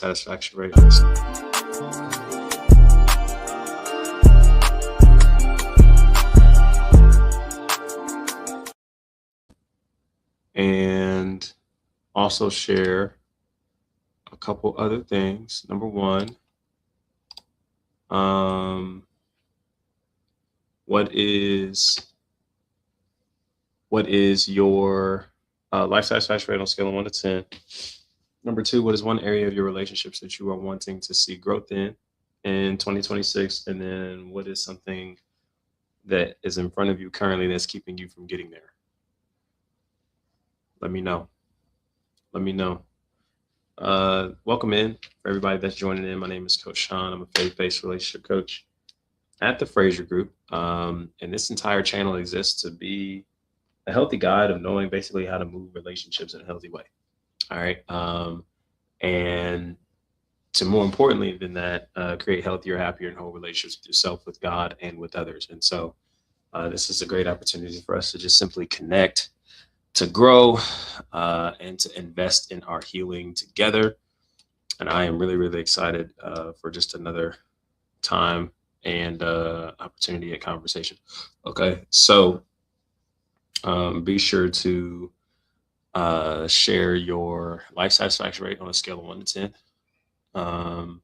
satisfaction rate. And also share a couple other things. Number one, what is your life satisfaction rate on a scale of 1 to 10? Number two, what is one area of your relationships that you are wanting to see growth in 2026? And then what is something that is in front of you currently that's keeping you from getting there? Let me know. Welcome in for everybody that's joining in. My name is Coach Sean. I'm a faith-based relationship coach at the Fraser Group. And this entire channel exists to be a healthy guide of knowing basically how to move relationships in a healthy way. All right. And to more importantly than that, create healthier, happier, and whole relationships with yourself, with God, and with others. And so this is a great opportunity for us to just simply connect, to grow, and to invest in our healing together. And I am really, really excited for just another time and opportunity at conversation. Okay, so be sure to share your life satisfaction rate on a scale of 1 to 10. What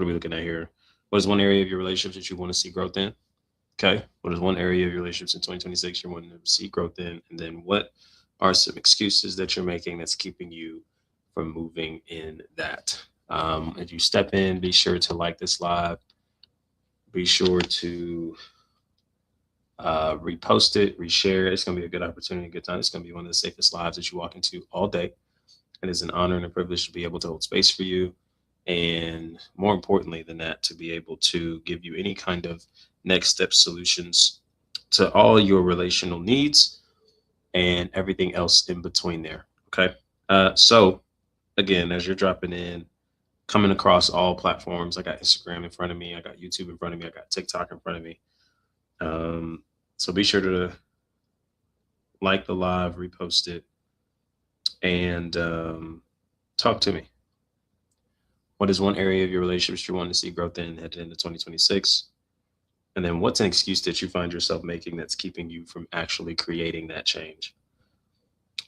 are we looking at here? What is one area of your relationships that you want to see growth in? Okay. What is one area of your relationships in 2026 you're wanting to see growth in? And then what are some excuses that you're making that's keeping you from moving in that? If you step in, be sure to like this live. Be sure to repost it, reshare it. It's going to be a good opportunity, a good time. It's going to be one of the safest lives that you walk into all day. It is an honor and a privilege to be able to hold space for you. And more importantly than that, to be able to give you any kind of next step solutions to all your relational needs and everything else in between there. Okay. So again, as you're dropping in, coming across all platforms, I got Instagram in front of me, I got YouTube in front of me, I got TikTok in front of me. So be sure to like the live, repost it, and talk to me. What is one area of your relationships you want to see growth in headed into 2026? And then what's an excuse that you find yourself making that's keeping you from actually creating that change?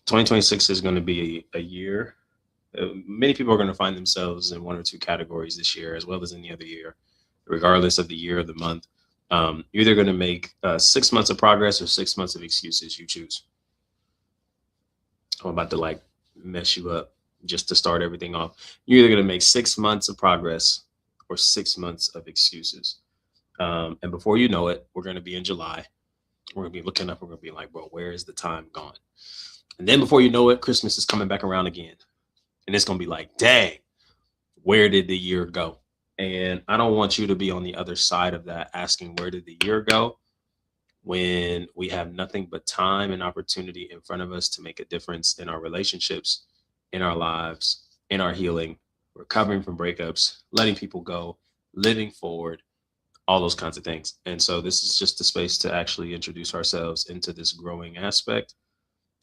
2026 is going to be a year. Many people are going to find themselves in one or two categories this year, as well as any other year, regardless of the year or the month. You're either going to make 6 months of progress or 6 months of excuses. You choose. I'm about to mess you up just to start everything off. You're either going to make 6 months of progress or 6 months of excuses. And before you know it, we're going to be in July. We're going to be looking up. We're going to be like, bro, where is the time gone? And then before you know it, Christmas is coming back around again. And it's going to be like, dang, where did the year go? And I don't want you to be on the other side of that, asking where did the year go, when we have nothing but time and opportunity in front of us to make a difference in our relationships, in our lives, in our healing, recovering from breakups, letting people go, living forward, all those kinds of things. And so this is just the space to actually introduce ourselves into this growing aspect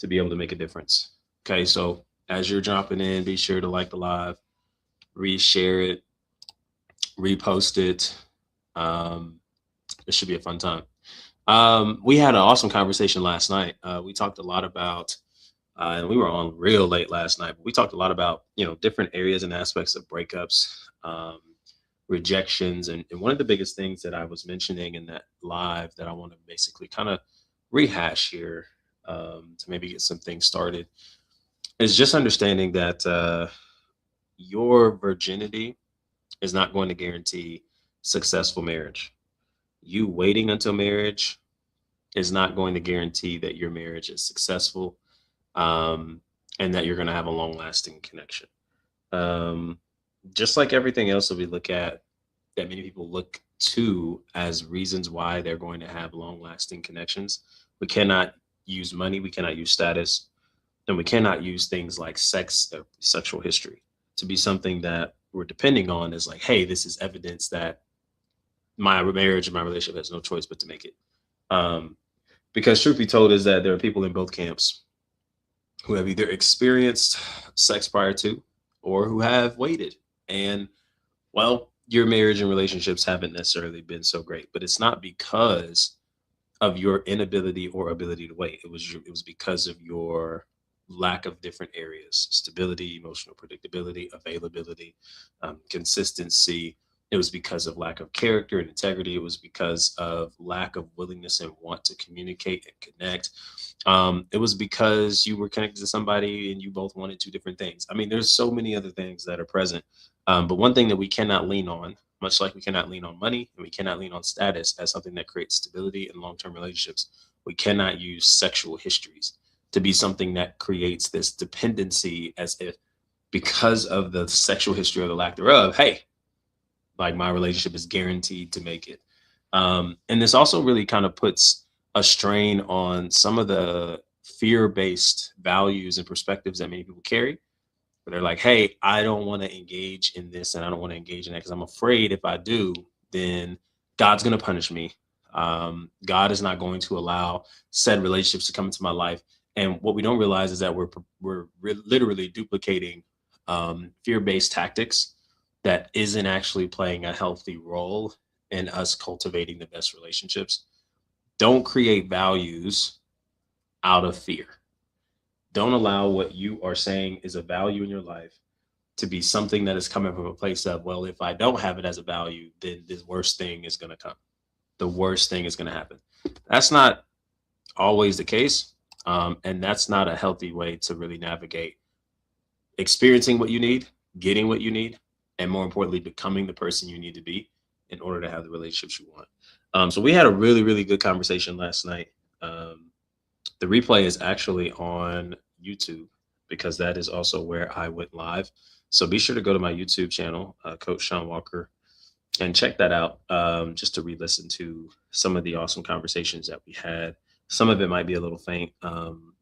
to be able to make a difference. Okay, so as you're dropping in, be sure to like the live, reshare it, repost it. It should be a fun time. We had an awesome conversation last night. We talked a lot about, and we were on real late last night, but we talked a lot about, different areas and aspects of breakups, rejections. And one of the biggest things that I was mentioning in that live that I want to basically kind of rehash here to maybe get some things started is just understanding that your virginity is not going to guarantee successful marriage. You waiting until marriage is not going to guarantee that your marriage is successful and that you're going to have a long-lasting connection. Just like everything else that we look at, that many people look to as reasons why they're going to have long-lasting connections, we cannot use money, we cannot use status, and we cannot use things like sex or sexual history to be something that we're depending on as like, hey, this is evidence that my marriage and my relationship has no choice but to make it. Because truth be told is that there are people in both camps who have either experienced sex prior to or who have waited. And well, your marriage and relationships haven't necessarily been so great, but it's not because of your inability or ability to wait. It was because of your lack of different areas: stability, emotional predictability, availability, consistency. It was because of lack of character and integrity. It was because of lack of willingness and want to communicate and connect. It was because you were connected to somebody and you both wanted two different things. I mean, there's so many other things that are present. But one thing that we cannot lean on, much like we cannot lean on money and we cannot lean on status as something that creates stability in long term relationships, we cannot use sexual histories to be something that creates this dependency as if because of the sexual history or the lack thereof, hey, like my relationship is guaranteed to make it. And this also really kind of puts a strain on some of the fear based values and perspectives that many people carry where they're like, hey, I don't want to engage in this and I don't want to engage in that because I'm afraid if I do, then God's going to punish me. God is not going to allow said relationships to come into my life. And what we don't realize is that we're literally duplicating fear-based tactics that isn't actually playing a healthy role in us cultivating the best relationships. Don't create values out of fear. Don't allow what you are saying is a value in your life to be something that is coming from a place of, well, if I don't have it as a value, then the worst thing is going to come. The worst thing is going to happen. That's not always the case. And that's not a healthy way to really navigate experiencing what you need, getting what you need, and more importantly, becoming the person you need to be in order to have the relationships you want. So we had a really, really good conversation last night. Um, the replay is actually on YouTube because that is also where I went live. So be sure to go to my YouTube channel, Coach Sean Walker, and check that out just to re-listen to some of the awesome conversations that we had. Some of it might be a little faint.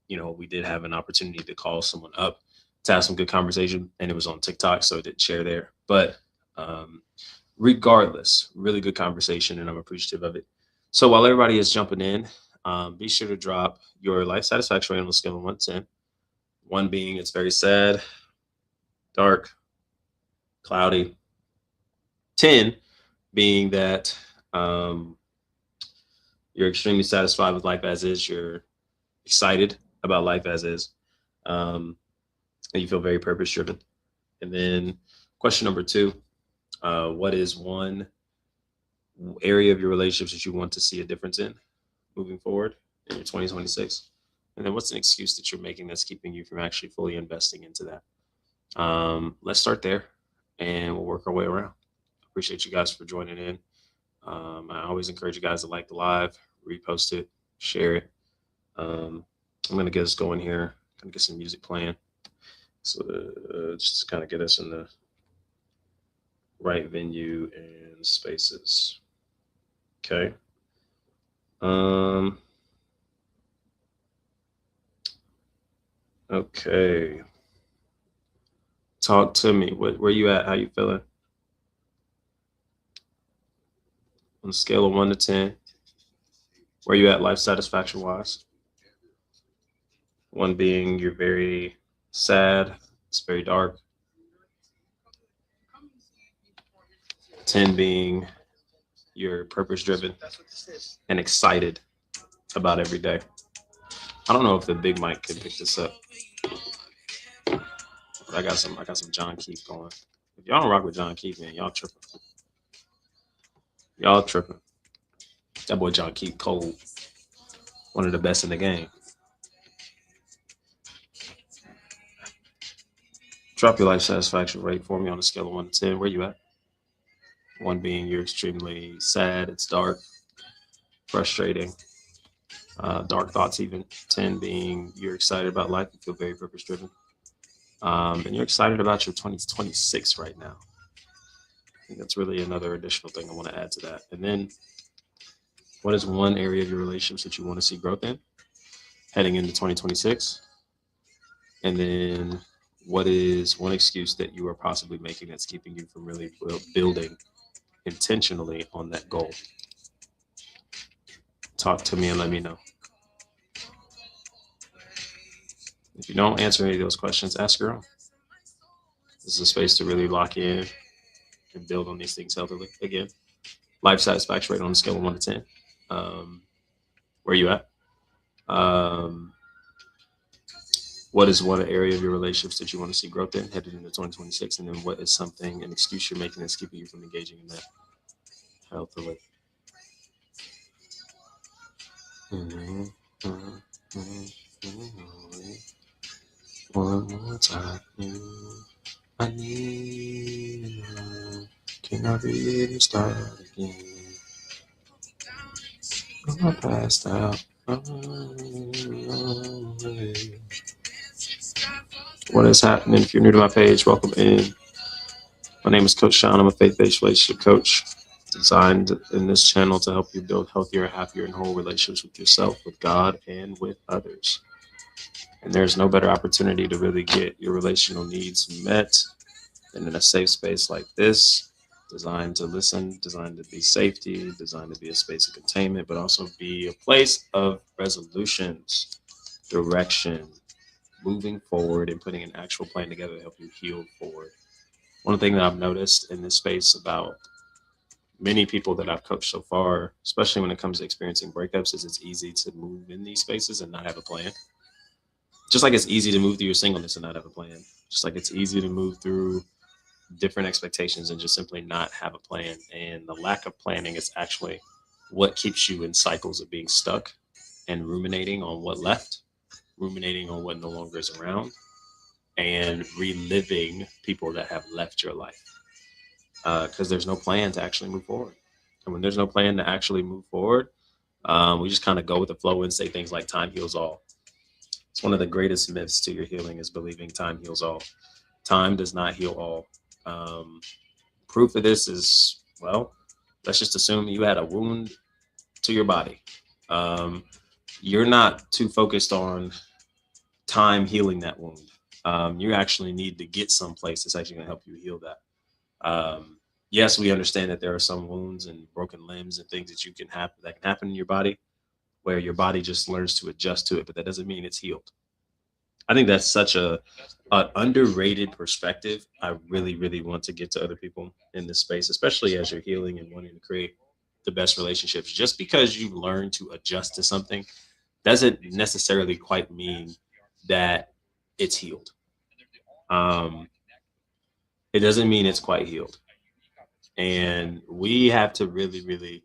We did have an opportunity to call someone up to have some good conversation, and it was on TikTok, so it didn't share there. But regardless, really good conversation, and I'm appreciative of it. So while everybody is jumping in, be sure to drop your life satisfaction rate on a scale of 1 to 10. 1 being it's very sad, dark, cloudy. 10 being that um, you're extremely satisfied with life as is. You're excited about life as is. Um, and you feel very purpose driven. And then question number 2, what is one area of your relationships that you want to see a difference in moving forward in your 2026? And then what's an excuse that you're making that's keeping you from actually fully investing into that? Let's start there and we'll work our way around. Appreciate you guys for joining in. I always encourage you guys to like the live, repost it, share it. I'm going to get us going here. Going to get some music playing. So just to kind of get us in the right venue and spaces. Okay. Okay. Talk to me. Where you at? How you feeling? On a scale of 1 to 10, where you at life satisfaction wise? 1 being you're very sad, it's very dark. 10 being you're purpose driven and excited about every day. I don't know if the big mic can pick this up. But I got some John Keith going. If y'all don't rock with John Keith, man, y'all tripping. Y'all tripping. That boy John Keith cold. One of the best in the game. Drop your life satisfaction rate for me on a scale of 1 to 10. Where you at? 1 being you're extremely sad, it's dark, frustrating, dark thoughts even. 10 being you're excited about life, you feel very purpose driven. And you're excited about your 2026 right now. I think that's really another additional thing I want to add to that. And then what is one area of your relationships that you want to see growth in heading into 2026? And then what is one excuse that you are possibly making that's keeping you from really building intentionally on that goal? Talk to me and let me know. If you don't answer any of those questions, ask your own. This is a space to really lock in and build on these things healthily. Again, life satisfaction rate on a scale of 1 to 10. Um, where are you at? Um, what is one area of your relationships that you want to see growth in headed into 2026? And then what is something, an excuse you're making that's keeping you from engaging in that healthily? Mhm, mhm, mhm, mhm. One more time. I need love. Can I really start again? I'm passed out. What is happening? If you're new to my page, welcome in. My name is Coach Sean. I'm a faith-based relationship coach designed in this channel to help you build healthier, happier, and whole relationships with yourself, with God, and with others. And there's no better opportunity to really get your relational needs met than in a safe space like this, designed to listen, designed to be safety, designed to be a space of containment, but also be a place of resolutions, direction, moving forward, and putting an actual plan together to help you heal forward. One thing that I've noticed in this space about many people that I've coached so far, especially when it comes to experiencing breakups, is it's easy to move in these spaces and not have a plan. Just like it's easy to move through your singleness and not have a plan. Just like it's easy to move through different expectations and just simply not have a plan. And the lack of planning is actually what keeps you in cycles of being stuck and ruminating on what left, ruminating on what no longer is around, and reliving people that have left your life. Because there's no plan to actually move forward. And when there's no plan to actually move forward, we just kind of go with the flow and say things like time heals all. It's one of the greatest myths to your healing is believing time heals all. Time does not heal all. Um, Proof of this is, well, let's just assume you had a wound to your body. Um, you're not too focused on time healing that wound. You actually need to get someplace that's actually going to help you heal that. Yes, we understand that there are some wounds and broken limbs and things that you can happen that can happen in your body where your body just learns to adjust to it, but that doesn't mean it's healed. I think that's such a underrated perspective. I really, really want to get to other people in this space, especially as you're healing and wanting to create the best relationships. Just because you learn to adjust to something doesn't necessarily quite mean that it's healed. Um, it doesn't mean it's quite healed. And we have to really, really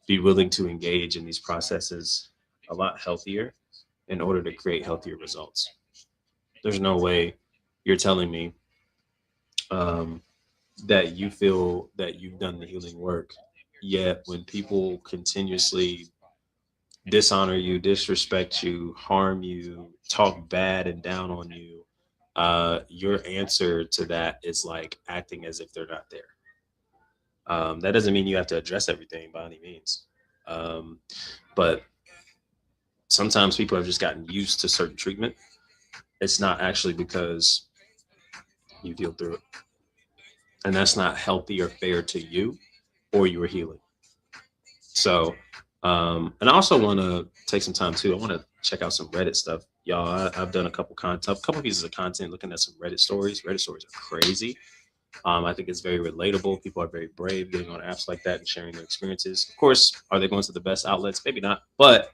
be willing to engage in these processes a lot healthier in order to create healthier results. There's no way you're telling me um, that you feel that you've done the healing work. Yet when people continuously dishonor you, disrespect you, harm you, talk bad and down on you, your answer to that is like acting as if they're not there. That doesn't mean you have to address everything by any means. Um, but sometimes people have just gotten used to certain treatment. It's not actually because you deal through it. And that's not healthy or fair to you or your healing. So, and I also want to take some time too. I want to check out some Reddit stuff, y'all. I've done a couple pieces of content looking at some Reddit stories. Reddit stories are crazy. I think it's very relatable. People are very brave getting on apps like that and sharing their experiences. Of course, are they going to the best outlets? Maybe not, but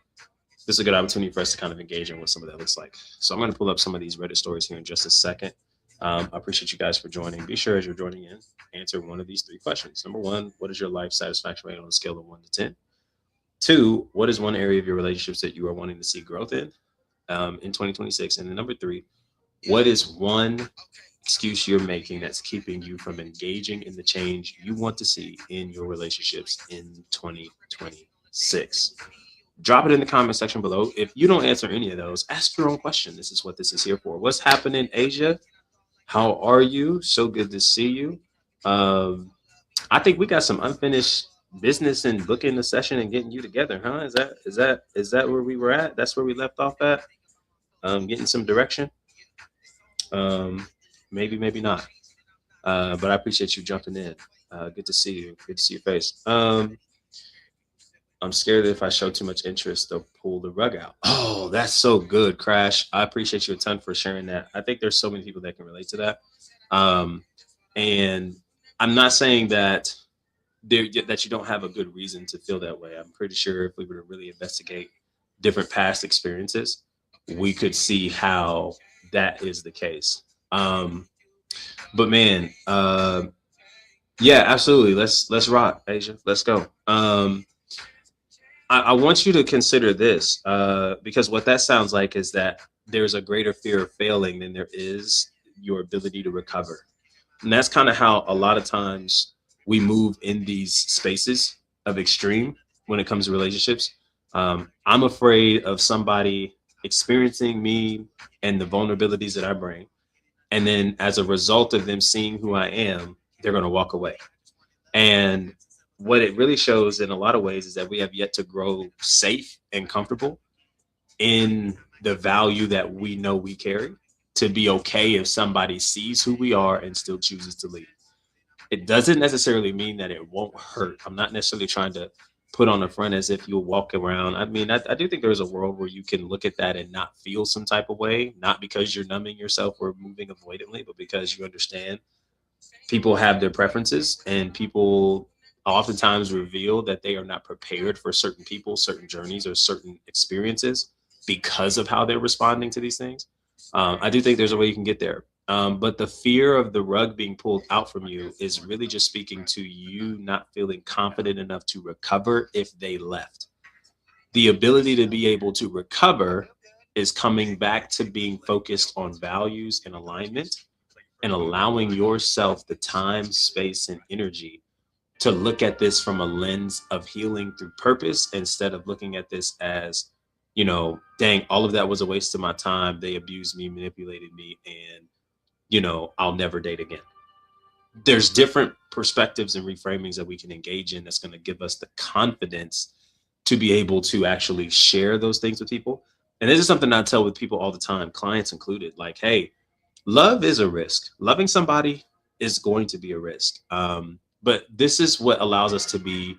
this is a good opportunity for us to kind of engage in what some of that looks like. So I'm going to pull up some of these Reddit stories here in just a second. I appreciate you guys for joining. Be sure as you're joining in, answer one of these three questions. Number one, what is your life satisfaction rate on a scale of 1 to 10? Two, what is one area of your relationships that you are wanting to see growth in 2026? And then number three, what is one excuse you're making that's keeping you from engaging in the change you want to see in your relationships in 2026? Drop it in the comment section below. If you don't answer any of those, ask your own question. This is what this is here for. What's happening, Asia? How are you? So good to see you. Um, I think we got some unfinished business and booking the session and getting you together, huh? Is that where we were at? That's where we left off at. Getting some direction. Um, maybe, maybe not. But I appreciate you jumping in. Good to see you. Good to see your face. I'm scared that if I show too much interest, they'll pull the rug out. Oh, that's so good, Crash. I appreciate you a ton for sharing that. I think there's so many people that can relate to that. Um, and I'm not saying that that you don't have a good reason to feel that way. I'm pretty sure if we were to really investigate different past experiences, we could see how that is the case. But man, yeah, absolutely. Let's rock, Asia. Let's go. I want you to consider this because what that sounds like is that there's a greater fear of failing than there is your ability to recover. And that's kind of how a lot of times we move in these spaces of extreme when it comes to relationships. I'm afraid of somebody experiencing me and the vulnerabilities that I bring. And then as a result of them seeing who I am, they're going to walk away. And what it really shows in a lot of ways is that we have yet to grow safe and comfortable in the value that we know we carry to be okay if somebody sees who we are and still chooses to leave. It doesn't necessarily mean that it won't hurt. I'm not necessarily trying to put on a front as if you'll walk around. I mean, I do think there's a world where you can look at that and not feel some type of way, not because you're numbing yourself or moving avoidantly, but because you understand people have their preferences and people oftentimes reveal that they are not prepared for certain people, certain journeys, or certain experiences because of how they're responding to these things. I do think there's a way you can get there. But the fear of the rug being pulled out from you is really just speaking to you not feeling confident enough to recover if they left. The ability to be able to recover is coming back to being focused on values and alignment and allowing yourself the time, space, and energy to look at this from a lens of healing through purpose instead of looking at this as, dang, all of that was a waste of my time. They abused me, manipulated me, and, I'll never date again. There's different perspectives and reframings that we can engage in that's going to give us the confidence to be able to actually share those things with people. And this is something I tell with people all the time, clients included, like, hey, love is a risk. Loving somebody is going to be a risk. But this is what allows us to be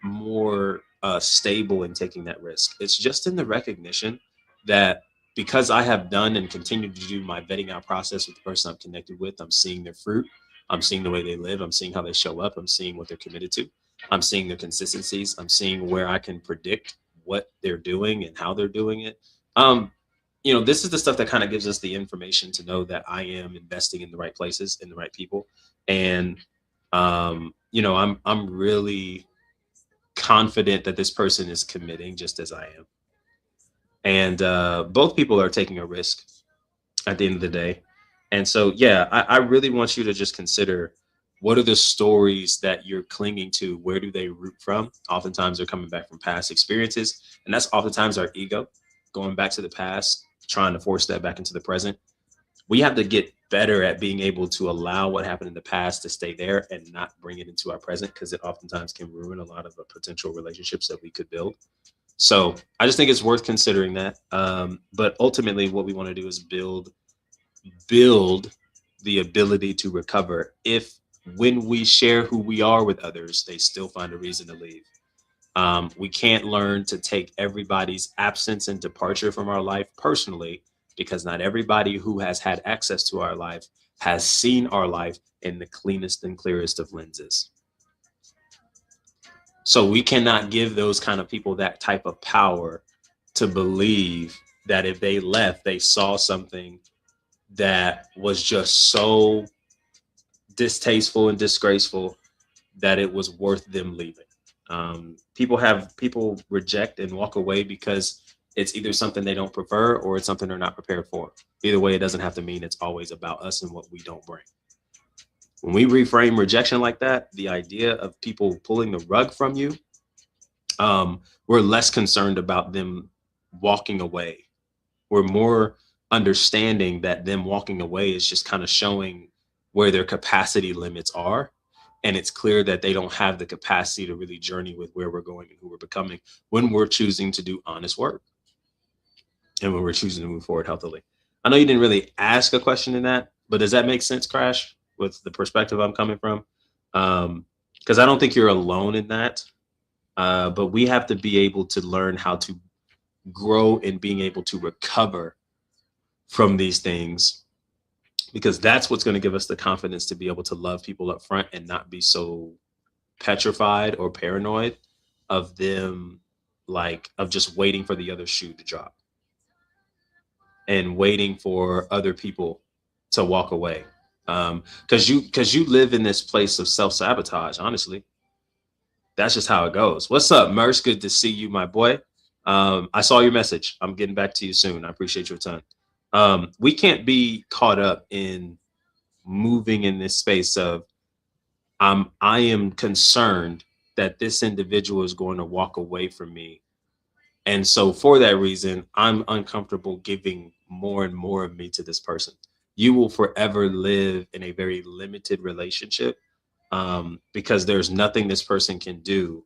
more stable in taking that risk. It's just in the recognition that because I have done and continue to do my vetting out process with the person I'm connected with, I'm seeing their fruit. I'm seeing the way they live. I'm seeing how they show up. I'm seeing what they're committed to. I'm seeing their consistencies. I'm seeing where I can predict what they're doing and how they're doing it. Um, this is the stuff that kind of gives us the information to know that I am investing in the right places, in the right people. And I'm really confident that this person is committing just as I am. And both people are taking a risk at the end of the day. And so, yeah, I really want you to just consider what are the stories that you're clinging to? Where do they root from? Oftentimes they're coming back from past experiences. And that's oftentimes our ego going back to the past, trying to force that back into the present. We have to get better at being able to allow what happened in the past to stay there and not bring it into our present because it oftentimes can ruin a lot of the potential relationships that we could build. So I just think it's worth considering that. But ultimately, what we want to do is build the ability to recover if when we share who we are with others, they still find a reason to leave. We can't learn to take everybody's absence and departure from our life personally because not everybody who has had access to our life has seen our life in the cleanest and clearest of lenses. So we cannot give those kind of people that type of power to believe that if they left, they saw something that was just so distasteful and disgraceful that it was worth them leaving. People reject and walk away because it's either something they don't prefer or it's something they're not prepared for. Either way, it doesn't have to mean it's always about us and what we don't bring. When we reframe rejection like that, the idea of people pulling the rug from you, we're less concerned about them walking away. We're more understanding that them walking away is just kind of showing where their capacity limits are. And it's clear that they don't have the capacity to really journey with where we're going and who we're becoming when we're choosing to do honest work and when we're choosing to move forward healthily. I know you didn't really ask a question in that, but does that make sense, Crash, with the perspective I'm coming from? Because I don't think you're alone in that. But we have to be able to learn how to grow in being able to recover from these things, because that's what's going to give us the confidence to be able to love people up front and not be so petrified or paranoid of them, like of just waiting for the other shoe to drop and waiting for other people to walk away. Because you live in this place of self-sabotage. Honestly, that's just how it goes. What's up, Merce? Good to see you, my boy. I saw your message. I'm getting back to you soon. I appreciate your time. We can't be caught up in moving in this space of I am concerned that this individual is going to walk away from me. And so for that reason, I'm uncomfortable giving more and more of me to this person. You will forever live in a very limited relationship, because there's nothing this person can do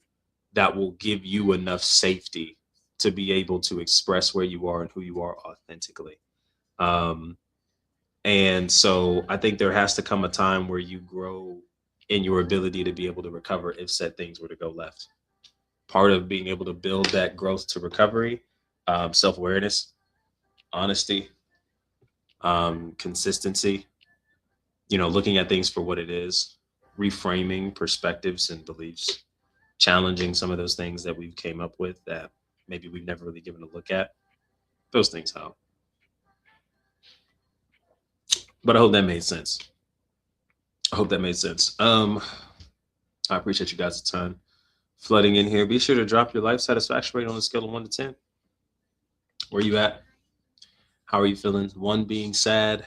that will give you enough safety to be able to express where you are and who you are authentically. Um, and so I think there has to come a time where you grow in your ability to be able to recover if said things were to go left. Part of being able to build that growth to recovery, self awareness, honesty, consistency, looking at things for what it is, reframing perspectives and beliefs, challenging some of those things that we've came up with that maybe we've never really given a look at. Those things help. But I hope that made sense. I hope that made sense. I appreciate you guys' time flooding in here. Be sure to drop your life satisfaction rate on a scale of 1 to 10. Where you at? How are you feeling? One being sad,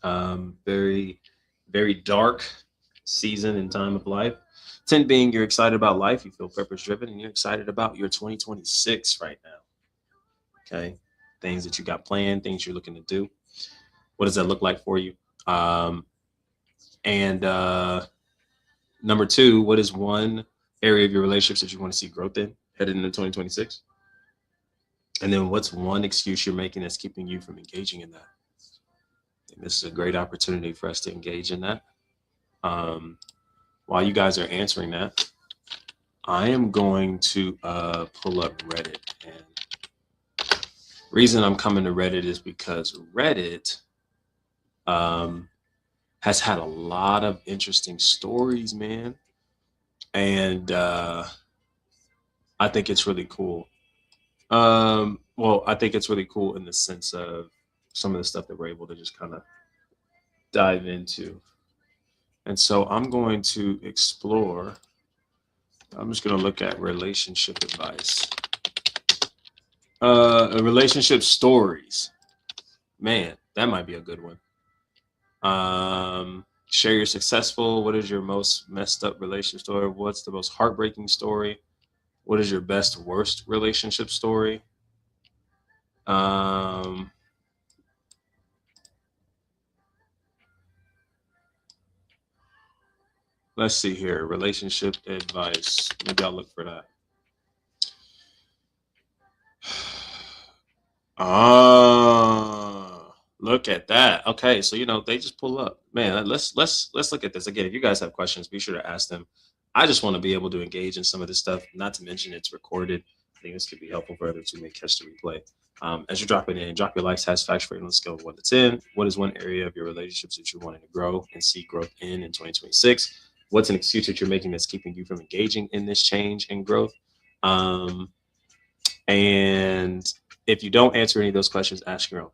very, very dark season and time of life. 10 being you're excited about life, you feel purpose driven, and you're excited about your 2026 right now. Okay. Things that you got planned, things you're looking to do. What does that look like for you? Um, and Number two, what is one area of your relationships that you want to see growth in headed into 2026? And then what's one excuse you're making that's keeping you from engaging in that? And this is a great opportunity for us to engage in that. Um, while you guys are answering that, I am going to pull up Reddit. And reason I'm coming to Reddit is because Reddit um, has had a lot of interesting stories, man. And I think it's really cool. Well, I think it's really cool in the sense of some of the stuff that we're able to just kind of dive into. And so I'm going to explore, I'm just going to look at relationship advice, relationship stories. Man, that might be a good one. Share your successful. What is your most messed up relationship story? What's the most heartbreaking story? What is your best worst relationship story? Um, let's see here. Relationship advice. Maybe I'll look for that. Ah, look at that. Okay, so they just pull up. Man, let's look at this again. If you guys have questions, be sure to ask them. I just want to be able to engage in some of this stuff. Not to mention it's recorded. I think this could be helpful for others who may catch the replay. As you're dropping in, drop your life satisfaction rate on a scale of 1 to 10. What is one area of your relationships that you're wanting to grow and see growth in 2026? What's an excuse that you're making that's keeping you from engaging in this change and growth? Um, and if you don't answer any of those questions, ask your own.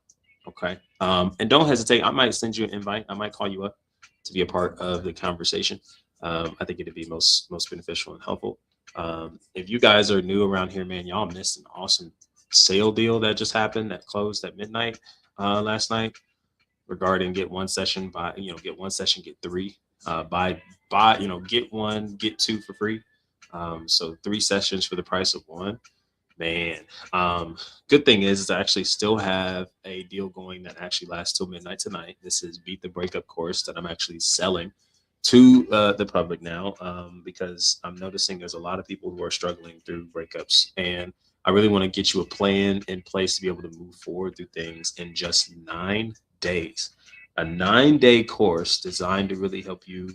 Okay. And don't hesitate. I might send you an invite. I might call you up to be a part of the conversation. I think it'd be most beneficial and helpful. If you guys are new around here, man, y'all missed an awesome sale deal that just happened that closed at midnight last night regarding get one session get one session, get three, buy get one, get two for free. So 3 sessions for the price of one. Man, good thing is I actually still have a deal going that actually lasts till midnight tonight. This is Beat the Breakup course that I'm actually selling to the public now, because I'm noticing there's a lot of people who are struggling through breakups, and I really want to get you a plan in place to be able to move forward through things in just 9 days. A 9-day course designed to really help you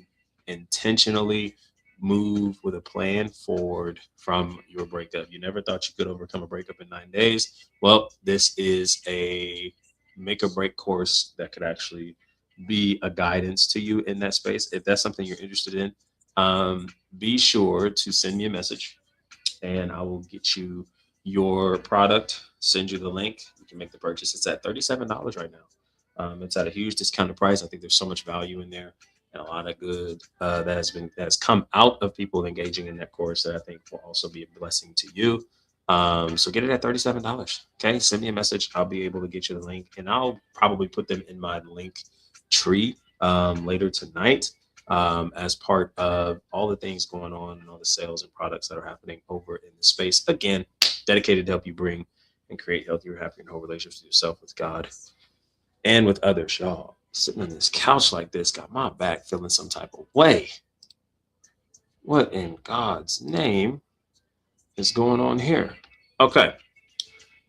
intentionally move with a plan forward from your breakup. You never thought you could overcome a breakup in 9 days. Well, this is a make or break course that could actually be a guidance to you in that space. If that's something you're interested in, be sure to send me a message and I will get you your product, send you the link. You can make the purchase. It's at $37 right now. It's at a huge discounted price. I think there's so much value in there and a lot of good that has come out of people engaging in that course that I think will also be a blessing to you. So get it at $37. Okay, send me a message. I'll be able to get you the link, and I'll probably put them in my link tree later tonight as part of all the things going on and all the sales and products that are happening over in the space. Again, dedicated to help you bring and create healthier, happier, and whole relationships with yourself, with God, and with others. Y'all, sitting on this couch like this got my back feeling some type of way. What in God's name is going on here? Okay,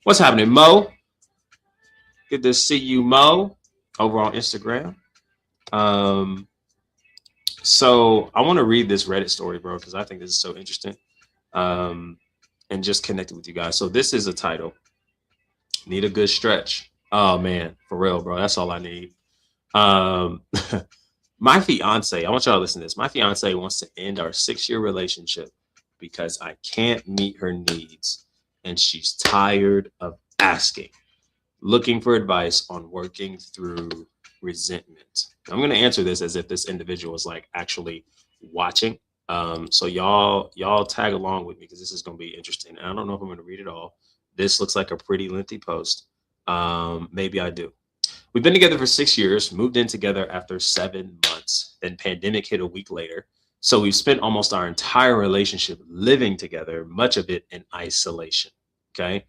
what's happening, Mo? Good to see you, Mo, over on Instagram. Um, so I want to read this Reddit story, bro, because I think this is so interesting. Um, and just connected with you guys. So this is a title. Need a good stretch. Oh man, for real, bro. That's all I need. Um, my fiance, I want y'all to listen to this. My fiance wants to end our 6-year relationship because I can't meet her needs and she's tired of asking, looking for advice on working through resentment. I'm going to answer this as if this individual is like actually watching. So y'all tag along with me because this is going to be interesting. And I don't know if I'm going to read it all. This looks like a pretty lengthy post. Maybe I do. We've been together for 6 years, moved in together after 7 months. Then pandemic hit a week later. So we've spent almost our entire relationship living together, much of it in isolation. Okay.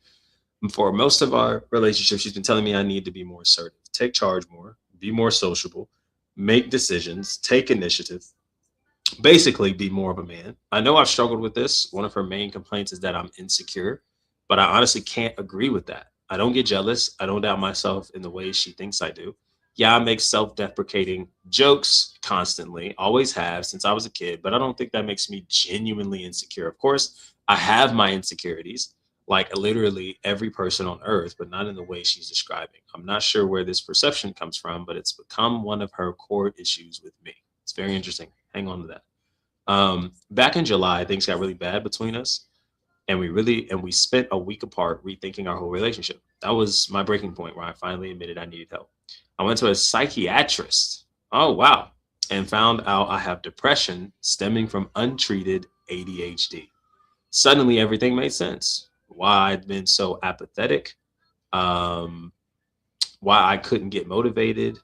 And for most of our relationship, she's been telling me I need to be more assertive, take charge more, be more sociable, make decisions, take initiative, basically be more of a man. I know I've struggled with this. One of her main complaints is that I'm insecure, but I honestly can't agree with that. I don't get jealous. I don't doubt myself in the ways she thinks I do. Yeah, I make self deprecating jokes constantly, always have since I was a kid, but I don't think that makes me genuinely insecure. Of course, I have my insecurities, like literally every person on earth, but not in the way she's describing. I'm not sure where this perception comes from, but it's become one of her core issues with me. It's very interesting. Hang on to that. Back in July, things got really bad between us, and we spent a week apart rethinking our whole relationship. That was my breaking point where I finally admitted I needed help. I went to a psychiatrist. Oh wow. And found out I have depression stemming from untreated ADHD. Suddenly everything made sense. Why I'd been so apathetic, um, why I couldn't get motivated,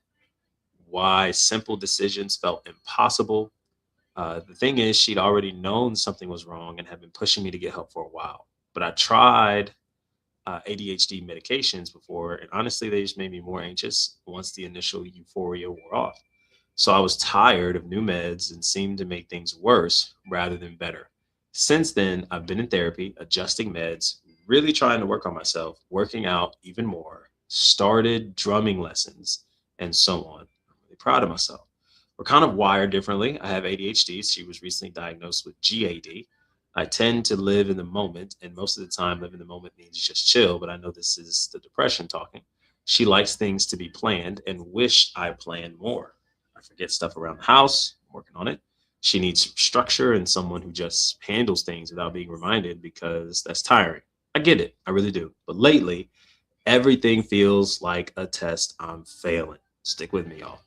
why simple decisions felt impossible. The thing is, she'd already known something was wrong and had been pushing me to get help for a while. But I tried ADHD medications before, and honestly, they just made me more anxious once the initial euphoria wore off. So I was tired of new meds and seemed to make things worse rather than better. Since then, I've been in therapy, adjusting meds, really trying to work on myself, working out even more, started drumming lessons, and so on. I'm really proud of myself. We're kind of wired differently. I have ADHD. She was recently diagnosed with GAD. I tend to live in the moment, and most of the time, live in the moment means just chill, but I know this is the depression talking. She likes things to be planned and wish I planned more. I forget stuff around the house, I'm working on it. She needs structure and someone who just handles things without being reminded because that's tiring. I get it, I really do. But lately, everything feels like a test I'm failing. Stick with me, y'all.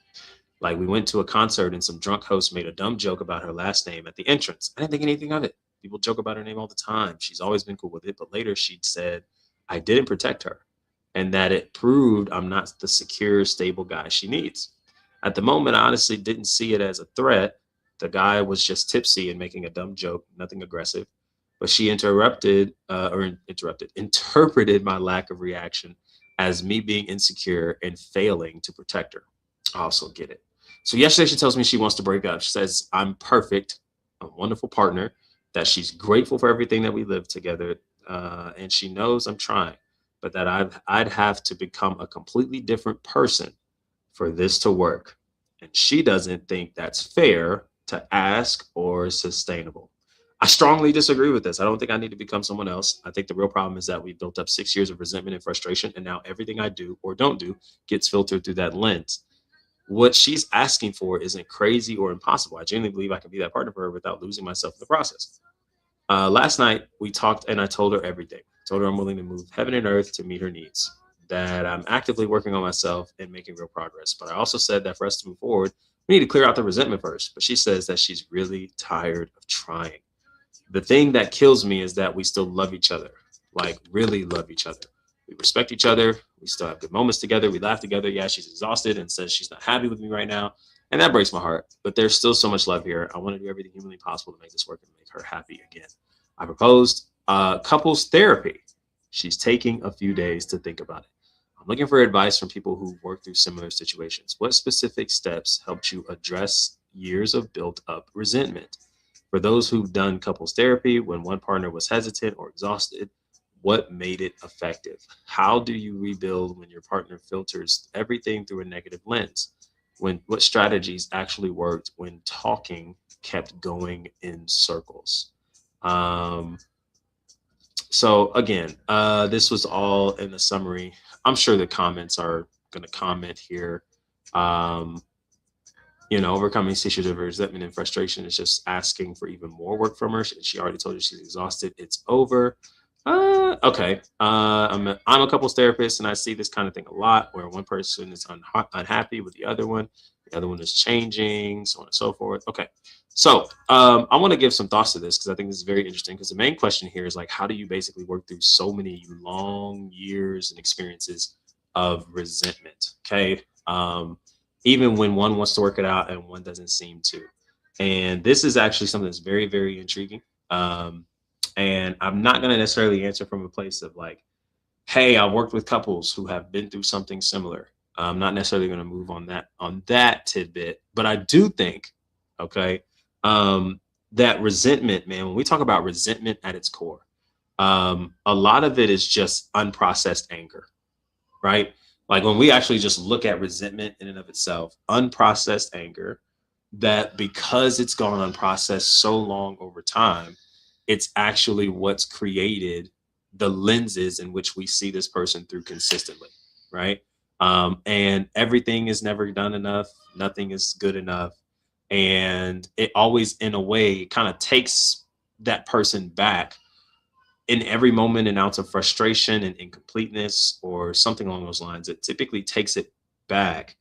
Like we went to a concert and some drunk host made a dumb joke about her last name at the entrance. I didn't think anything of it. People joke about her name all the time. She's always been cool with it. But later she'd said I didn't protect her and that it proved I'm not the secure, stable guy she needs. At the moment, I honestly didn't see it as a threat. The guy was just tipsy and making a dumb joke, nothing aggressive. But she interpreted my lack of reaction as me being insecure and failing to protect her. I also get it. So yesterday she tells me she wants to break up. She says I'm perfect, a wonderful partner, that she's grateful for everything that we live together, and she knows I'm trying, but that I'd have to become a completely different person for this to work. And she doesn't think that's fair. to ask or sustainable? I strongly disagree with this. I don't think I need to become someone else. I think the real problem is that we built up 6 years of resentment and frustration, and now everything I do or don't do gets filtered through that lens. What she's asking for isn't crazy or impossible. I genuinely believe I can be that partner for her without losing myself in the process. Last night we talked and I told her everything. Told her I'm willing to move heaven and earth to meet her needs. That I'm actively working on myself and making real progress. But I also said that for us to move forward, we need to clear out the resentment first. But she says that she's really tired of trying. The thing that kills me is that we still love each other, like really love each other. We respect each other. We still have good moments together. We laugh together. Yeah, she's exhausted and says she's not happy with me right now. And that breaks my heart. But there's still so much love here. I want to do everything humanly possible to make this work and make her happy again. I proposed couples therapy. She's taking a few days to think about it. I'm looking for advice from people who work through similar situations. What specific steps helped you address years of built up resentment? For those who've done couples therapy, when one partner was hesitant or exhausted, what made it effective? How do you rebuild when your partner filters everything through a negative lens? When what strategies actually worked when talking kept going in circles? Um, so again, this was all in the summary. I'm sure the comments are going to comment here. Um, overcoming issues of resentment and frustration is just asking for even more work from her. She already told you she's exhausted. It's over. Okay. I'm a couples therapist, and I see this kind of thing a lot, where one person is unhappy with the other one is changing, so on and so forth. Okay. So I want to give some thoughts to this because I think this is very interesting. Because the main question here is like, how do you basically work through so many long years and experiences of resentment? Okay. Even when one wants to work it out and one doesn't seem to. And this is actually something that's very, very intriguing. Um, and I'm not going to necessarily answer from a place of like, hey, I've worked with couples who have been through something similar. I'm not necessarily going to move on that tidbit, but I do think, okay, um, that resentment, man. When we talk about resentment at its core, a lot of it is just unprocessed anger, right? Like when we actually just look at resentment in and of itself, unprocessed anger, that because it's gone unprocessed so long over time, it's actually what's created the lenses in which we see this person through consistently, right? And everything is never done enough, nothing is good enough. And it always, in a way, kind of takes that person back in every moment and ounce of frustration and incompleteness or something along those lines. It typically takes it back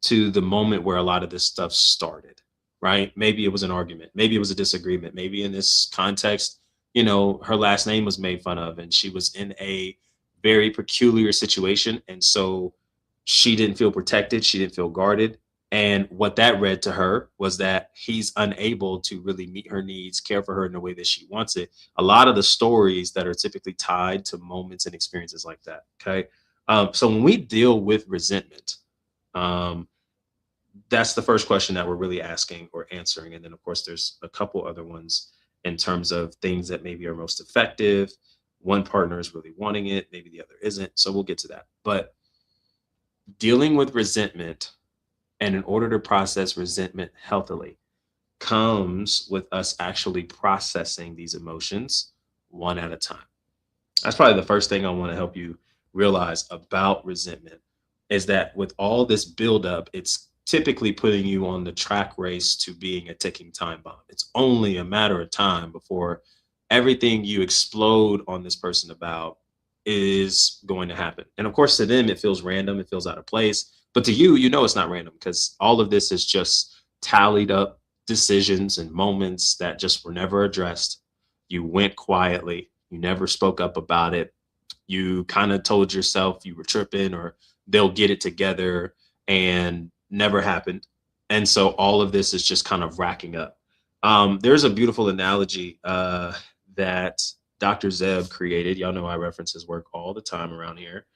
to the moment where a lot of this stuff started, right? Maybe it was an argument, maybe it was a disagreement, maybe in this context, her last name was made fun of and she was in a very peculiar situation. And so she didn't feel protected, she didn't feel guarded. And what that read to her was that he's unable to really meet her needs, care for her in the way that she wants it. A lot of the stories that are typically tied to moments and experiences like that. Okay. So when we deal with resentment, um, that's the first question that we're really asking or answering. And then, of course, there's a couple other ones in terms of things that maybe are most effective. One partner is really wanting it, maybe the other isn't. So we'll get to that. But dealing with resentment, and in order to process resentment healthily, comes with us actually processing these emotions one at a time. That's probably the first thing I want to help you realize about resentment is that with all this buildup, it's typically putting you on the track race to being a ticking time bomb. It's only a matter of time before everything you explode on this person about is going to happen. And of course, to them, it feels random, it feels out of place. But to you, it's not random because all of this is just tallied up decisions and moments that just were never addressed. You went quietly, you never spoke up about it. You kind of told yourself you were tripping or they'll get it together and never happened. And so all of this is just kind of racking up. There's a beautiful analogy that Dr. Zeb created. Y'all know I reference his work all the time around here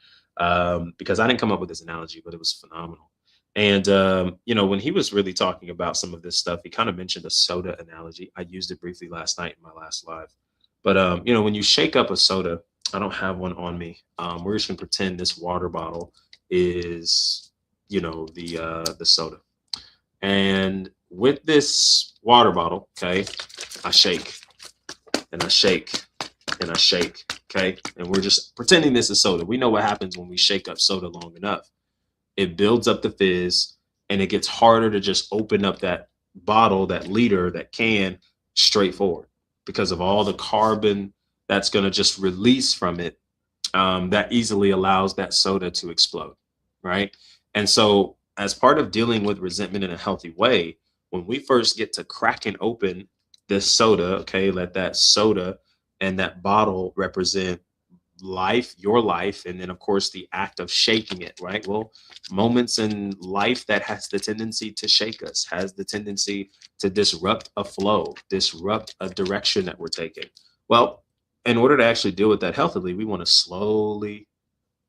because I didn't come up with this analogy, but it was phenomenal. And, when he was really talking about some of this stuff, he kind of mentioned a soda analogy. I used it briefly last night in my last live. But, when you shake up a soda, I don't have one on me. We're just going to pretend this water bottle is, the soda. And with this water bottle, okay, I shake and I shake and I shake, okay, and we're just pretending this is soda. We know what happens when we shake up soda long enough. It builds up the fizz, and it gets harder to just open up that bottle, that liter, that can straightforward because of all the carbon that's going to just release from it, that easily allows that soda to explode, right? And so, as part of dealing with resentment in a healthy way, when we first get to cracking open this soda, okay, let that soda and that bottle represent life, your life, and then of course the act of shaking it, right? Well, moments in life that has the tendency to shake us, has the tendency to disrupt a flow, disrupt a direction that we're taking. Well, in order to actually deal with that healthily, we want to slowly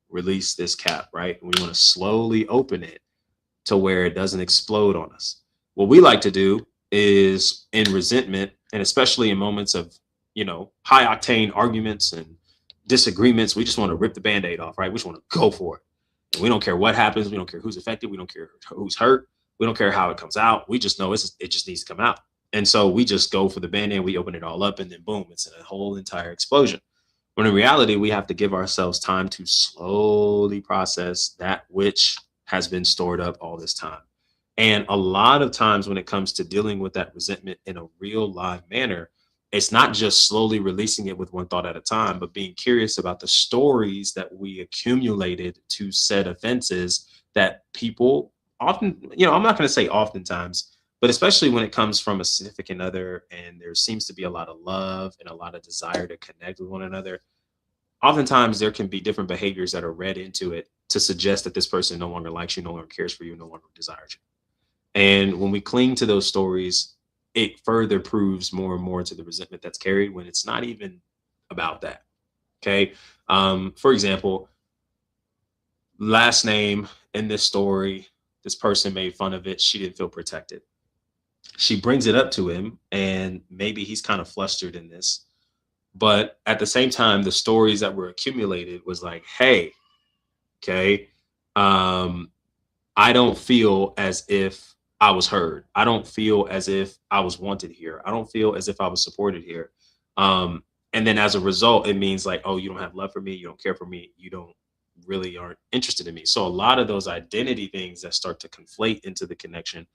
release this cap, right? We want to slowly open it to where it doesn't explode on us. What we like to do is in resentment, and especially in moments of, high octane arguments and disagreements, we just want to rip the band-aid off, right? We just want to go for it. And we don't care what happens. We don't care who's affected. We don't care who's hurt. We don't care how it comes out. We just know it just needs to come out. And so we just go for the band-aid. We open it all up, and then boom, it's a whole entire explosion. When in reality, we have to give ourselves time to slowly process that which has been stored up all this time. And a lot of times, when it comes to dealing with that resentment in a real live manner, it's not just slowly releasing it with one thought at a time, but being curious about the stories that we accumulated to said offenses that people often, I'm not going to say oftentimes, but especially when it comes from a significant other and there seems to be a lot of love and a lot of desire to connect with one another, oftentimes there can be different behaviors that are read into it to suggest that this person no longer likes you, no longer cares for you, no longer desires you. And when we cling to those stories, it further proves more and more to the resentment that's carried when it's not even about that. Okay. For example, last name in this story, this person made fun of it. She didn't feel protected. She brings it up to him, and maybe he's kind of flustered in this. But at the same time, the stories that were accumulated was like, hey, okay, um, I don't feel as if I was heard. I don't feel as if I was wanted here. I don't feel as if I was supported here. And then as a result, it means like, oh, you don't have love for me. You don't care for me. You don't really aren't interested in me. So a lot of those identity things that start to conflate into the connection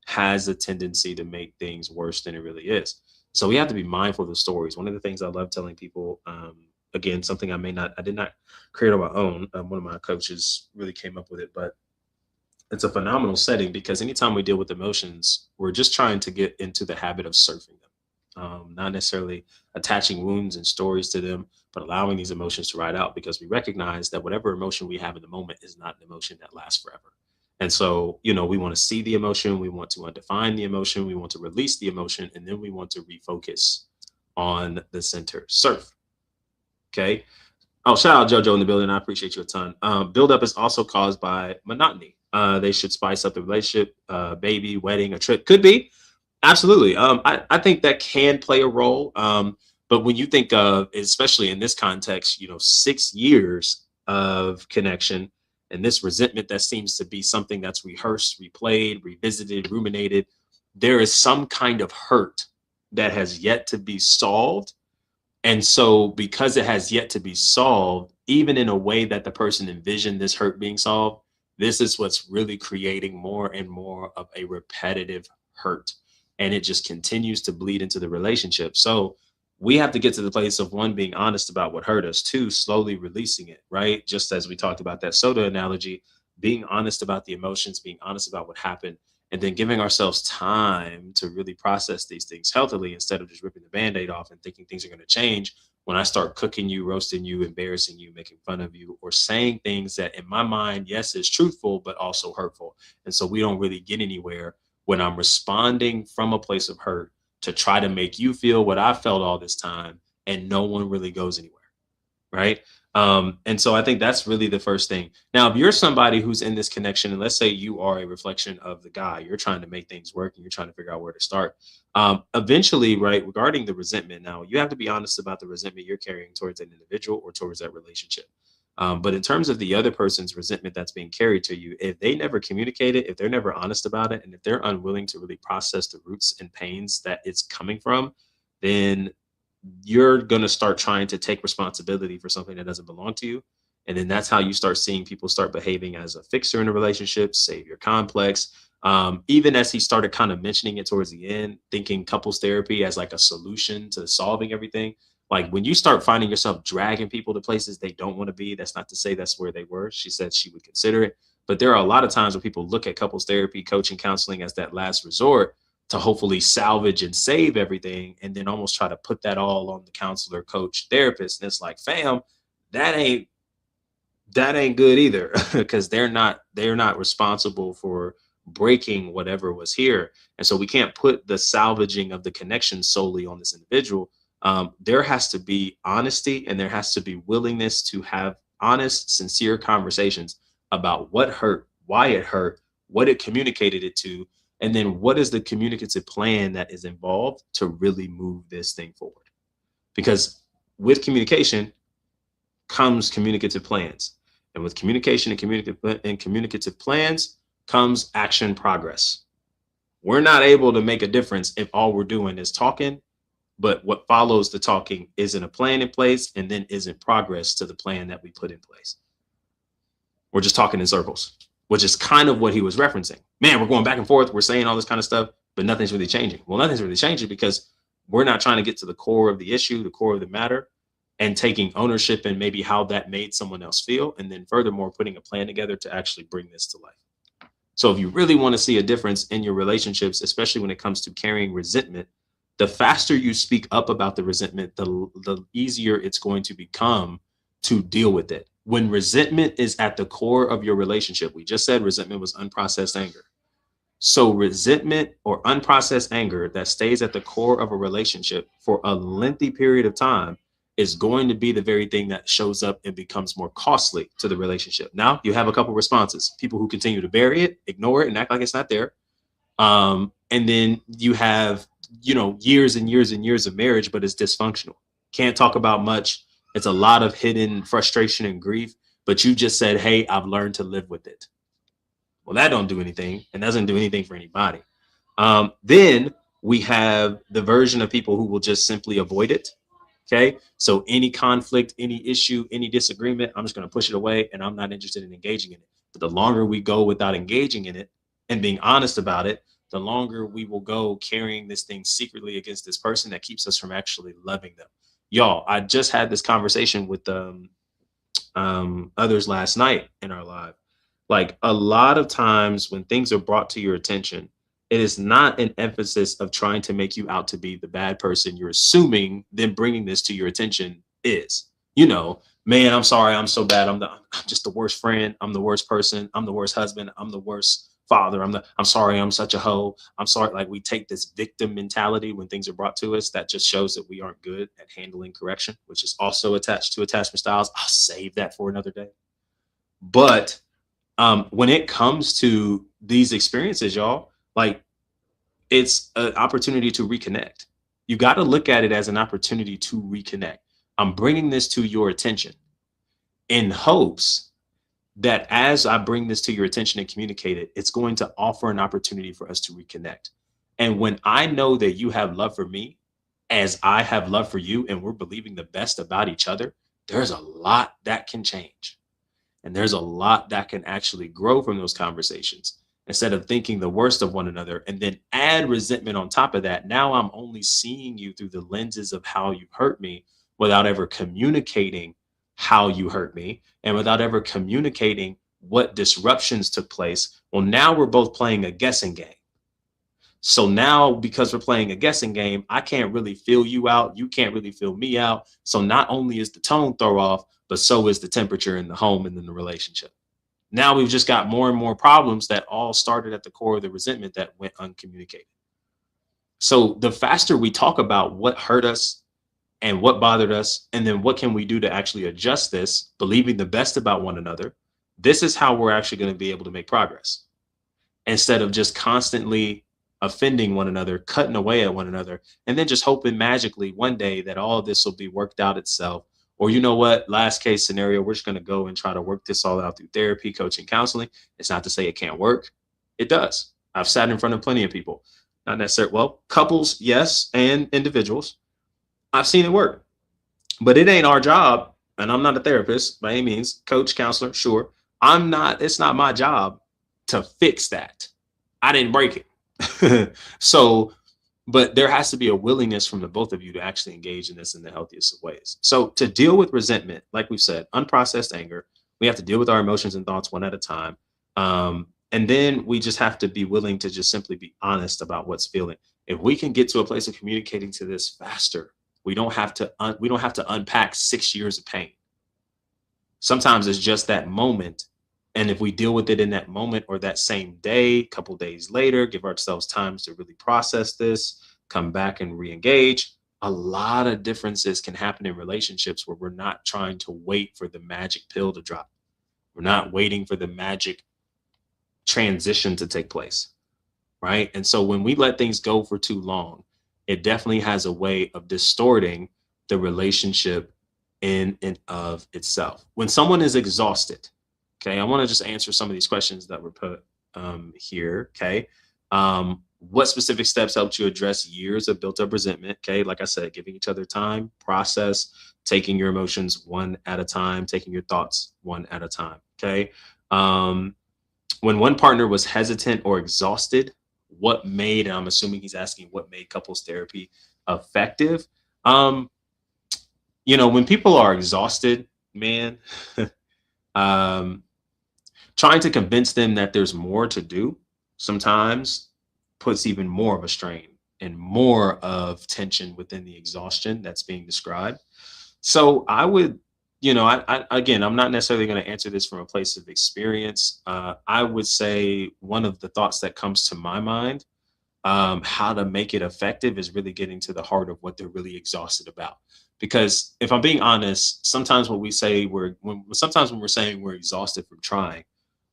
has a tendency to make things worse than it really is. So we have to be mindful of the stories. One of the things I love telling people, again, something I did not create on my own. One of my coaches really came up with it, but it's a phenomenal setting because anytime we deal with emotions, we're just trying to get into the habit of surfing them, not necessarily attaching wounds and stories to them, but allowing these emotions to ride out because we recognize that whatever emotion we have in the moment is not an emotion that lasts forever. And so, we want to see the emotion, we want to undefine the emotion, we want to release the emotion, and then we want to refocus on the center. Surf. Okay. Oh, shout out JoJo in the building. I appreciate you a ton. Buildup is also caused by monotony. They should spice up the relationship, baby, wedding, a trip. Could be. Absolutely. I think that can play a role. But when you think of, especially in this context, 6 years of connection and this resentment that seems to be something that's rehearsed, replayed, revisited, ruminated, there is some kind of hurt that has yet to be solved, and so, because it has yet to be solved, even in a way that the person envisioned this hurt being solved, this is what's really creating more and more of a repetitive hurt. And it just continues to bleed into the relationship. So, we have to get to the place of one, being honest about what hurt us, two, slowly releasing it, right? Just as we talked about that soda analogy, being honest about the emotions, being honest about what happened, and then giving ourselves time to really process these things healthily instead of just ripping the band-aid off and thinking things are going to change when I start cooking you, roasting you, embarrassing you, making fun of you, or saying things that in my mind, yes, is truthful, but also hurtful. And so we don't really get anywhere when I'm responding from a place of hurt to try to make you feel what I felt all this time, and no one really goes anywhere, right? And so I think that's really the first thing. Now, if you're somebody who's in this connection, and let's say you are a reflection of the guy, you're trying to make things work and you're trying to figure out where to start. Eventually, right, regarding the resentment, now you have to be honest about the resentment you're carrying towards an individual or towards that relationship. But in terms of the other person's resentment that's being carried to you, if they never communicate it, if they're never honest about it, and if they're unwilling to really process the roots and pains that it's coming from, then you're going to start trying to take responsibility for something that doesn't belong to you. And then that's how you start seeing people start behaving as a fixer in a relationship, savior complex. Even as he started kind of mentioning it towards the end, thinking couples therapy as like a solution to solving everything. Like when you start finding yourself dragging people to places they don't want to be, that's not to say that's where they were. She said she would consider it. But there are a lot of times when people look at couples therapy, coaching, counseling as that last resort to hopefully salvage and save everything, and then almost try to put that all on the counselor, coach, therapist. And it's like, fam, that ain't good either, because they're not responsible for breaking whatever was here. And so we can't put the salvaging of the connection solely on this individual. There has to be honesty, and there has to be willingness to have honest, sincere conversations about what hurt, why it hurt, what it communicated it to, and then what is the communicative plan that is involved to really move this thing forward. Because with communication comes communicative plans. And with communication and communicative plans comes action progress. We're not able to make a difference if all we're doing is talking, but what follows the talking isn't a plan in place and then isn't progress to the plan that we put in place. We're just talking in circles, which is kind of what he was referencing. Man, we're going back and forth. We're saying all this kind of stuff, but nothing's really changing. Well, nothing's really changing because we're not trying to get to the core of the issue, the core of the matter, and taking ownership and maybe how that made someone else feel. And then furthermore, putting a plan together to actually bring this to life. So if you really want to see a difference in your relationships, especially when it comes to carrying resentment, the faster you speak up about the resentment, the easier it's going to become to deal with it. When resentment is at the core of your relationship, we just said resentment was unprocessed anger. So resentment or unprocessed anger that stays at the core of a relationship for a lengthy period of time is going to be the very thing that shows up and becomes more costly to the relationship. Now you have a couple responses: people who continue to bury it, ignore it, and act like it's not there. And then you have, years and years and years of marriage, but it's dysfunctional. Can't talk about much. It's a lot of hidden frustration and grief, but you just said, hey, I've learned to live with it. Well, that don't do anything and doesn't do anything for anybody. Then we have the version of people who will just simply avoid it. Okay. So any conflict, any issue, any disagreement, I'm just going to push it away and I'm not interested in engaging in it. But the longer we go without engaging in it and being honest about it, the longer we will go carrying this thing secretly against this person that keeps us from actually loving them. Y'all, I just had this conversation with others last night in our live. Like a lot of times when things are brought to your attention, it is not an emphasis of trying to make you out to be the bad person you're assuming then bringing this to your attention is. Man, I'm sorry, I'm so bad. I'm just the worst friend. I'm the worst person. I'm the worst husband. I'm the worst father. I'm sorry, I'm such a hoe. I'm sorry. Like we take this victim mentality when things are brought to us. That just shows that we aren't good at handling correction, which is also attached to attachment styles. I'll save that for another day. But when it comes to these experiences, y'all, like it's an opportunity to reconnect. You got to look at it as an opportunity to reconnect. I'm bringing this to your attention in hopes that as I bring this to your attention and communicate it, it's going to offer an opportunity for us to reconnect. And when I know that you have love for me as I have love for you, and we're believing the best about each other, there's a lot that can change. And there's a lot that can actually grow from those conversations. Instead of thinking the worst of one another and then add resentment on top of that, now I'm only seeing you through the lenses of how you hurt me without ever communicating how you hurt me and without ever communicating what disruptions took place. Well, now we're both playing a guessing game. So now, because we're playing a guessing game, I can't really feel you out. You can't really feel me out. So not only is the tone throw off, but so is the temperature in the home and in the relationship. Now we've just got more and more problems that all started at the core of the resentment that went uncommunicated. So the faster we talk about what hurt us and what bothered us, and then what can we do to actually adjust this, believing the best about one another, this is how we're actually going to be able to make progress. Instead of just constantly offending one another, cutting away at one another, and then just hoping magically one day that all of this will be worked out itself, Or you know what, last case scenario, we're just going to go and try to work this all out through therapy, coaching, counseling. It's not to say it can't work. It does. I've sat in front of plenty of people, not necessarily, well, couples, yes, and individuals. I've seen it work, but it ain't our job. And I'm not a therapist by any means, coach, counselor, sure. It's not my job to fix that. I didn't break it. So, but there has to be a willingness from the both of you to actually engage in this in the healthiest of ways. So to deal with resentment, like we've said, unprocessed anger, we have to deal with our emotions and thoughts one at a time. And then we just have to be willing to just simply be honest about what's feeling. If we can get to a place of communicating to this faster, we don't have to unpack 6 years of pain. Sometimes it's just that moment. And if we deal with it in that moment or that same day, couple days later, give ourselves time to really process this, come back and re-engage, a lot of differences can happen in relationships where we're not trying to wait for the magic pill to drop. We're not waiting for the magic transition to take place, right? And so when we let things go for too long, it definitely has a way of distorting the relationship in and of itself. When someone is exhausted, okay, I want to just answer some of these questions that were put here. Okay. What specific steps helped you address years of built up resentment? Okay. Like I said, giving each other time, process, taking your emotions one at a time, taking your thoughts one at a time. Okay. When one partner was hesitant or exhausted, what made, and I'm assuming he's asking what made couples therapy effective? Um, when people are exhausted, man, um, trying to convince them that there's more to do sometimes puts even more of a strain and more of tension within the exhaustion that's being described. So I would, again, I'm not necessarily going to answer this from a place of experience. I would say one of the thoughts that comes to my mind, how to make it effective, is really getting to the heart of what they're really exhausted about. Because if I'm being honest, sometimes sometimes when we're saying we're exhausted from trying,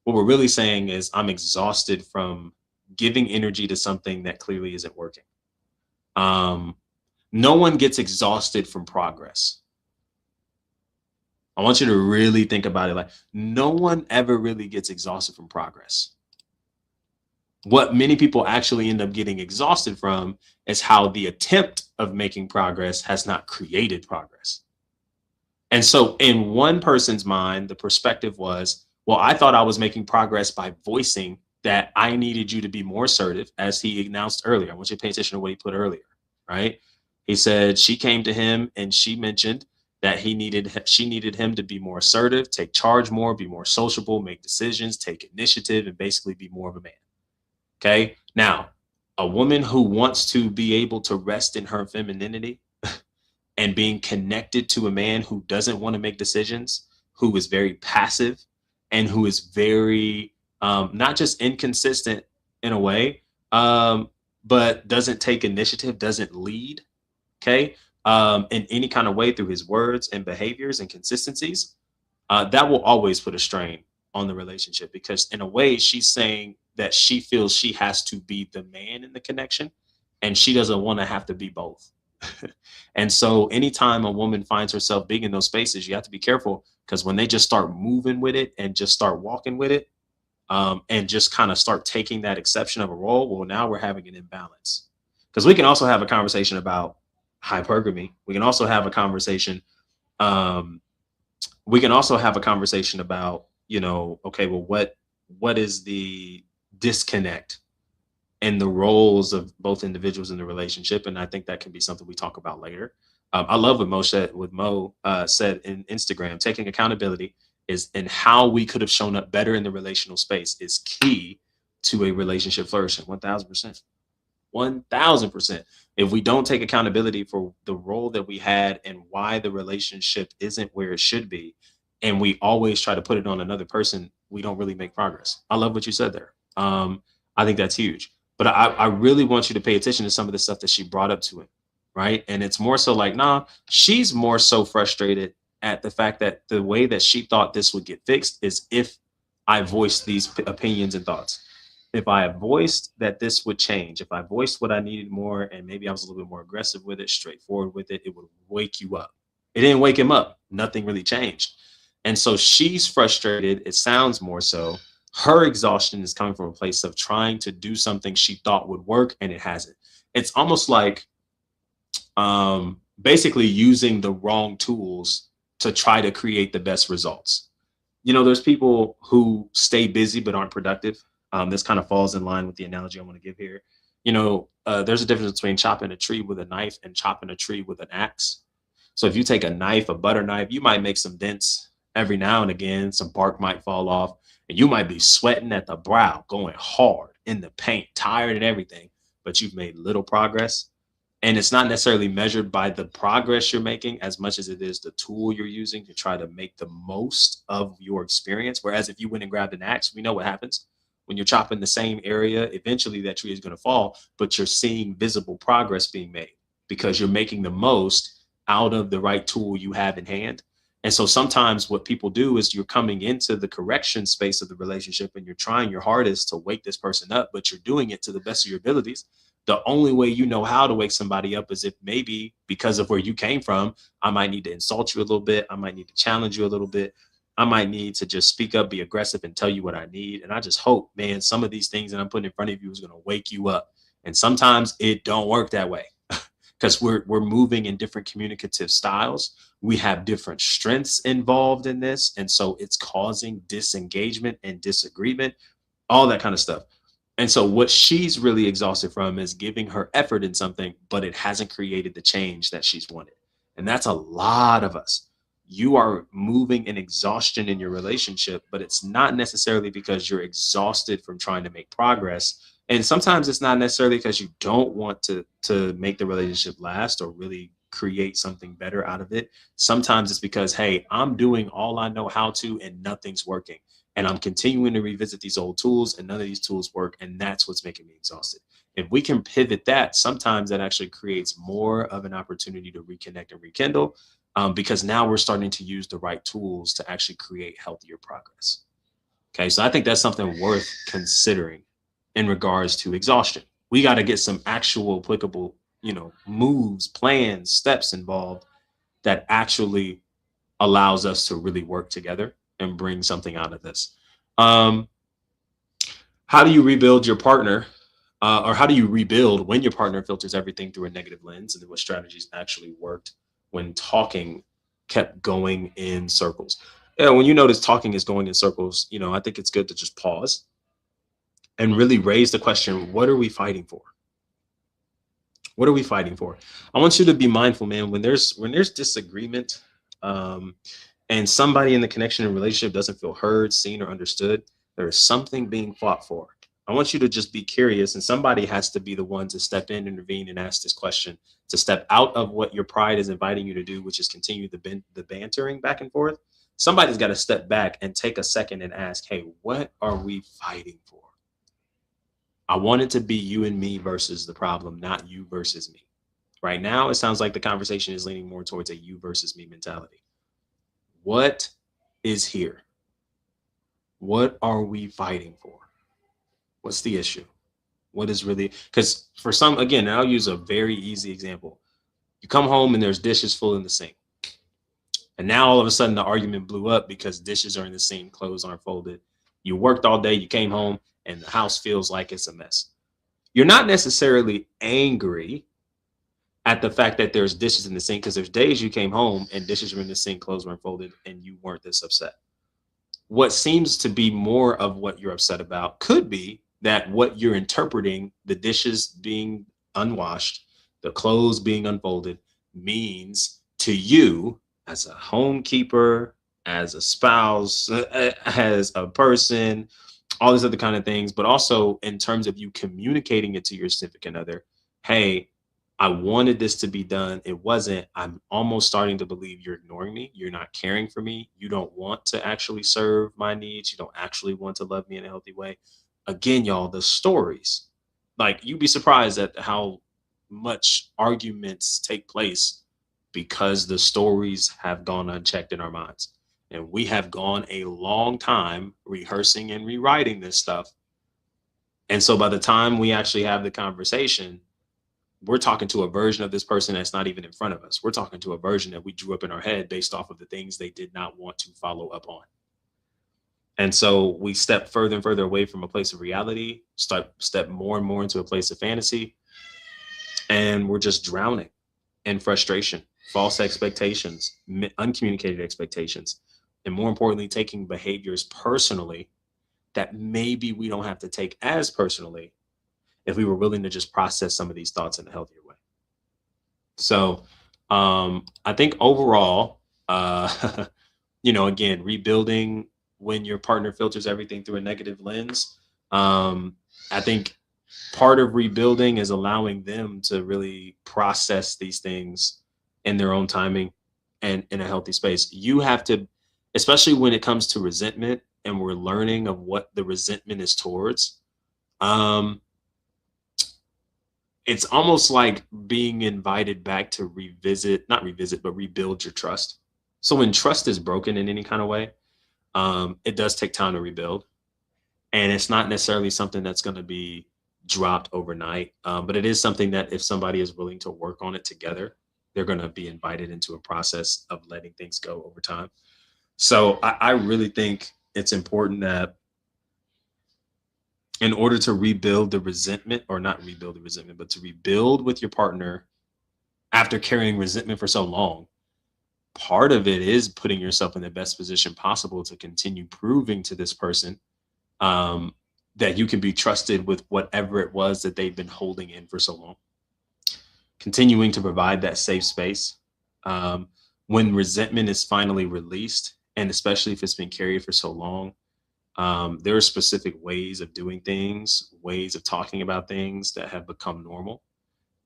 what we're really saying is I'm exhausted from giving energy to something that clearly isn't working. Um, no one gets exhausted from progress. I want you to really think about it. Like, no one ever really gets exhausted from progress. What many people actually end up getting exhausted from is how the attempt of making progress has not created progress. And so in one person's mind, the perspective was, well, I thought I was making progress by voicing that I needed you to be more assertive, as he announced earlier. I want you to pay attention to what he put earlier, right? He said she came to him and she mentioned that she needed him to be more assertive, take charge more, be more sociable, make decisions, take initiative, and basically be more of a man. Okay. Now, a woman who wants to be able to rest in her femininity and being connected to a man who doesn't want to make decisions, who is very passive, and who is very not just inconsistent in a way, but doesn't take initiative, doesn't lead, okay, in any kind of way through his words and behaviors and consistencies, that will always put a strain on the relationship, because in a way she's saying that she feels she has to be the man in the connection and she doesn't want to have to be both. And so anytime a woman finds herself being in those spaces, you have to be careful, because when they just start moving with it and just start walking with it, and just kind of start taking that exception of a role, well, now we're having an imbalance. Because we can also have a conversation about hypergamy. We can also have a conversation. Um, we can also have a conversation about, okay, well, what is the disconnect and the roles of both individuals in the relationship? And I think that can be something we talk about later. I love what Mo said in Instagram. Taking accountability is and how we could have shown up better in the relational space is key to a relationship flourishing. 1,000%. 1,000%. If we don't take accountability for the role that we had and why the relationship isn't where it should be, and we always try to put it on another person, we don't really make progress. I love what you said there. I think that's huge. But I really want you to pay attention to some of the stuff that she brought up to him, right? And it's more so like, nah, she's more so frustrated at the fact that the way that she thought this would get fixed is if I voiced these opinions and thoughts. If I voiced that this would change, if I voiced what I needed more, and maybe I was a little bit more aggressive with it, straightforward with it, it would wake you up. It didn't wake him up. Nothing really changed. And so she's frustrated. It sounds more so. Her exhaustion is coming from a place of trying to do something she thought would work and it hasn't. It's almost like basically using the wrong tools to try to create the best results. There's people who stay busy but aren't productive. This kind of falls in line with the analogy I want to give here. There's a difference between chopping a tree with a knife and chopping a tree with an axe. So if you take a knife, a butter knife, you might make some dents every now and again. Some bark might fall off, and you might be sweating at the brow, going hard in the paint, tired and everything, but you've made little progress. And it's not necessarily measured by the progress you're making as much as it is the tool you're using to try to make the most of your experience. Whereas if you went and grabbed an axe, we know what happens when you're chopping the same area. Eventually that tree is going to fall, but you're seeing visible progress being made because you're making the most out of the right tool you have in hand. And so sometimes what people do is you're coming into the correction space of the relationship and you're trying your hardest to wake this person up, but you're doing it to the best of your abilities. The only way you know how to wake somebody up is if maybe because of where you came from, I might need to insult you a little bit. I might need to challenge you a little bit. I might need to just speak up, be aggressive, and tell you what I need. And I just hope, man, some of these things that I'm putting in front of you is going to wake you up. And sometimes it don't work that way because we're moving in different communicative styles. We have different strengths involved in this. And so it's causing disengagement and disagreement, all that kind of stuff. And so what she's really exhausted from is giving her effort in something, but it hasn't created the change that she's wanted. And that's a lot of us. You are moving in exhaustion in your relationship, but it's not necessarily because you're exhausted from trying to make progress. And sometimes it's not necessarily because you don't want to make the relationship last or really create something better out of it. Sometimes it's because, hey, I'm doing all I know how to and nothing's working. And I'm continuing to revisit these old tools and none of these tools work. And that's what's making me exhausted. If we can pivot that, sometimes that actually creates more of an opportunity to reconnect and rekindle, because now we're starting to use the right tools to actually create healthier progress. Okay, so I think that's something worth considering in regards to exhaustion. We got to get some actual applicable, moves, plans, steps involved that actually allows us to really work together and bring something out of this. Um, how do you rebuild your partner, or how do you rebuild when your partner filters everything through a negative lens? And then what strategies actually worked when talking kept going in circles? Yeah, when you notice talking is going in circles, I think it's good to just pause and really raise the question: what are we fighting for? What are we fighting for? I want you to be mindful, man. When there's disagreement, um, and somebody in the connection and relationship doesn't feel heard, seen, or understood, there is something being fought for. I want you to just be curious, and somebody has to be the one to step in, intervene, and ask this question. To step out of what your pride is inviting you to do, which is continue the bantering back and forth. Somebody's got to step back and take a second and ask, "Hey, what are we fighting for?" I want it to be you and me versus the problem, not you versus me. Right now, it sounds like the conversation is leaning more towards a you versus me mentality. What is here? What are we fighting for? What's the issue? What is really, because for some, again, I'll use a very easy example. You come home and there's dishes full in the sink. And now all of a sudden the argument blew up because dishes are in the sink, clothes aren't folded. You worked all day, you came home, and the house feels like it's a mess. You're not necessarily angry at the fact that there's dishes in the sink because there's days you came home and dishes were in the sink, clothes weren't folded, and you weren't this upset. What seems to be more of what you're upset about could be that what you're interpreting, the dishes being unwashed, the clothes being unfolded, means to you as a homekeeper, as a spouse, as a person, all these other kind of things, but also in terms of you communicating it to your significant other. Hey, I wanted this to be done. It wasn't. I'm almost starting to believe you're ignoring me. You're not caring for me. You don't want to actually serve my needs. You don't actually want to love me in a healthy way. Again, y'all, the stories, like you'd be surprised at how much arguments take place because the stories have gone unchecked in our minds. And we have gone a long time rehearsing and rewriting this stuff. And so by the time we actually have the conversation, we're talking to a version of this person that's not even in front of us. We're talking to a version that we drew up in our head based off of the things they did not want to follow up on. And so we step further and further away from a place of reality, step more and more into a place of fantasy, and we're just drowning in frustration, false expectations, uncommunicated expectations, and more importantly, taking behaviors personally that maybe we don't have to take as personally if we were willing to just process some of these thoughts in a healthier way. So I think overall, again, rebuilding when your partner filters everything through a negative lens, I think part of rebuilding is allowing them to really process these things in their own timing and in a healthy space. You have to, especially when it comes to resentment and we're learning of what the resentment is towards. It's almost like being invited back to not revisit, but rebuild your trust. So when trust is broken in any kind of way, it does take time to rebuild. And it's not necessarily something that's going to be dropped overnight, but it is something that if somebody is willing to work on it together, they're going to be invited into a process of letting things go over time. So I really think it's important that in order to rebuild the resentment, or not rebuild the resentment, but to rebuild with your partner after carrying resentment for so long, part of it is putting yourself in the best position possible to continue proving to this person that you can be trusted with whatever it was that they've been holding in for so long. Continuing to provide that safe space. When resentment is finally released, and especially if it's been carried for so long, there are specific ways of doing things, ways of talking about things that have become normal.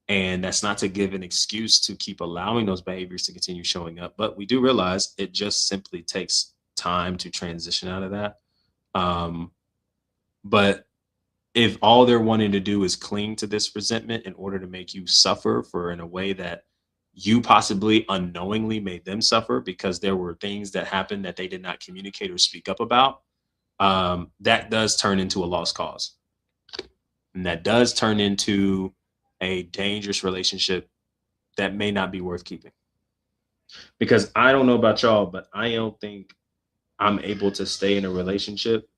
And that's not to give an excuse to keep allowing those behaviors to continue showing up. But we do realize it just simply takes time to transition out of that. But if all they're wanting to do is cling to this resentment in order to make you suffer for in a way that you possibly unknowingly made them suffer because there were things that happened that they did not communicate or speak up about, that does turn into a lost cause. And that does turn into a dangerous relationship that may not be worth keeping. Because I don't know about y'all, but I don't think I'm able to stay in a relationship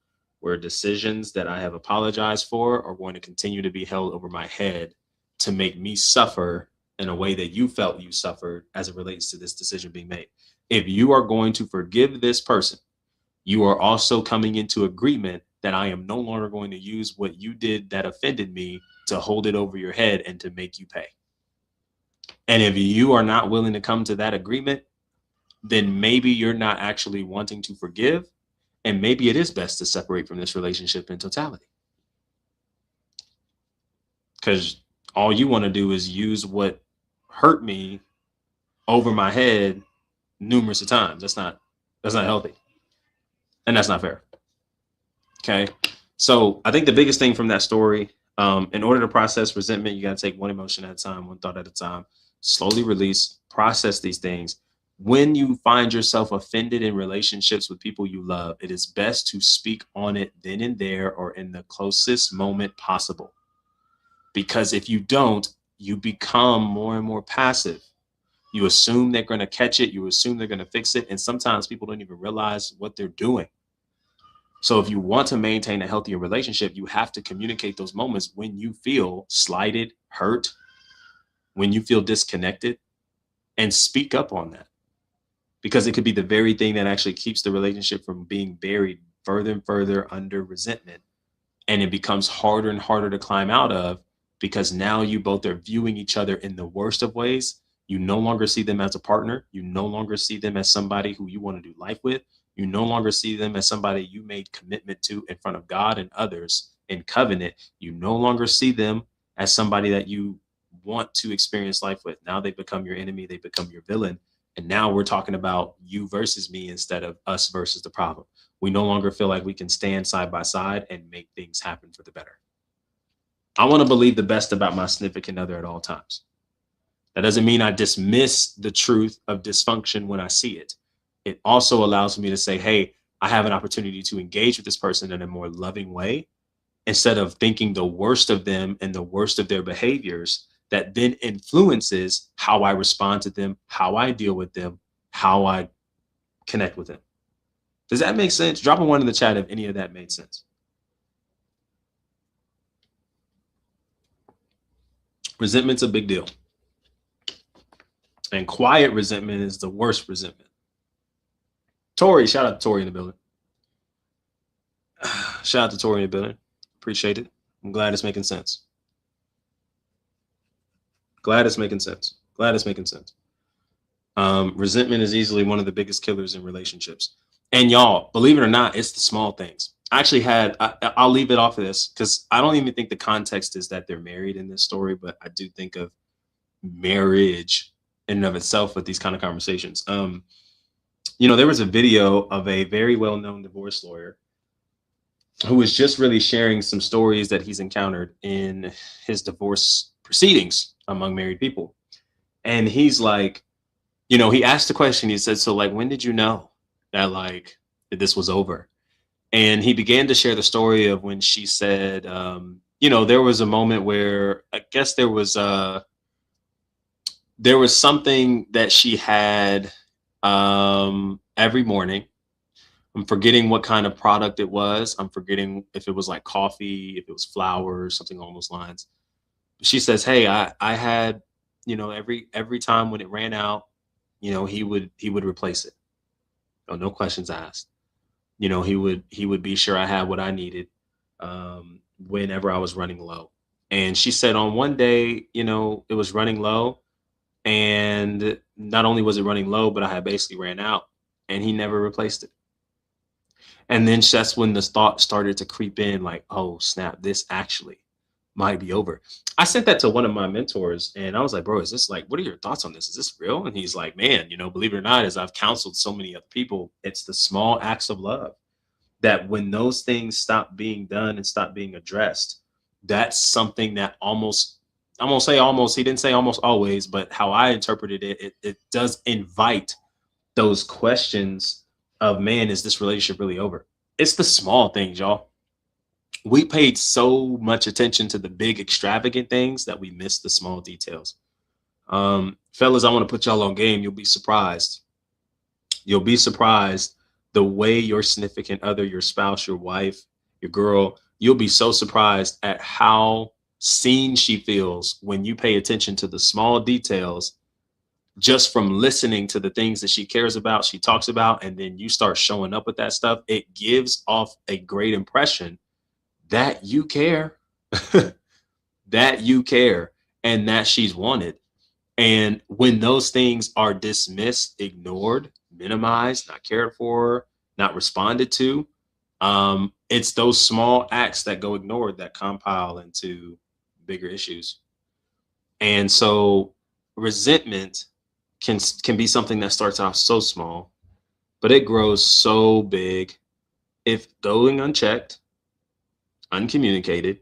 where decisions that I have apologized for are going to continue to be held over my head to make me suffer in a way that you felt you suffered as it relates to this decision being made. If you are going to forgive this person, you are also coming into agreement that I am no longer going to use what you did that offended me to hold it over your head and to make you pay. And if you are not willing to come to that agreement, then maybe you're not actually wanting to forgive. And maybe it is best to separate from this relationship in totality. Because all you want to do is use what hurt me over my head numerous of times. That's not healthy. And that's not fair. Okay. So I think the biggest thing from that story, in order to process resentment, you got to take one emotion at a time, one thought at a time, slowly release, process these things. When you find yourself offended in relationships with people you love, it is best to speak on it then and there or in the closest moment possible. Because if you don't, you become more and more passive. You assume they're going to catch it. You assume they're going to fix it. And sometimes people don't even realize what they're doing. So if you want to maintain a healthier relationship, you have to communicate those moments when you feel slighted, hurt, when you feel disconnected, and speak up on that. Because it could be the very thing that actually keeps the relationship from being buried further and further under resentment. And it becomes harder and harder to climb out of because now you both are viewing each other in the worst of ways. You no longer see them as a partner. You no longer see them as somebody who you want to do life with. You no longer see them as somebody you made commitment to in front of God and others in covenant. You no longer see them as somebody that you want to experience life with. Now they become your enemy. They become your villain. And now we're talking about you versus me instead of us versus the problem. We no longer feel like we can stand side by side and make things happen for the better. I want to believe the best about my significant other at all times. That doesn't mean I dismiss the truth of dysfunction when I see it. It also allows me to say, hey, I have an opportunity to engage with this person in a more loving way instead of thinking the worst of them and the worst of their behaviors that then influences how I respond to them, how I deal with them, how I connect with them. Does that make sense? Drop a one in the chat if any of that made sense. Resentment's a big deal. And quiet resentment is the worst resentment. Tori, shout out to Tori in the building. Shout out to Tori in the building. Appreciate it. I'm glad it's making sense. Glad it's making sense. Glad it's making sense. Resentment is easily one of the biggest killers in relationships. And y'all, believe it or not, it's the small things. I actually had, I'll leave it off of this because I don't even think the context is that they're married in this story, but I do think of marriage in and of itself with these kind of conversations. There was a video of a very well-known divorce lawyer who was just really sharing some stories that he's encountered in his divorce proceedings among married people. And he's like, he asked the question, he said, so like, when did you know that like that this was over? And he began to share the story of when she said, there was a moment where I guess there was something that she had every morning. I'm forgetting what kind of product it was. I'm forgetting if it was like coffee, if it was flowers, something along those lines. She says, hey, I had, every time when it ran out, he would replace it. Oh, no questions asked. He would be sure I had what I needed whenever I was running low. And she said on one day, it was running low. And not only was it running low, but I had basically ran out and he never replaced it. And then that's when the thought started to creep in like, oh, snap, this actually might be over. I sent that to one of my mentors and I was like, bro, is this like, what are your thoughts on this? Is this real? And he's like, man, believe it or not, as I've counseled so many other people, it's the small acts of love that when those things stop being done and stop being addressed, that's something that almost, I'm going to say almost, he didn't say almost always, but how I interpreted it, it does invite those questions of, man, is this relationship really over? It's the small things, y'all. We paid so much attention to the big extravagant things that we missed the small details. Fellas, I want to put y'all on game. You'll be surprised. You'll be surprised the way your significant other, your spouse, your wife, your girl, you'll be so surprised at how seen she feels when you pay attention to the small details just from listening to the things that she cares about, she talks about, and then you start showing up with that stuff. It gives off a great impression that you care, that you care, and that she's wanted. And when those things are dismissed, ignored, minimized, not cared for, not responded to, it's those small acts that go ignored that compile into bigger issues. And so resentment can be something that starts off so small, but it grows so big if going unchecked, uncommunicated,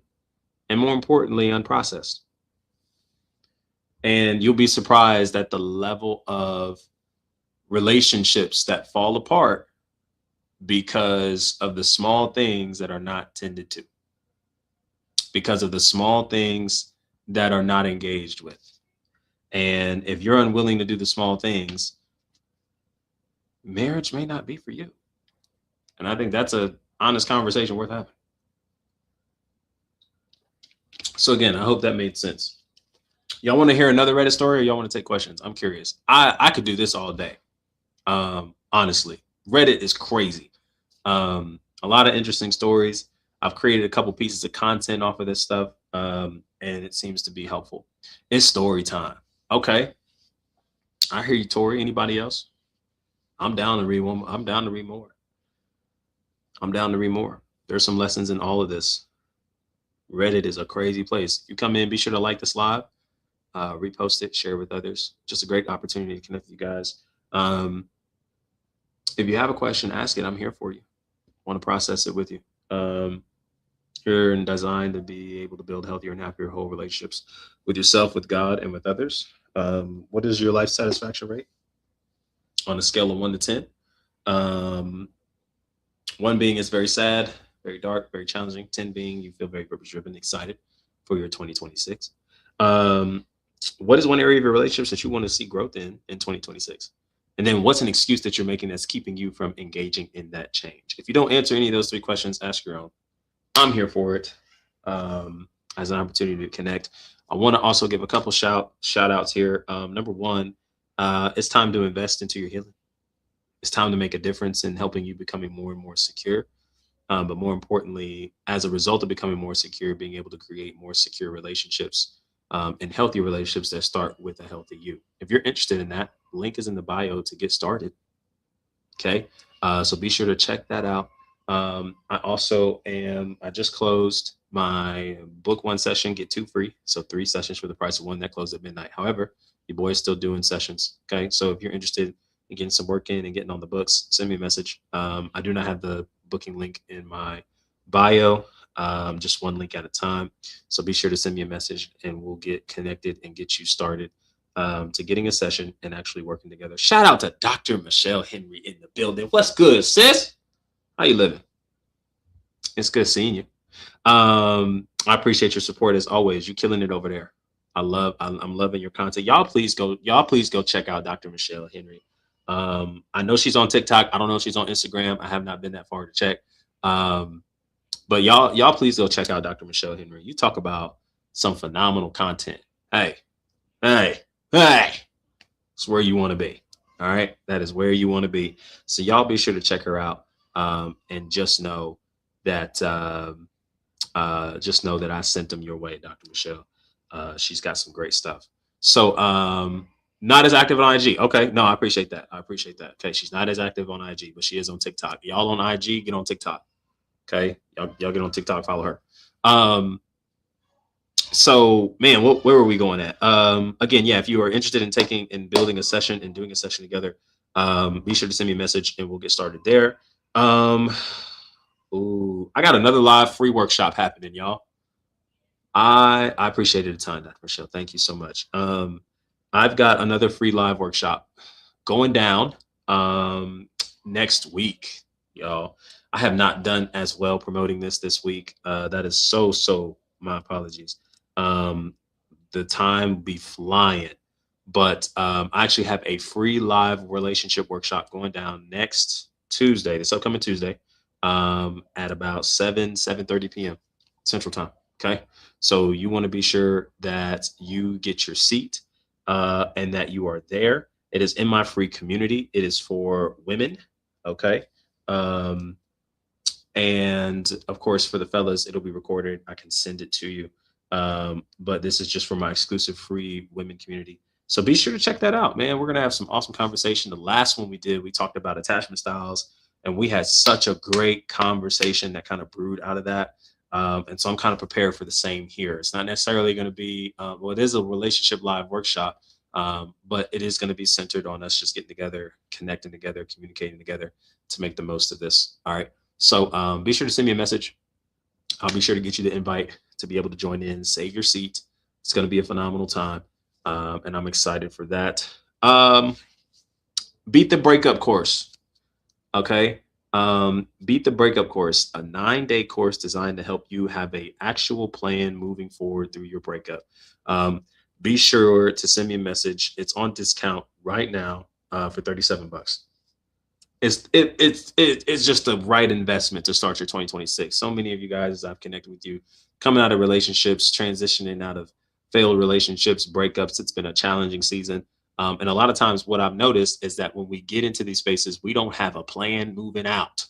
and more importantly, unprocessed. And you'll be surprised at the level of relationships that fall apart because of the small things that are not tended to, because of the small things that are not engaged with. And if you're unwilling to do the small things, marriage may not be for you. And I think that's an honest conversation worth having. So again, I hope that made sense. Y'all want to hear another Reddit story or y'all want to take questions? I'm curious. I could do this all day. Honestly, Reddit is crazy. A lot of interesting stories. I've created a couple pieces of content off of this stuff, and it seems to be helpful. It's story time. Okay. I hear you, Tori. Anybody else? I'm down to read one. I'm down to read more. I'm down to read more. There's some lessons in all of this. Reddit is a crazy place. You come in, be sure to like this live, repost it, share with others. Just a great opportunity to connect with you guys. If you have a question, ask it. I'm here for you. I want to process it with you. You're designed to be able to build healthier and happier whole relationships with yourself, with God, and with others. What is your life satisfaction rate on a scale of 1 to 10? 1 being is very sad, very dark, very challenging. 10 being you feel very purpose driven, excited for your 2026. What is one area of your relationships that you want to see growth in 2026? And then what's an excuse that you're making that's keeping you from engaging in that change? If you don't answer any of those three questions, ask your own. I'm here for it, as an opportunity to connect. I want to also give a couple shout outs here. Number one, it's time to invest into your healing. It's time to make a difference in helping you becoming more and more secure. But more importantly, as a result of becoming more secure, being able to create more secure relationships, and healthy relationships that start with a healthy you. If you're interested in that, link is in the bio to get started. Okay. So be sure to check that out. I just closed my book one session, get two free. So three sessions for the price of one that closed at midnight. However, your boy is still doing sessions. Okay. So if you're interested in getting some work in and getting on the books, send me a message. I do not have the booking link in my bio, just one link at a time. So be sure to send me a message and we'll get connected and get you started, to getting a session and actually working together. Shout out to Dr. Michelle Henry in the building. What's good, sis? How you living? It's good seeing you. I appreciate your support as always. You killing it over there. I'm loving your content. Y'all please go check out Dr. Michelle Henry. I know she's on TikTok. I don't know if she's on Instagram. I have not been that far to check. Um, but y'all please go check out Dr. Michelle Henry. You talk about some phenomenal content. Hey, hey, hey. It's where you want to be. All right. That is where you want to be. So y'all be sure to check her out. And that just know that I sent them your way, Dr. Michelle. She's got some great stuff. So, not as active on IG. Okay. No, I appreciate that. I appreciate that. Okay. She's not as active on IG, but she is on TikTok. Y'all on IG, get on TikTok. Okay. Y'all get on TikTok, follow her. Um, so man, where were we going at? Again, yeah, if you are interested in taking and building a session and doing a session together, be sure to send me a message and we'll get started there. Um, ooh, I got another live free workshop happening, y'all. I appreciate it a ton, Dr. Michelle. Thank you so much. I've got another free live workshop going down, next week, y'all. I have not done as well promoting this week. That is so my apologies. Um, the time be flying, but I actually have a free live relationship workshop going down next Tuesday, this upcoming Tuesday, at about 7:30 p.m. Central Time. Okay, so you want to be sure that you get your seat, and that you are there. It is in my free community. It is for women. Okay. Um, and of course, for the fellas, it'll be recorded. I can send it to you. But this is just for my exclusive free women community. So be sure to check that out, man. We're going to have some awesome conversation. The last one we did, we talked about attachment styles, and we had such a great conversation that kind of brewed out of that. And so I'm kind of prepared for the same here. It's not necessarily going to be, well, it is a relationship live workshop, but it is going to be centered on us just getting together, connecting together, communicating together to make the most of this. All right. So be sure to send me a message. I'll be sure to get you the invite to be able to join in, save your seat. It's going to be a phenomenal time. And I'm excited for that. Beat the breakup course. Okay. Beat the breakup course, a 9-day course designed to help you have a actual plan moving forward through your breakup. Be sure to send me a message. It's on discount right now, for $37. It's just the right investment to start your 2026. So many of you guys, as I've connected with you, coming out of relationships, transitioning out of failed relationships, breakups. It's been a challenging season. And a lot of times what I've noticed is that when we get into these spaces, we don't have a plan moving out.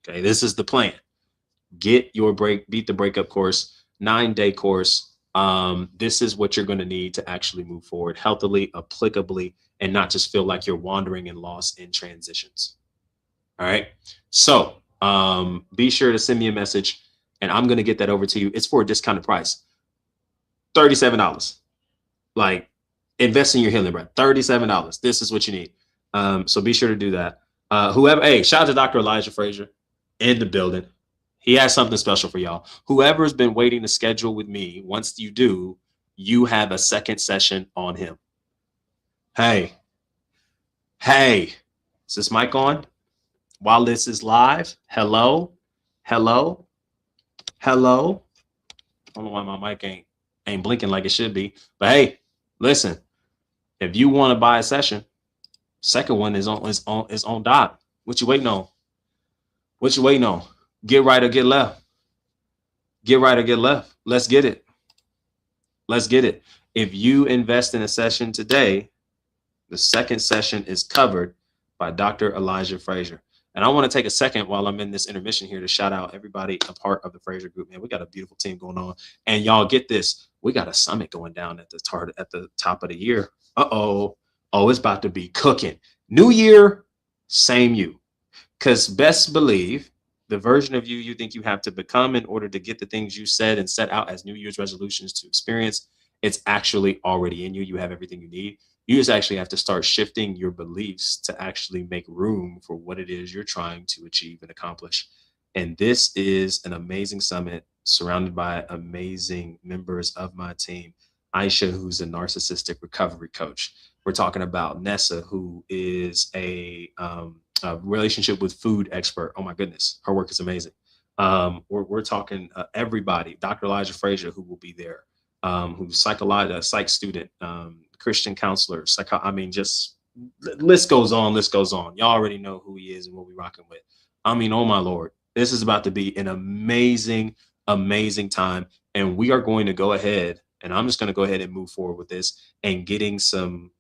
Okay. This is the plan. Beat the breakup course, 9-day course. This is what you're going to need to actually move forward healthily, applicably, and not just feel like you're wandering and lost in transitions. All right. So be sure to send me a message and I'm going to get that over to you. It's for a discounted price, $37. Like, invest in your healing, bro. $37. This is what you need. So be sure to do that. Hey, shout out to Dr. Elijah Frazier in the building. He has something special for y'all. Whoever's been waiting to schedule with me, once you do, you have a second session on him. Hey, is this mic on? While this is live, hello. I don't know why my mic ain't blinking like it should be, but hey, Listen, if you want to buy a session, second one is on dot. What you waiting on? What you waiting on? Get right or get left. Get right or get left. Let's get it. Let's get it. If you invest in a session today, the second session is covered by Dr. Elijah Frazier. And I want to take a second while I'm in this intermission here to shout out everybody a part of the Frazier group. Man, we got a beautiful team going on. And y'all get this, we got a summit going down at the top of the year. Uh-oh. Oh, it's about to be cooking. New year, same you. Because best believe the version of you think you have to become in order to get the things you said and set out as New Year's resolutions to experience, it's actually already in you. You have everything you need. You just actually have to start shifting your beliefs to actually make room for what it is you're trying to achieve and accomplish. And this is an amazing summit surrounded by amazing members of my team. Aisha, who's a narcissistic recovery coach. We're talking about Nessa, who is a relationship with food expert. Oh my goodness, her work is amazing. We're talking everybody. Dr. Elijah Frazier, who will be there, who's a psych student, Christian counselor, I mean, just list goes on, list goes on. Y'all already know who he is and what we rocking with. I mean, oh my Lord, this is about to be an amazing, amazing time. And we are going to go ahead, and I'm just going to go ahead and move forward with this and getting some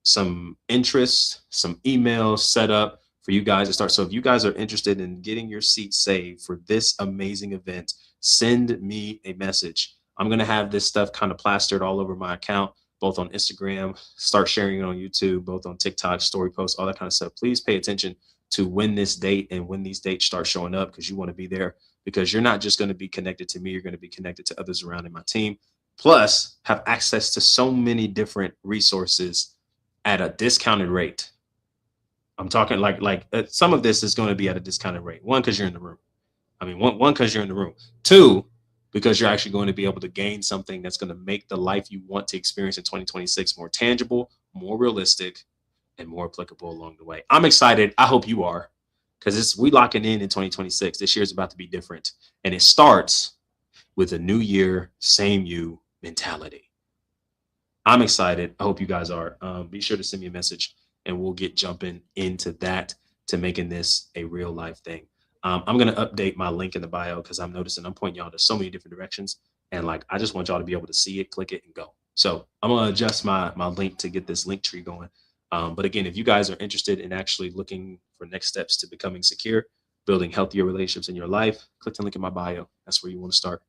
interest, some emails set up for you guys to start. So if you guys are interested in getting your seat saved for this amazing event, send me a message. I'm going to have this stuff kind of plastered all over my account, both on Instagram, start sharing it on YouTube, both on TikTok, story posts, all that kind of stuff. Please pay attention to when this date and when these dates start showing up, because you want to be there, because you're not just going to be connected to me, you're going to be connected to others around in my team. Plus, have access to so many different resources at a discounted rate. I'm talking some of this is going to be at a discounted rate. One, because you're in the room. I mean, one because you're in the room. Two, because you're actually going to be able to gain something that's going to make the life you want to experience in 2026 more tangible, more realistic, and more applicable along the way. I'm excited. I hope you are, because we locking in 2026. This year is about to be different, and it starts with a new year, same you mentality. I'm excited. I hope you guys are. Be sure to send me a message and we'll get jumping into that to making this a real life thing. I'm going to update my link in the bio because I'm noticing I'm pointing y'all to so many different directions. And I just want y'all to be able to see it, click it, and go. So I'm going to adjust my link to get this link tree going. But again, if you guys are interested in actually looking for next steps to becoming secure, building healthier relationships in your life, click the link in my bio. That's where you want to start.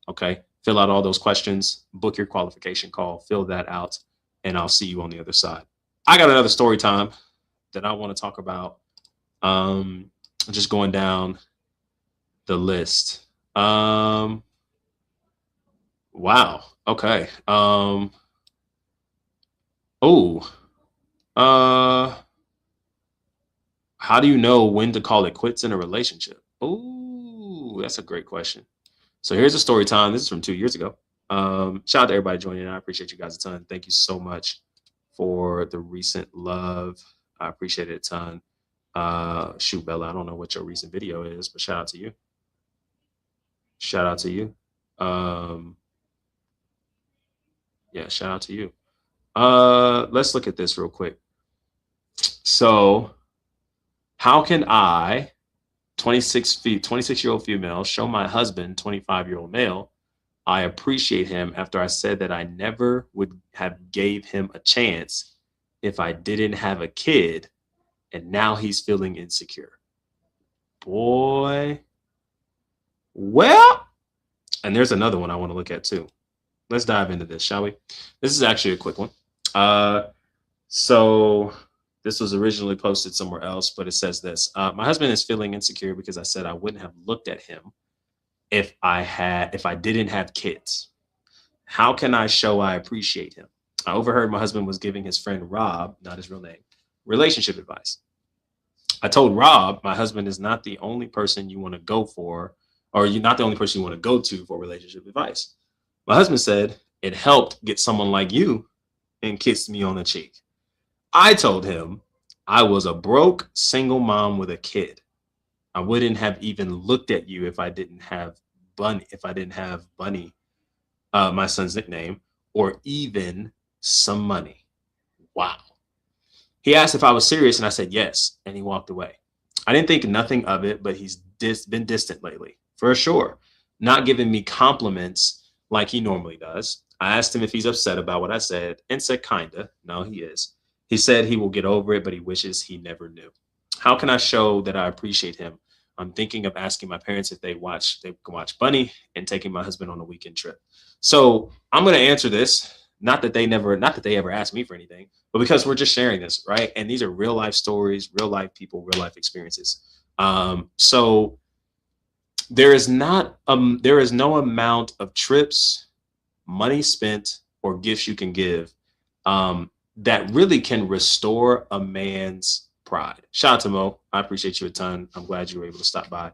Okay. Fill out all those questions, book your qualification call, fill that out, and I'll see you on the other side. I got another story time that I want to talk about. Just going down the list. Wow. Okay. Oh. How do you know when to call it quits in a relationship? Oh, that's a great question. So here's a story time. This is from 2 years ago. Shout out to everybody joining in. I appreciate you guys a ton. Thank you so much for the recent love. I appreciate it a ton. Shoot, Bella, I don't know what your recent video is, but shout out to you. Shout out to you. Yeah, shout out to you. Let's look at this real quick. So, how can I, 26-year-old female, show my husband, 25-year-old male, I appreciate him after I said that I never would have gave him a chance if I didn't have a kid, and now he's feeling insecure? Boy. Well, and there's another one I want to look at too. Let's dive into this, shall we? This is actually a quick one. So this was originally posted somewhere else, but it says this. My husband is feeling insecure because I said I wouldn't have looked at him if I didn't have kids. How can I show I appreciate him? I overheard my husband was giving his friend Rob, not his real name, relationship advice. I told Rob my husband is not the only person you want to go for, or you're not the only person you want to go to for relationship advice. My husband said it helped get someone like you and kissed me on the cheek. I told him I was a broke single mom with a kid. I wouldn't have even looked at you if I didn't have Bunny, my son's nickname, or even some money. Wow. He asked if I was serious, and I said yes, and he walked away. I didn't think nothing of it, but he's been distant lately, for sure. Not giving me compliments like he normally does. I asked him if he's upset about what I said, and said kinda. No, he is. He said he will get over it, but he wishes he never knew. How can I show that I appreciate him? I'm thinking of asking my parents if they can watch Bunny and taking my husband on a weekend trip. So I'm gonna answer this. Not that they ever asked me for anything, but because we're just sharing this, right? And these are real life stories, real life people, real life experiences. So there is no amount of trips, money spent, or gifts you can give that really can restore a man's pride. Shout out to Mo. I appreciate you a ton. I'm glad you were able to stop by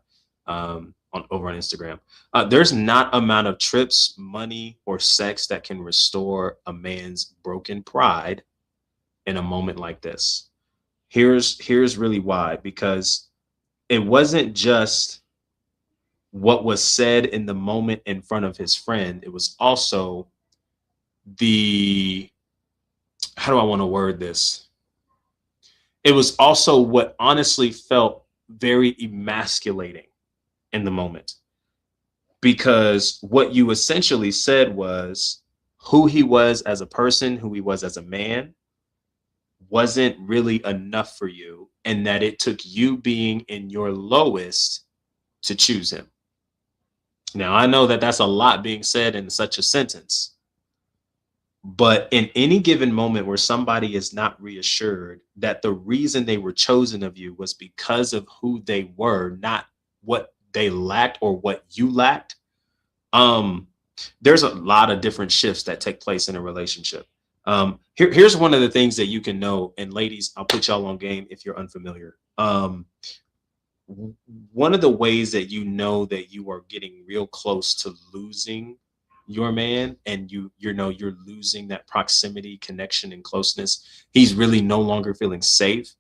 over on Instagram. There's not amount of trips, money, or sex that can restore a man's broken pride in a moment like this. Here's really why, because it wasn't just what was said in the moment in front of his friend. It was also the how do I want to word this? It was also what honestly felt very emasculating in the moment, because what you essentially said was who he was as a person, who he was as a man, wasn't really enough for you, and that it took you being in your lowest to choose him. Now, I know that that's a lot being said in such a sentence, but in any given moment where somebody is not reassured that the reason they were chosen of you was because of who they were, not what they lacked or what you lacked, um, there's a lot of different shifts that take place in a relationship. Here's one of the things that you can know, and ladies, I'll put y'all on game if you're unfamiliar. One of the ways that you know that you are getting real close to losing your man, and you're losing that proximity, connection, and closeness. He's really no longer feeling safe.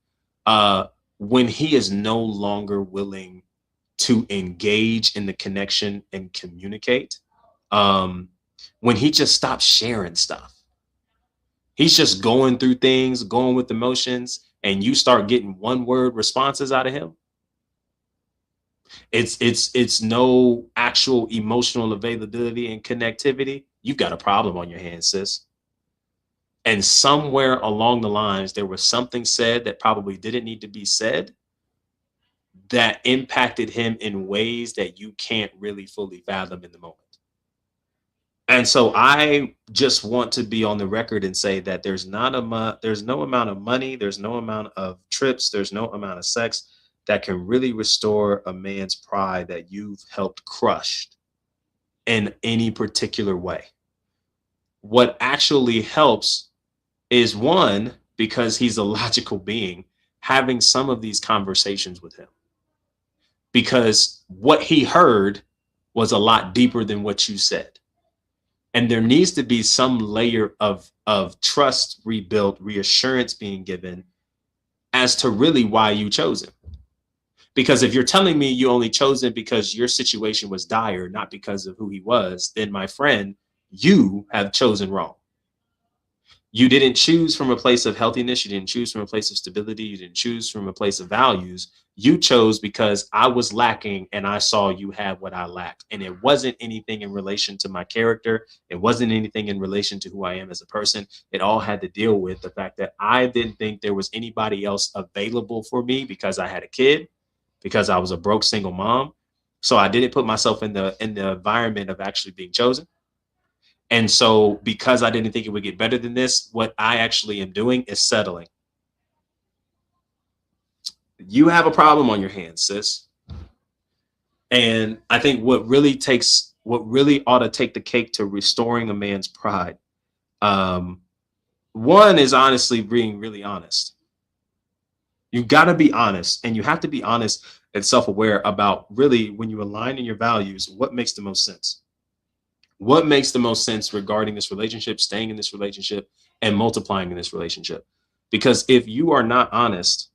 Uh, when he is no longer willing to engage in the connection and communicate, um, when he just stops sharing stuff, he's just going through things, going with emotions, and you start getting one word responses out of him. It's no actual emotional availability and connectivity. You've got a problem on your hands, sis. And somewhere along the lines, there was something said that probably didn't need to be said that impacted him in ways that you can't really fully fathom in the moment. And so I just want to be on the record and say that there's no amount of money, there's no amount of trips, there's no amount of sex that can really restore a man's pride that you've helped crush in any particular way. What actually helps is, one, because he's a logical being, having some of these conversations with him. Because what he heard was a lot deeper than what you said. And there needs to be some layer of trust rebuilt, reassurance being given as to really why you chose him. Because if you're telling me you only chose him because your situation was dire, not because of who he was, then my friend, you have chosen wrong. You didn't choose from a place of healthiness. You didn't choose from a place of stability. You didn't choose from a place of values. You chose because I was lacking and I saw you had what I lacked. And it wasn't anything in relation to my character. It wasn't anything in relation to who I am as a person. It all had to deal with the fact that I didn't think there was anybody else available for me because I had a kid, because I was a broke single mom. So I didn't put myself in the environment of actually being chosen. And so because I didn't think it would get better than this, what I actually am doing is settling. You have a problem on your hands, sis. And I think what really ought to take the cake to restoring a man's pride, um, one is honestly being really honest. You got to be honest, and you have to be honest and self-aware about really, when you align in your values, what makes the most sense. What makes the most sense regarding this relationship, staying in this relationship, and multiplying in this relationship? Because if you are not honest,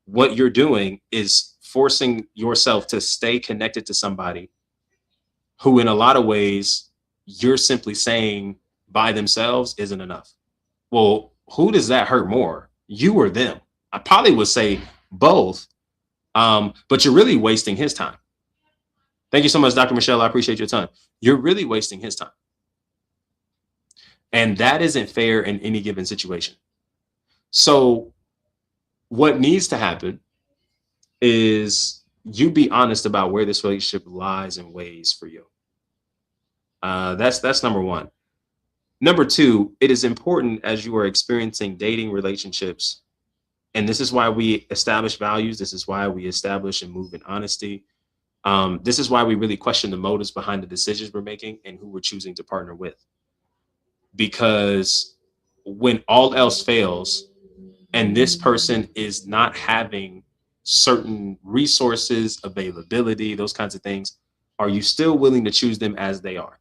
what you're doing is forcing yourself to stay connected to somebody who, in a lot of ways, you're simply saying by themselves isn't enough. Well, who does that hurt more, you or them? I probably would say both. But you're really wasting his time. Thank you so much, Dr. Michelle. I appreciate your time. You're really wasting his time. And that isn't fair in any given situation. So, what needs to happen is you be honest about where this relationship lies and weighs for you. That's number one. Number two, it is important as you are experiencing dating relationships, and this is why we establish values. This is why we establish and move in honesty. This is why we really question the motives behind the decisions we're making and who we're choosing to partner with. Because when all else fails, and this person is not having certain resources, availability, those kinds of things, are you still willing to choose them as they are?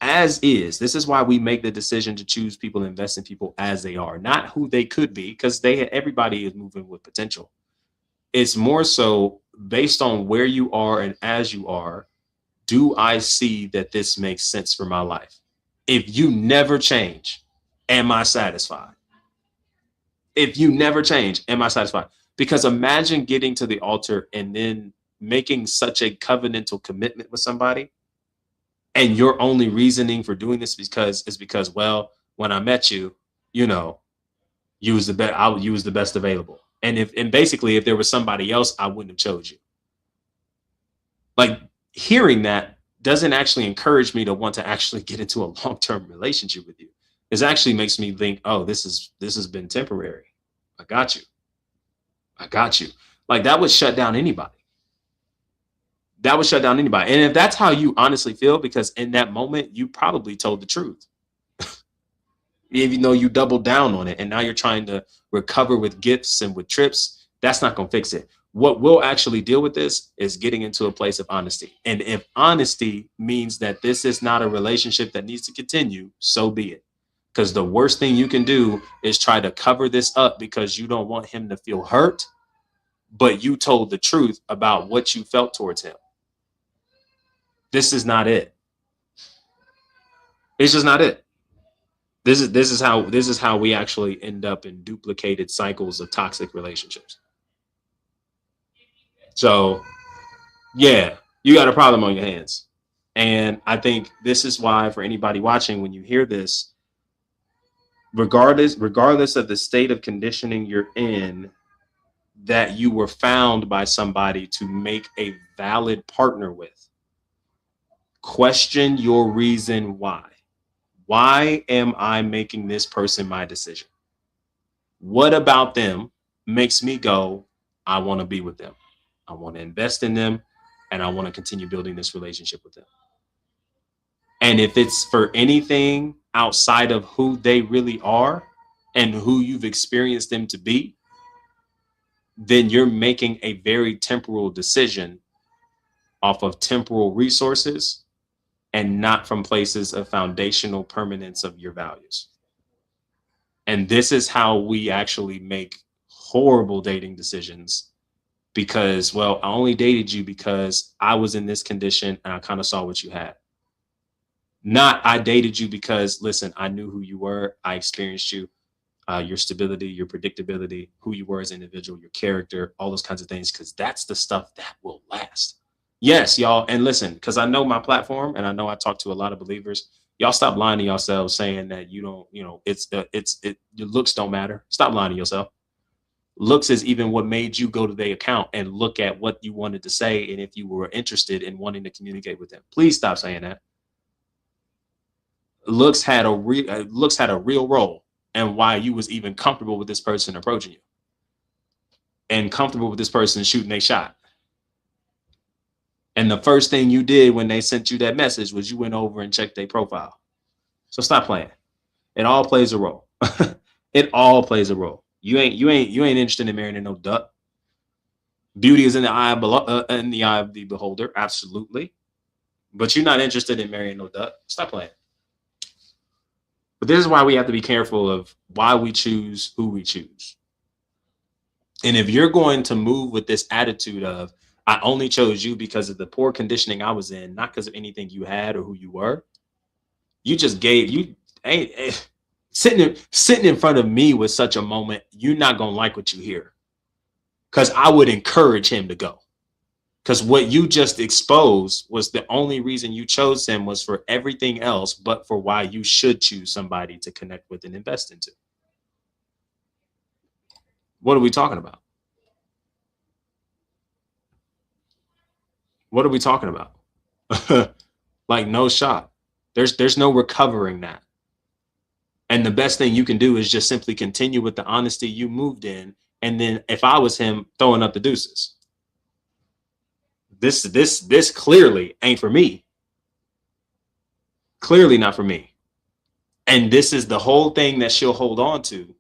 As is. This is why we make the decision to choose people, invest in people as they are, not who they could be, because everybody is moving with potential. It's more so based on where you are and as you are. Do I see that this makes sense for my life? If you never change, am I satisfied? If you never change, am I satisfied? Because imagine getting to the altar and then making such a covenantal commitment with somebody, and your only reasoning for doing this because well, when I met you, you know, you was the best. You was the best available, and basically, if there was somebody else, I wouldn't have chose you. Like, hearing that doesn't actually encourage me to want to actually get into a long-term relationship with you. It actually makes me think, oh, this has been temporary. I got you. I got you. Like, that would shut down anybody. That would shut down anybody. And if that's how you honestly feel, because in that moment you probably told the truth, even though you doubled down on it, and now you're trying to recover with gifts and with trips, that's not going to fix it. What will actually deal with this is getting into a place of honesty. And if honesty means that this is not a relationship that needs to continue, so be it. Because the worst thing you can do is try to cover this up because you don't want him to feel hurt, but you told the truth about what you felt towards him. This is not it. It's just not it. This is how we actually end up in duplicated cycles of toxic relationships. So yeah, you got a problem on your hands. And I think this is why, for anybody watching, when you hear this, regardless of the state of conditioning you're in, that you were found by somebody to make a valid partner with, question your reason why. Why am I making this person my decision? What about them makes me go, I want to be with them, I want to invest in them, and I want to continue building this relationship with them? And if it's for anything outside of who they really are and who you've experienced them to be, then you're making a very temporal decision off of temporal resources and not from places of foundational permanence of your values. And this is how we actually make horrible dating decisions because, well, I only dated you because I was in this condition and I kind of saw what you had. Not, I dated you because, listen, I knew who you were. I experienced you, your stability, your predictability, who you were as an individual, your character, all those kinds of things, because that's the stuff that will last. Yes, y'all. And listen, because I know my platform and I know I talk to a lot of believers. Y'all stop lying to yourselves saying that you don't, your looks don't matter. Stop lying to yourself. Looks is even what made you go to their account and look at what you wanted to say and if you were interested in wanting to communicate with them. Please stop saying that. Looks had a real role and why you was even comfortable with this person approaching you and comfortable with this person shooting a shot. And the first thing you did when they sent you that message was you went over and checked their profile. So stop playing. It all plays a role. It all plays a role. You ain't interested in marrying no duck. Beauty is in the eye of the beholder, absolutely. But you're not interested in marrying no duck. Stop playing. But this is why we have to be careful of why we choose who we choose. And if you're going to move with this attitude of, I only chose you because of the poor conditioning I was in, not because of anything you had or who you were, you just gave, you ain't, Sitting in front of me with such a moment, you're not gonna like what you hear. Because I would encourage him to go. Because what you just exposed was the only reason you chose him was for everything else, but for why you should choose somebody to connect with and invest into. What are we talking about? What are we talking about? Like no shot. There's no recovering that. And the best thing you can do is just simply continue with the honesty you moved in. And then if I was him, throwing up the deuces. This clearly ain't for me. Clearly not for me. And this is the whole thing that she'll hold on to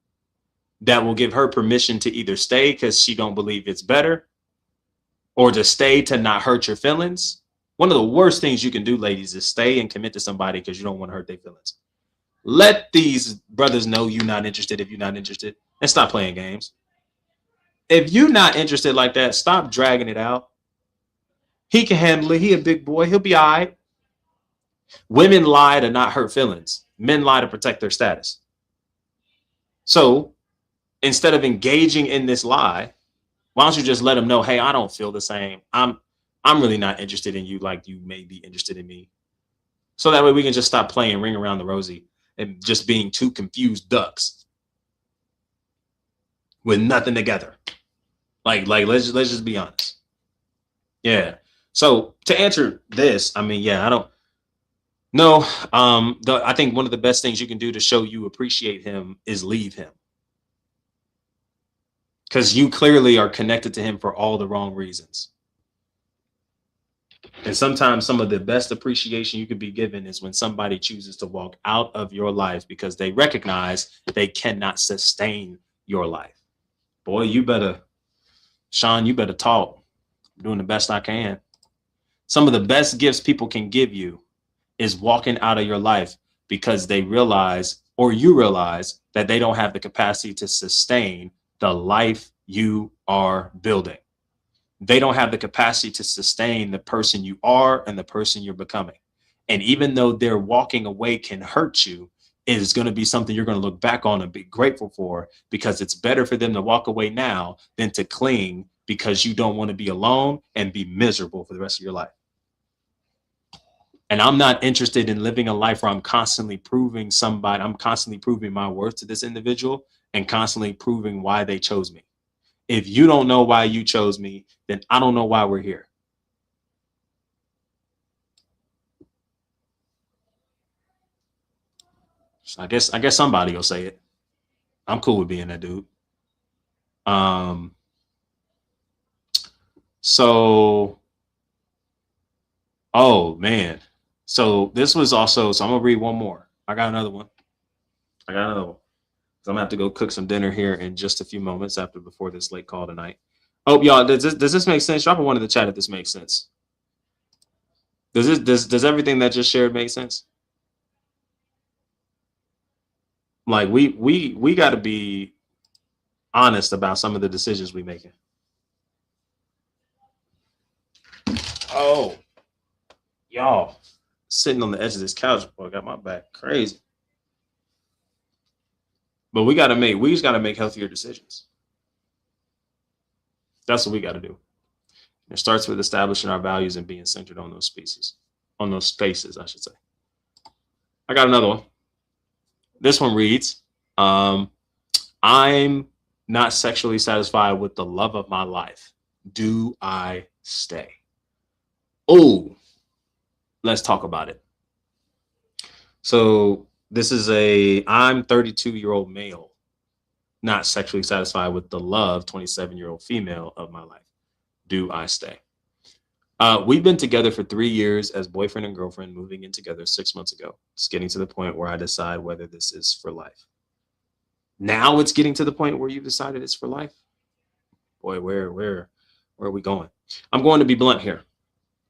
that will give her permission to either stay because she don't believe it's better, or to stay to not hurt your feelings. One of the worst things you can do, ladies, is stay and commit to somebody because you don't want to hurt their feelings. Let these brothers know you're not interested if you're not interested, and stop playing games. If you're not interested like that, stop dragging it out. He can handle it. He a big boy. He'll be all right. Women lie to not hurt feelings. Men lie to protect their status. So instead of engaging in this lie, why don't you just let them know, hey, I don't feel the same. I'm really not interested in you like you may be interested in me. So that way we can just stop playing ring around the rosy and just being two confused ducks with nothing together. Like let's just be honest. Yeah. So to answer this, I mean, yeah, I don't know. I think one of the best things you can do to show you appreciate him is leave him. Because you clearly are connected to him for all the wrong reasons. And sometimes some of the best appreciation you could be given is when somebody chooses to walk out of your life because they recognize they cannot sustain your life. Boy, Sean, you better talk. I'm doing the best I can. Some of the best gifts people can give you is walking out of your life because they realize, or you realize, that they don't have the capacity to sustain the life you are building. They don't have the capacity to sustain the person you are and the person you're becoming. And even though their walking away can hurt you, it is going to be something you're going to look back on and be grateful for, because it's better for them to walk away now than to cling because you don't want to be alone and be miserable for the rest of your life. And I'm not interested in living a life where I'm constantly proving my worth to this individual and constantly proving why they chose me. If you don't know why you chose me, then I don't know why we're here. So I guess somebody will say it. I'm cool with being that dude. Um, so, oh man. So this was also, so I'm gonna read one more. I got another one. So I'm gonna have to go cook some dinner here in just a few moments before this late call tonight. Oh, y'all, does this make sense? Drop a one in the chat if this makes sense. Does everything that just shared make sense? Like we got to be honest about some of the decisions we making. Oh, y'all, sitting on the edge of this couch, boy, got my back crazy. But we just got to make healthier decisions. That's what we got to do. It starts with establishing our values and being centered on those spaces, I should say. I got another one. This one reads, I'm not sexually satisfied with the love of my life. Do I stay? Oh, let's talk about it. So this is I'm 32-year-old male, not sexually satisfied with the love 27-year-old female of my life. Do I stay? We've been together for 3 years as boyfriend and girlfriend, moving in together 6 months ago. It's getting to the point where I decide whether this is for life. Now it's getting to the point where you've decided it's for life. Boy, where are we going? I'm going to be blunt here.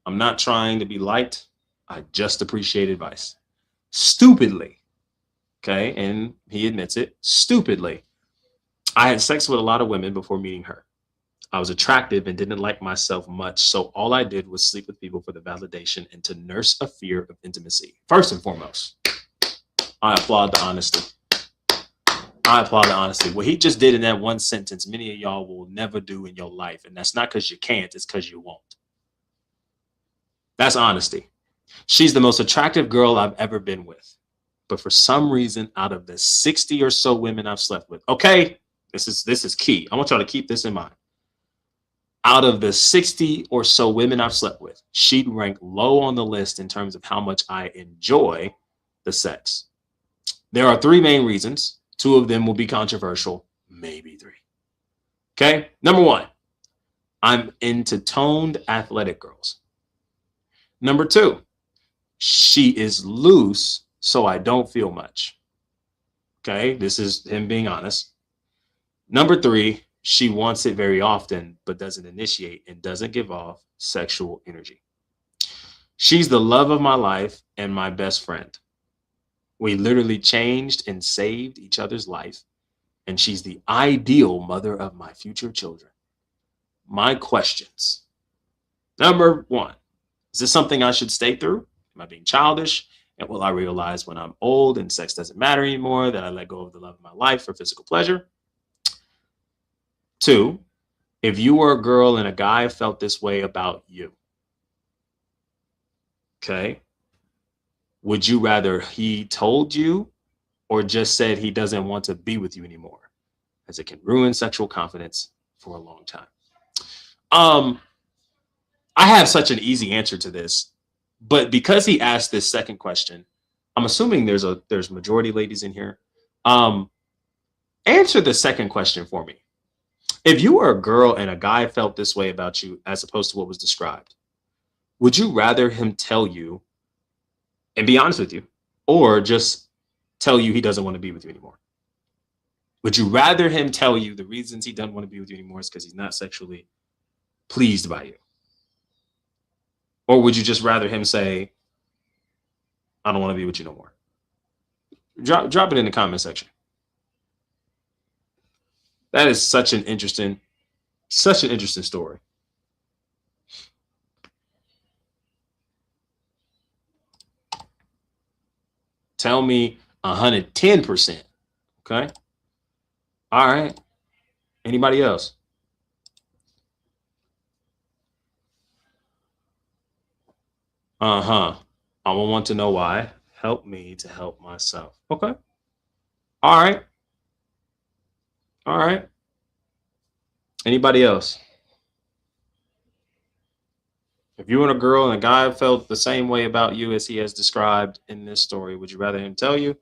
I'm not trying to be liked. I just appreciate advice. Stupidly. Okay. And he admits it. Stupidly. I had sex with a lot of women before meeting her. I was attractive and didn't like myself much. So all I did was sleep with people for the validation and to nurse a fear of intimacy. First and foremost, I applaud the honesty. I applaud the honesty. What he just did in that one sentence, many of y'all will never do in your life. And that's not because you can't, it's because you won't. That's honesty. She's the most attractive girl I've ever been with. But for some reason, out of the 60 or so women I've slept with, okay, this is key. I want y'all to keep this in mind. Out of the 60 or so women I've slept with, she'd rank low on the list in terms of how much I enjoy the sex. There are three main reasons. Two of them will be controversial, maybe three. Okay, number one, I'm into toned athletic girls. Number two, she is loose, so I don't feel much. Okay, this is him being honest. Number three, she wants it very often, but doesn't initiate and doesn't give off sexual energy. She's the love of my life and my best friend. We literally changed and saved each other's life, and she's the ideal mother of my future children. My questions. Number one, is this something I should stay through? Am I being childish? And will I realize when I'm old and sex doesn't matter anymore that I let go of the love of my life for physical pleasure? Two, if you were a girl and a guy felt this way about you, okay, would you rather he told you or just said he doesn't want to be with you anymore, as it can ruin sexual confidence for a long time? I have such an easy answer to this, but because he asked this second question, I'm assuming there's majority ladies in here. Answer the second question for me. If you were a girl and a guy felt this way about you as opposed to what was described, would you rather him tell you and be honest with you, or just tell you he doesn't want to be with you anymore? Would you rather him tell you the reasons he doesn't want to be with you anymore is because he's not sexually pleased by you? Or would you just rather him say, I don't want to be with you no more? Drop it in the comment section. That is such an interesting story. Tell me 110%. Okay. All right. Anybody else? Uh-huh. I will want to know why. Help me to help myself. Okay. All right. All right. Anybody else? If you and a girl and a guy felt the same way about you as he has described in this story, would you rather him tell you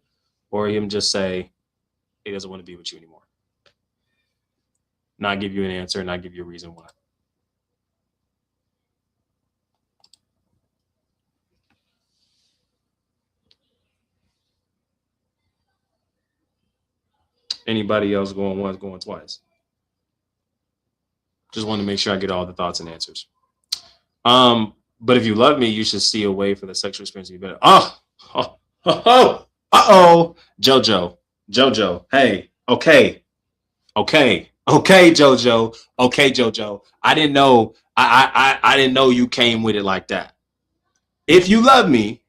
or him just say he doesn't want to be with you anymore? Not give you an answer, not give you a reason why. Anybody else going once, going twice? Just want to make sure I get all the thoughts and answers. But if you love me, you should see a way for the sexual experience to be better. Jojo. Hey, okay, Jojo. I didn't know. I didn't know you came with it like that. If you love me,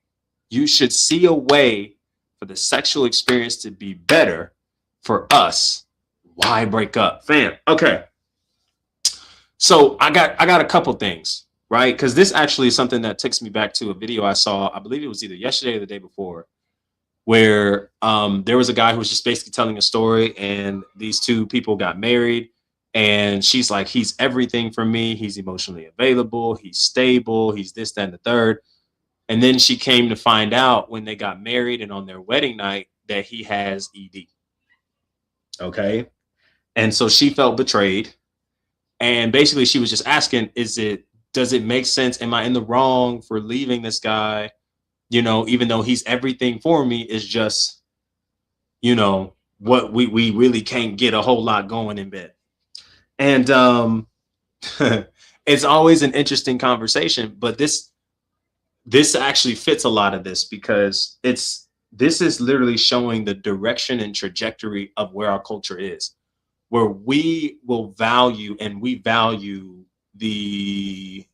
you should see a way for the sexual experience to be better for us. Why break up, fam? Okay. So I got a couple things, right? Because this actually is something that takes me back to a video I saw. I believe it was either yesterday or the day before, where there was a guy who was just basically telling a story, and these two people got married, and she's like, he's everything for me. He's emotionally available. He's stable. He's this, that, and the third. And then she came to find out when they got married and on their wedding night that he has ED. Okay. And so she felt betrayed. And basically she was just asking, does it make sense? Am I in the wrong for leaving this guy? You know, even though he's everything for me, is just, you know, what we really can't get a whole lot going in bed. And it's always an interesting conversation, but this actually fits a lot of this, because this is literally showing the direction and trajectory of where our culture is, where we value the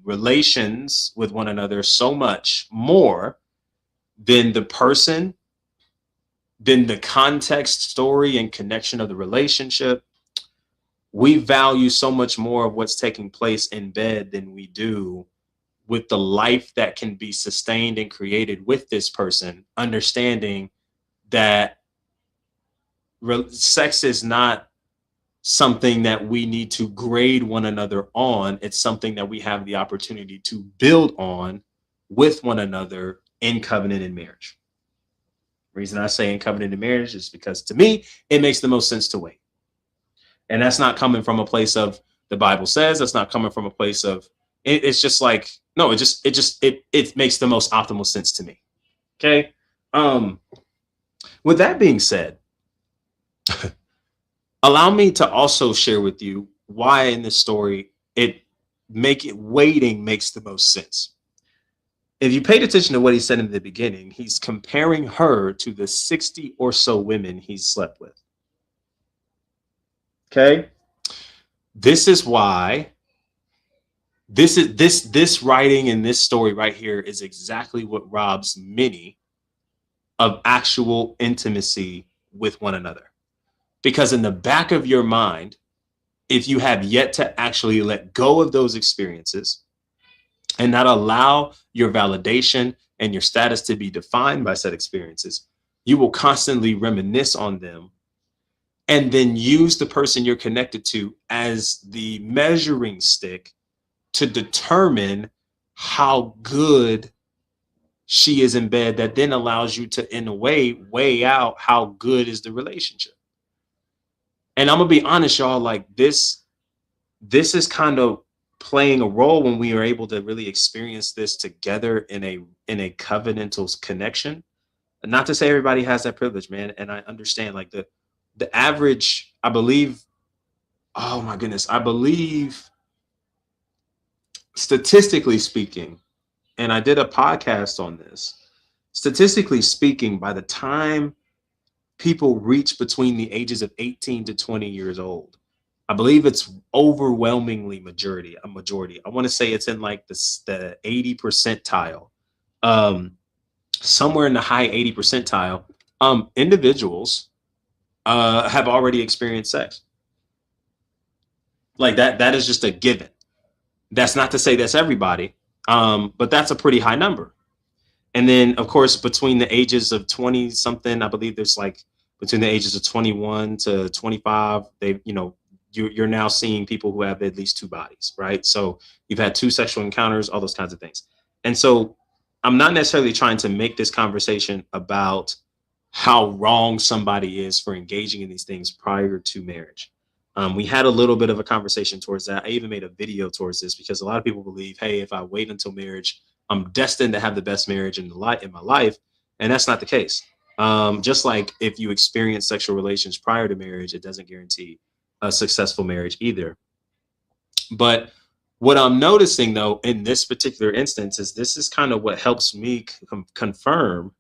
relations with one another so much more than the person than the context, story, and connection of the relationship. We value so much more of what's taking place in bed than we do with the life that can be sustained and created with this person, understanding that sex is not something that we need to grade one another on. It's something that we have the opportunity to build on with one another in covenant and marriage. The reason I say in covenant and marriage is because to me, it makes the most sense to wait. And that's not coming from a place of the Bible says, that's not coming from a place of it's just like, no, it makes the most optimal sense to me. Okay. Um, with that being said, allow me to also share with you why in this story waiting makes the most sense. If you paid attention to what he said in the beginning, he's comparing her to the 60 or so women he's slept with. Okay? This is why this writing and this story right here is exactly what robs many of actual intimacy with one another. Because in the back of your mind, if you have yet to actually let go of those experiences and not allow your validation and your status to be defined by said experiences, you will constantly reminisce on them and then use the person you're connected to as the measuring stick to determine how good she is in bed. That then allows you to, in a way, weigh out how good is the relationship. And I'm gonna be honest, y'all, like this is kind of playing a role when we are able to really experience this together in a covenantal connection. Not to say everybody has that privilege, man, and I understand like the average, I believe, oh my goodness, I believe statistically speaking, and I did a podcast on this. Statistically speaking, by the time people reach between the ages of 18 to 20 years old, I believe it's overwhelmingly a majority. I want to say it's in like the 80 percentile, um, somewhere in the high 80 percentile. Individuals have already experienced sex. Like that is just a given. That's not to say that's everybody, but that's a pretty high number. And then, of course, between the ages of 20 something, I believe there's like between the ages of 21 to 25, you're now seeing people who have at least two bodies, right? So you've had two sexual encounters, all those kinds of things. And so I'm not necessarily trying to make this conversation about how wrong somebody is for engaging in these things prior to marriage. We had a little bit of a conversation towards that. I even made a video towards this because a lot of people believe, hey, if I wait until marriage, I'm destined to have the best marriage in my life, and that's not the case. Just like if you experience sexual relations prior to marriage, it doesn't guarantee a successful marriage either. But what I'm noticing though in this particular instance is this is kind of what helps me confirm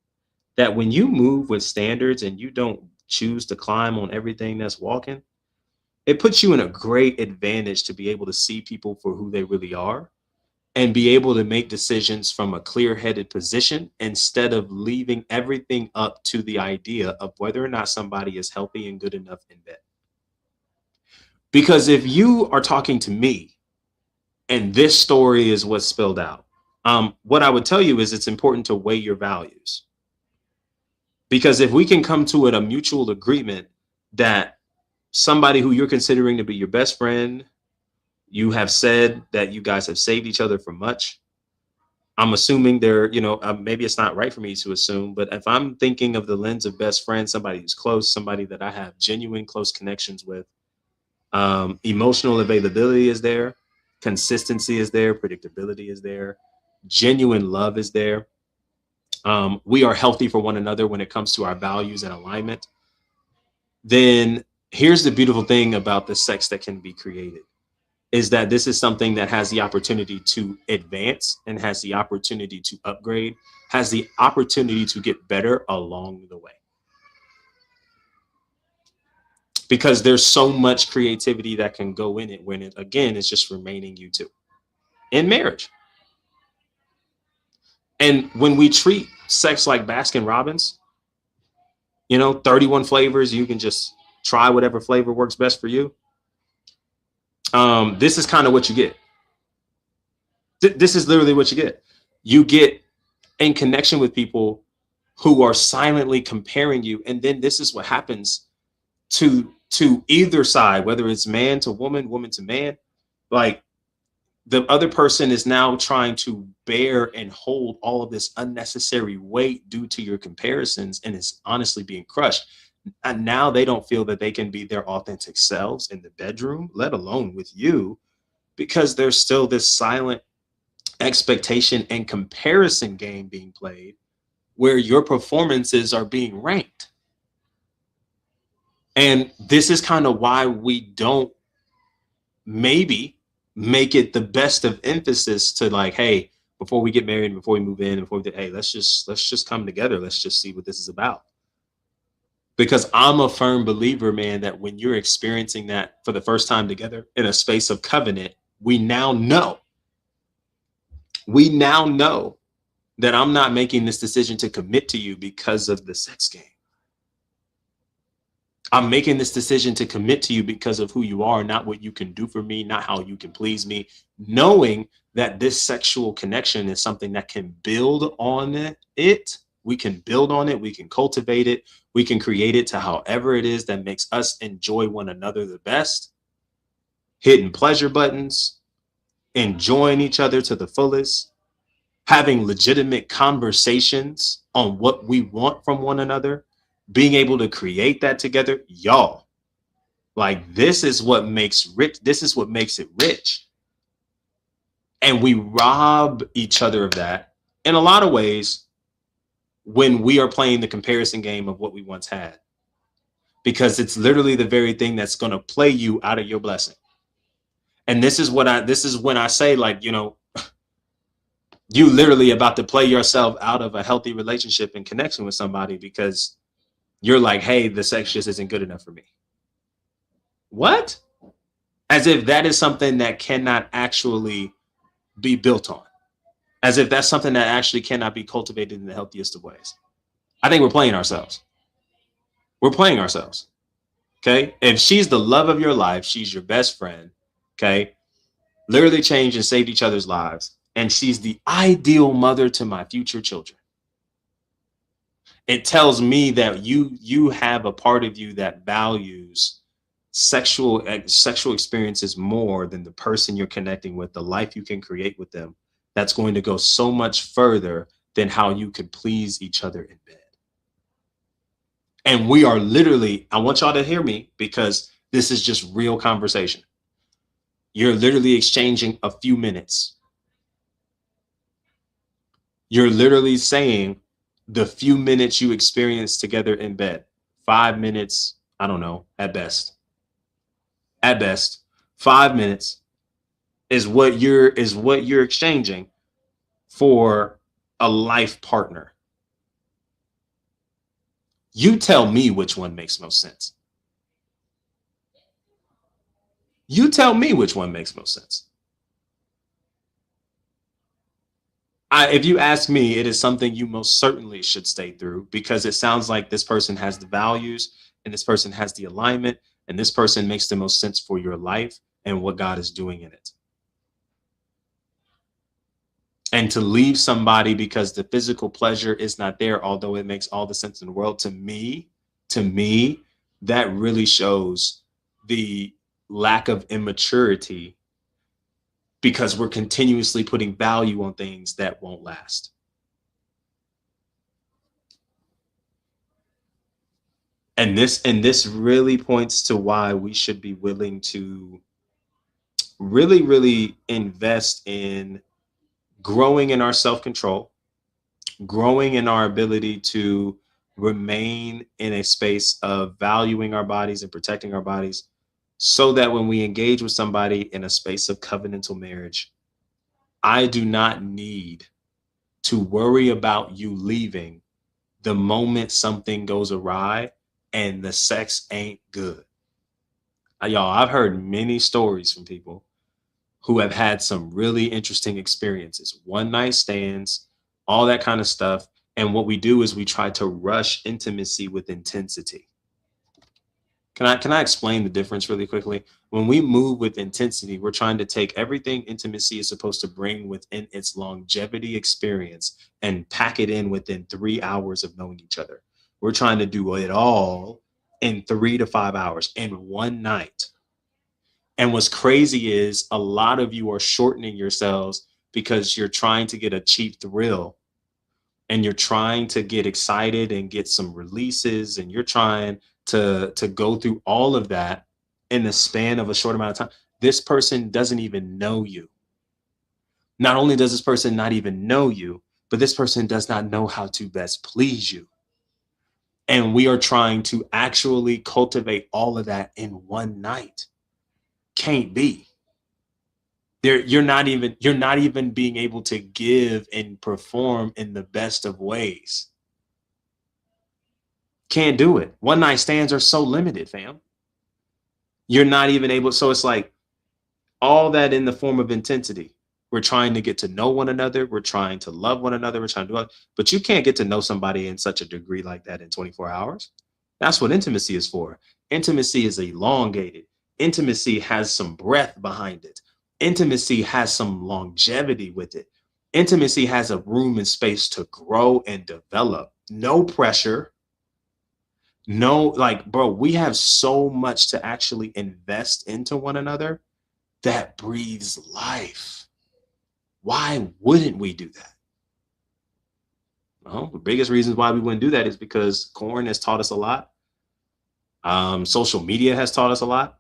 that when you move with standards and you don't choose to climb on everything that's walking, it puts you in a great advantage to be able to see people for who they really are and be able to make decisions from a clear-headed position instead of leaving everything up to the idea of whether or not somebody is healthy and good enough in bed. Because if you are talking to me and this story is what's spilled out, what I would tell you is it's important to weigh your values. Because if we can come to a mutual agreement that somebody who you're considering to be your best friend, you have said that you guys have saved each other from much. I'm assuming maybe it's not right for me to assume, but if I'm thinking of the lens of best friend, somebody who's close, somebody that I have genuine close connections with, emotional availability is there, consistency is there, predictability is there, genuine love is there. We are healthy for one another when it comes to our values and alignment. Then here's the beautiful thing about the sex that can be created is that this is something that has the opportunity to advance and has the opportunity to upgrade, has the opportunity to get better along the way. Because there's so much creativity that can go in it when it, again, is just remaining you two in marriage. And when we treat sex like Baskin Robbins, 31 flavors. You can just try whatever flavor works best for you. This is kind of what you get. This is literally what you get. You get in connection with people who are silently comparing you. And then this is what happens to either side, whether it's man to woman, woman to man. Like, the other person is now trying to bear and hold all of this unnecessary weight due to your comparisons, and is honestly being crushed. And now they don't feel that they can be their authentic selves in the bedroom, let alone with you, because there's still this silent expectation and comparison game being played where your performances are being ranked. And this is kind of why we don't maybe make it the best of emphasis to, like, hey, before we get married, before we move in, hey, let's just come together. Let's just see what this is about. Because I'm a firm believer, man, that when you're experiencing that for the first time together in a space of covenant, we now know that I'm not making this decision to commit to you because of the sex game. I'm making this decision to commit to you because of who you are, not what you can do for me, not how you can please me, knowing that this sexual connection is something that can build on it. We can build on it. We can cultivate it. We can create it to however it is that makes us enjoy one another the best. Hitting pleasure buttons, enjoying each other to the fullest, having legitimate conversations on what we want from one another, being able to create that together. Y'all, like, this is what makes rich. This is what makes it rich. And we rob each other of that in a lot of ways when we are playing the comparison game of what we once had, because it's literally the very thing that's going to play you out of your blessing. And this is when I say, like, you literally about to play yourself out of a healthy relationship and connection with somebody because you're like, hey, the sex just isn't good enough for me. What? As if that is something that cannot actually be built on. As if that's something that actually cannot be cultivated in the healthiest of ways. I think we're playing ourselves. We're playing ourselves. Okay? If she's the love of your life, she's your best friend. Okay? Literally changed and saved each other's lives. And she's the ideal mother to my future children. It tells me that you have a part of you that values sexual experiences more than the person you're connecting with, the life you can create with them. That's going to go so much further than how you could please each other in bed. And we are literally, I want y'all to hear me because this is just real conversation. You're literally exchanging a few minutes. You're literally saying the few minutes you experience together in bed, 5 minutes, I don't know, at best, 5 minutes is what you're exchanging for a life partner. You tell me which one makes most sense. You tell me which one makes most sense. If you ask me, it is something you most certainly should stay through because it sounds like this person has the values and this person has the alignment and this person makes the most sense for your life and what God is doing in it. And to leave somebody because the physical pleasure is not there, although it makes all the sense in the world to me, that really shows the lack of immaturity because we're continuously putting value on things that won't last. And this really points to why we should be willing to really, really invest in growing in our self-control, growing in our ability to remain in a space of valuing our bodies and protecting our bodies so that when we engage with somebody in a space of covenantal marriage, I do not need to worry about you leaving the moment something goes awry and the sex ain't good. Y'all, I've heard many stories from people who have had some really interesting experiences, one night stands, all that kind of stuff. And what we do is we try to rush intimacy with intensity. Can I explain the difference really quickly? When we move with intensity, we're trying to take everything intimacy is supposed to bring within its longevity experience and pack it in within 3 hours of knowing each other. We're trying to do it all in 3 to 5 hours in one night. And what's crazy is a lot of you are shortening yourselves because you're trying to get a cheap thrill and you're trying to get excited and get some releases and you're trying to go through all of that in the span of a short amount of time. This person doesn't even know you. Not only does this person not even know you, but this person does not know how to best please you. And we are trying to actually cultivate all of that in one night. Can't be. You're not even being able to give and perform in the best of ways. Can't do it. One night stands are so limited, fam. You're not even able. So it's like all that in the form of intensity. We're trying to get to know one another. We're trying to love one another. We're trying to do it. But you can't get to know somebody in such a degree like that in 24 hours. That's what intimacy is for. Intimacy is elongated. Intimacy has some breadth behind it. Intimacy has some longevity with it. Intimacy has a room and space to grow and develop. No pressure. No, like, bro, we have so much to actually invest into one another that breathes life. Why wouldn't we do that? Well, the biggest reasons why we wouldn't do that is because corn has taught us a lot. Social media has taught us a lot.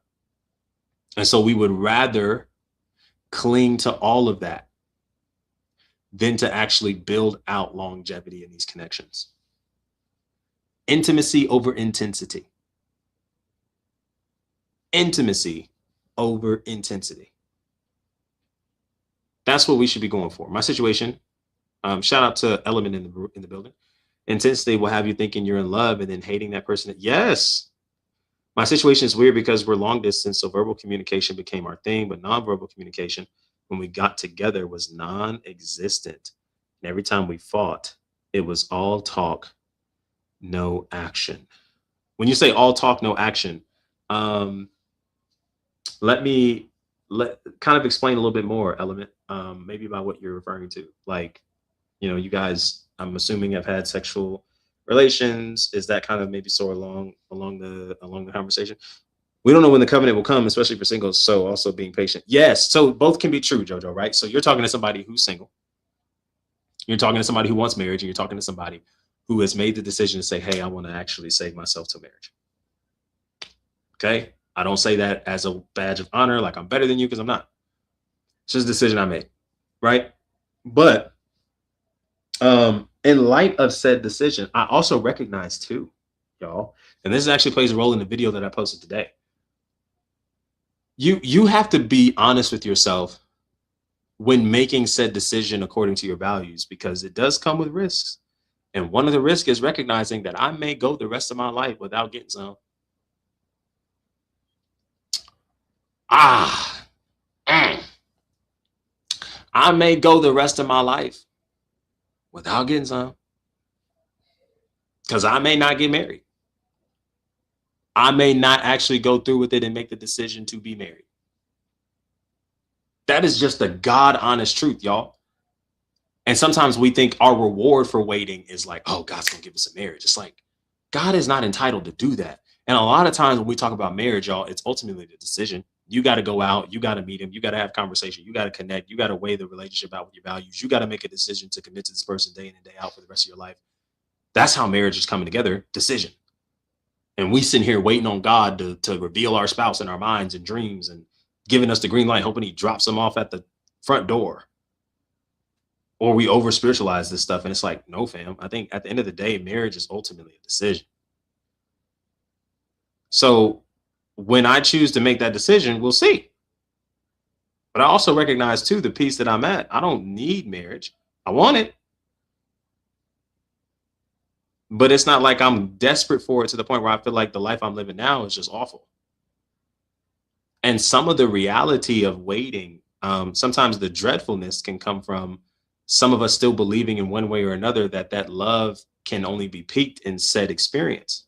And so we would rather cling to all of that than to actually build out longevity in these connections. Intimacy over intensity. Intimacy over intensity. That's what we should be going for. My situation, shout out to Element in the building. Intensity will have you thinking you're in love and then hating that person. Yes. My situation is weird because we're long distance, so verbal communication became our thing, but nonverbal communication when we got together was non-existent. And every time we fought, it was all talk, no action. When you say all talk, no action, um, let me kind of explain a little bit more, Element, maybe about what you're referring to. Like, you guys, I'm assuming have had sexual relations. Is that kind of maybe so along the conversation? We don't know when the covenant will come, especially for singles. So also being patient. Yes. So both can be true, Jojo, right? So you're talking to somebody who's single. You're talking to somebody who wants marriage, and you're talking to somebody who has made the decision to say, hey, I want to actually save myself to marriage. Okay. I don't say that as a badge of honor, like I'm better than you, because I'm not. It's just a decision I made. Right. But in light of said decision, I also recognize too, y'all, and this actually plays a role in the video that I posted today. You have to be honest with yourself when making said decision according to your values, because it does come with risks. And one of the risks is recognizing that I may go the rest of my life without getting some. Ah, mm. I may go the rest of my life without getting some, because I may not get married. I may not actually go through with it and make the decision to be married. That is just the God honest truth, y'all. And sometimes we think our reward for waiting is like, oh, God's gonna give us a marriage. It's like, God is not entitled to do that. And a lot of times when we talk about marriage, y'all, it's ultimately the decision. You got to go out, you got to meet him, you got to have conversation, you got to connect, you got to weigh the relationship out with your values, you got to make a decision to commit to this person day in and day out for the rest of your life. That's how marriage is coming together, decision. And we sit here waiting on God to reveal our spouse in our minds and dreams and giving us the green light, hoping he drops them off at the front door. Or we over spiritualize this stuff. And it's like, no, fam. I think at the end of the day, marriage is ultimately a decision. So when I choose to make that decision, we'll see. But I also recognize too the piece that I'm at. I don't need marriage. I want it. But it's not like I'm desperate for it to the point where I feel like the life I'm living now is just awful. And some of the reality of waiting, sometimes the dreadfulness can come from some of us still believing in one way or another that that love can only be peaked in said experience.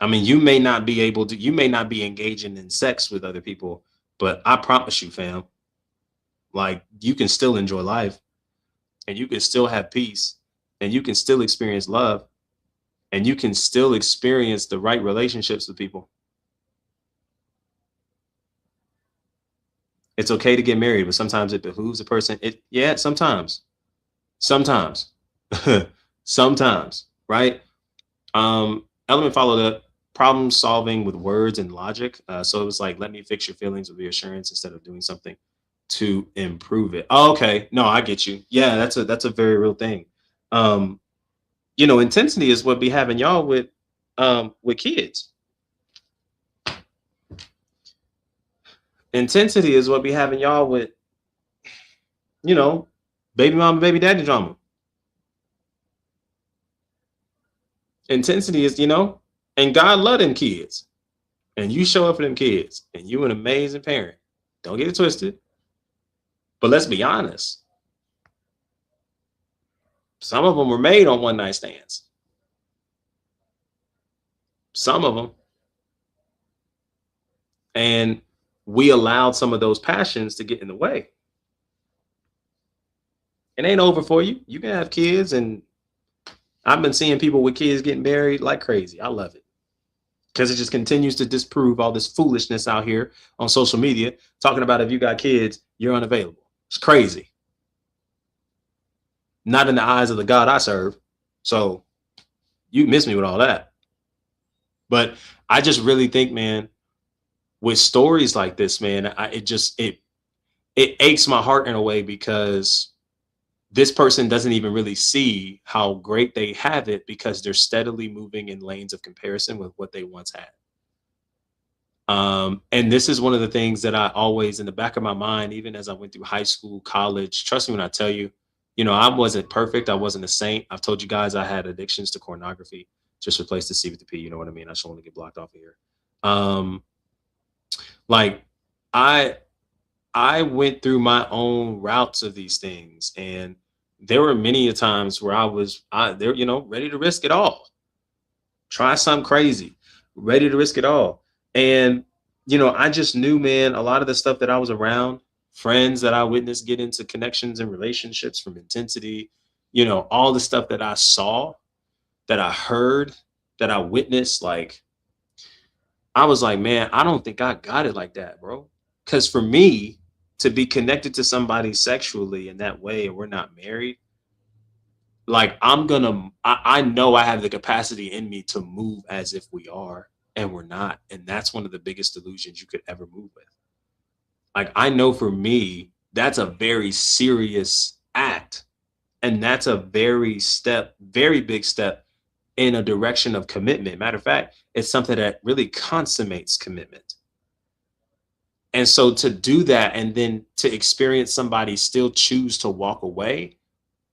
I mean, you may not be engaging in sex with other people, but I promise you, fam, like you can still enjoy life and you can still have peace and you can still experience love and you can still experience the right relationships with people. It's okay to get married, but sometimes it behooves a person. Yeah, sometimes, sometimes, right? Element followed up problem solving with words and logic. So it was like, let me fix your feelings with reassurance instead of doing something to improve it. Oh, okay, no, I get you. Yeah, that's a very real thing. Um, intensity is what be having y'all with kids. Intensity is what be having y'all with you know baby mama, baby daddy drama. Intensity is and God love them kids, and you show up for them kids, and you an amazing parent. Don't get it twisted. But let's be honest, some of them were made on one night stands. Some of them, and we allowed some of those passions to get in the way. It ain't over for you. You can have kids, and I've been seeing people with kids getting married like crazy. I love it because it just continues to disprove all this foolishness out here on social media talking about if you got kids, you're unavailable. It's crazy. Not in the eyes of the God I serve. So you miss me with all that. But I just really think, man, with stories like this, man, it aches my heart in a way because this person doesn't even really see how great they have it because they're steadily moving in lanes of comparison with what they once had. And this is one of the things that I always, in the back of my mind, even as I went through high school, college, trust me when I tell you, I wasn't perfect. I wasn't a saint. I've told you guys I had addictions to pornography. Just replace the C with the P. You know what I mean? I just want to get blocked off of here. Um, like I I went through my own routes of these things, and there were many a times where I there, ready to risk it all, try something crazy, ready to risk it all. And I just knew, man, a lot of the stuff that I was around, friends that I witnessed get into connections and relationships from intensity, all the stuff that I saw, that I heard, that I witnessed, like I was like, man, I don't think I got it like that, bro. Because for me to be connected to somebody sexually in that way, and we're not married, like I know I have the capacity in me to move as if we are, and we're not. And that's one of the biggest delusions you could ever move with. Like, I know for me, that's a very serious act. And that's a very big step in a direction of commitment. Matter of fact, it's something that really consummates commitment. And so to do that and then to experience somebody still choose to walk away,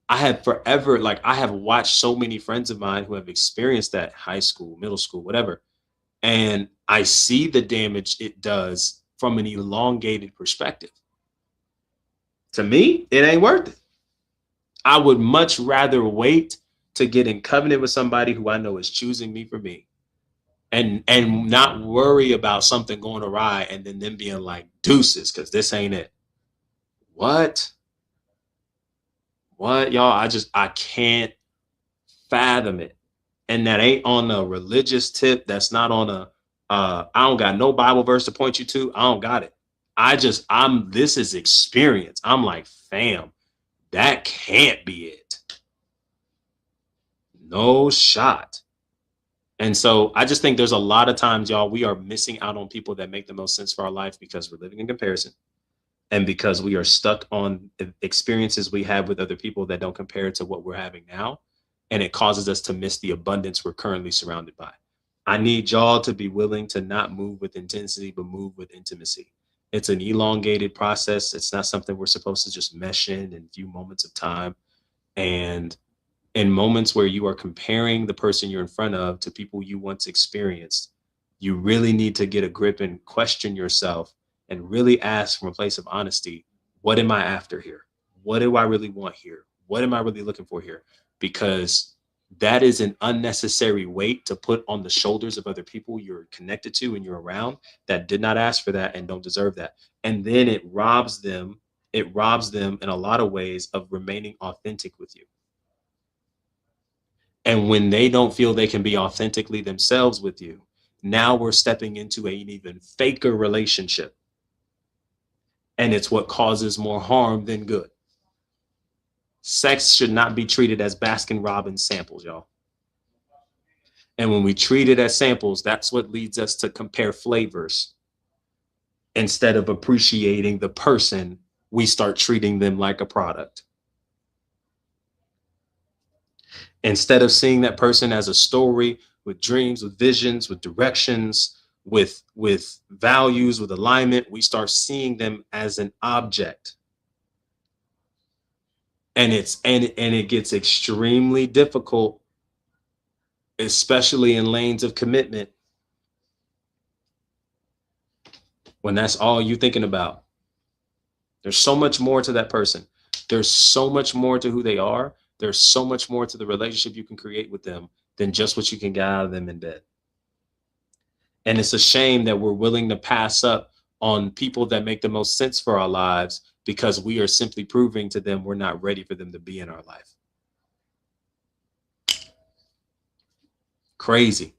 I have watched so many friends of mine who have experienced that high school, middle school, whatever. And I see the damage it does from an elongated perspective. To me, it ain't worth it. I would much rather wait to get in covenant with somebody who I know is choosing me for me, and not worry about something going awry and then them being like deuces because this ain't it. What? What, y'all? I can't fathom it. And that ain't on a religious tip. That's not on a I don't got no Bible verse to point you to. I don't got it. I'm this is experience. I'm like, fam, that can't be it. No shot. And so I just think there's a lot of times, y'all, we are missing out on people that make the most sense for our life because we're living in comparison and because we are stuck on experiences we have with other people that don't compare to what we're having now. And it causes us to miss the abundance we're currently surrounded by. I need y'all to be willing to not move with intensity, but move with intimacy. It's an elongated process. It's not something we're supposed to just mesh in few moments of time. And in moments where you are comparing the person you're in front of to people you once experienced, you really need to get a grip and question yourself and really ask from a place of honesty, what am I after here? What do I really want here? What am I really looking for here? Because that is an unnecessary weight to put on the shoulders of other people you're connected to and you're around that did not ask for that and don't deserve that. And then it robs them in a lot of ways of remaining authentic with you. And when they don't feel they can be authentically themselves with you, now we're stepping into an even faker relationship. And it's what causes more harm than good. Sex should not be treated as Baskin Robbins samples, y'all. And when we treat it as samples, that's what leads us to compare flavors. Instead of appreciating the person, we start treating them like a product. Instead of seeing that person as a story with dreams, with visions, with directions, with values, with alignment, we start seeing them as an object. And it gets extremely difficult, especially in lanes of commitment, when that's all you're thinking about. There's so much more to that person. There's so much more to who they are. There's so much more to the relationship you can create with them than just what you can get out of them in bed. And it's a shame that we're willing to pass up on people that make the most sense for our lives because we are simply proving to them we're not ready for them to be in our life. Crazy.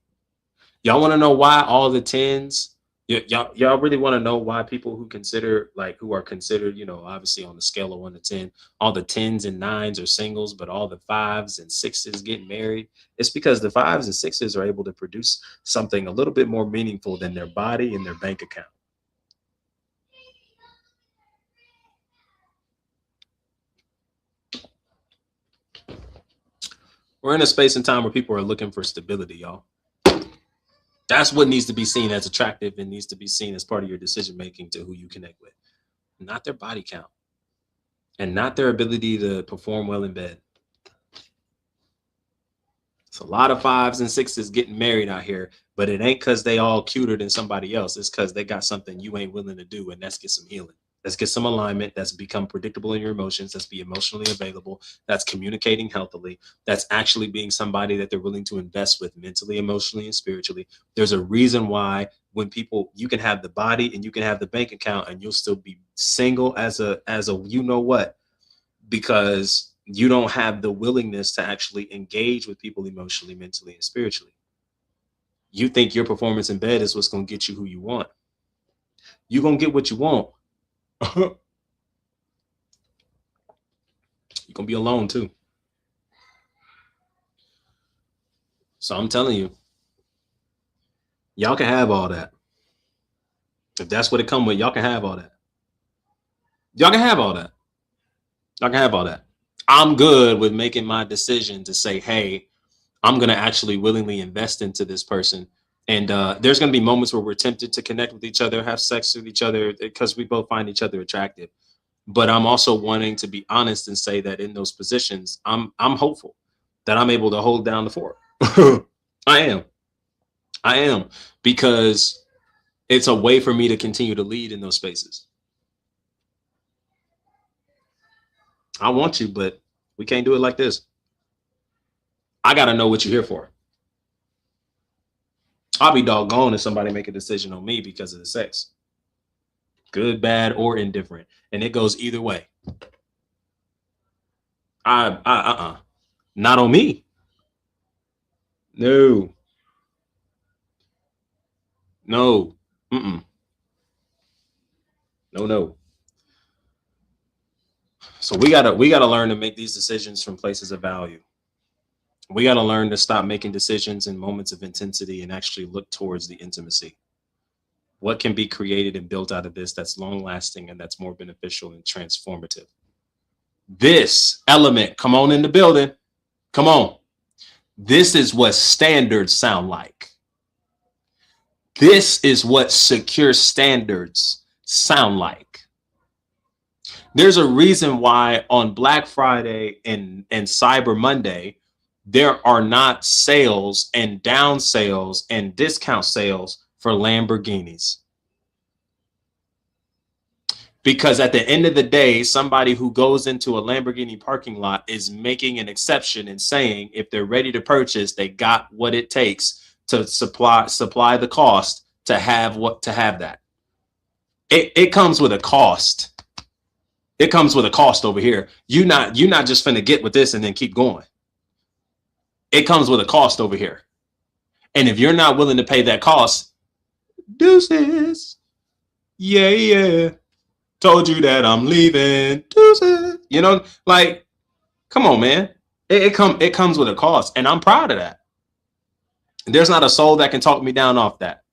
Y'all want to know why all the 10s? Y'all really want to know why people who are considered, obviously on the scale of 1 to 10, all the 10s and 9s are singles, but all the 5s and 6s getting married? It's because the 5s and 6s are able to produce something a little bit more meaningful than their body and their bank account. We're in a space and time where people are looking for stability, y'all. That's what needs to be seen as attractive and needs to be seen as part of your decision making to who you connect with, not their body count and not their ability to perform well in bed. It's a lot of 5s and 6s getting married out here, but it ain't because they all cuter than somebody else. It's because they got something you ain't willing to do, and let's get some healing. Let's get some alignment. That's become predictable in your emotions. That's be emotionally available. That's communicating healthily. That's actually being somebody that they're willing to invest with mentally, emotionally, and spiritually. There's a reason why when you can have the body and you can have the bank account and you'll still be single as a you know what, because you don't have the willingness to actually engage with people emotionally, mentally, and spiritually. You think your performance in bed is what's going to get you who you want. You're going to get what you want. You're going to be alone too. So I'm telling you, y'all can have all that. If that's what it come with, y'all can have all that. Y'all can have all that. Y'all can have all that. I'm good with making my decision to say, hey, I'm going to actually willingly invest into this person. And there's going to be moments where we're tempted to connect with each other, have sex with each other because we both find each other attractive. But I'm also wanting to be honest and say that in those positions, I'm hopeful that I'm able to hold down the fort. I am, because it's a way for me to continue to lead in those spaces. I want you, but we can't do it like this. I got to know what you're here for. I'll be doggone if somebody make a decision on me because of the sex. Good, bad, or indifferent. And it goes either way. Not on me. No. No. Mm-mm. No. So we gotta learn to make these decisions from places of value. We gotta learn to stop making decisions in moments of intensity and actually look towards the intimacy. What can be created and built out of this that's long lasting and that's more beneficial and transformative? This element, come on in the building. Come on. This is what standards sound like. This is what secure standards sound like. There's a reason why on Black Friday and Cyber Monday, there are not sales and down sales and discount sales for Lamborghinis. Because at the end of the day, somebody who goes into a Lamborghini parking lot is making an exception and saying if they're ready to purchase, they got what it takes to supply the cost to have that. It comes with a cost. It comes with a cost over here. You're not just finna get with this and then keep going. It comes with a cost over here. And if you're not willing to pay that cost, deuces. Yeah, yeah. Told you that I'm leaving. Deuces. Like, come on, man. It comes with a cost, and I'm proud of that. There's not a soul that can talk me down off that.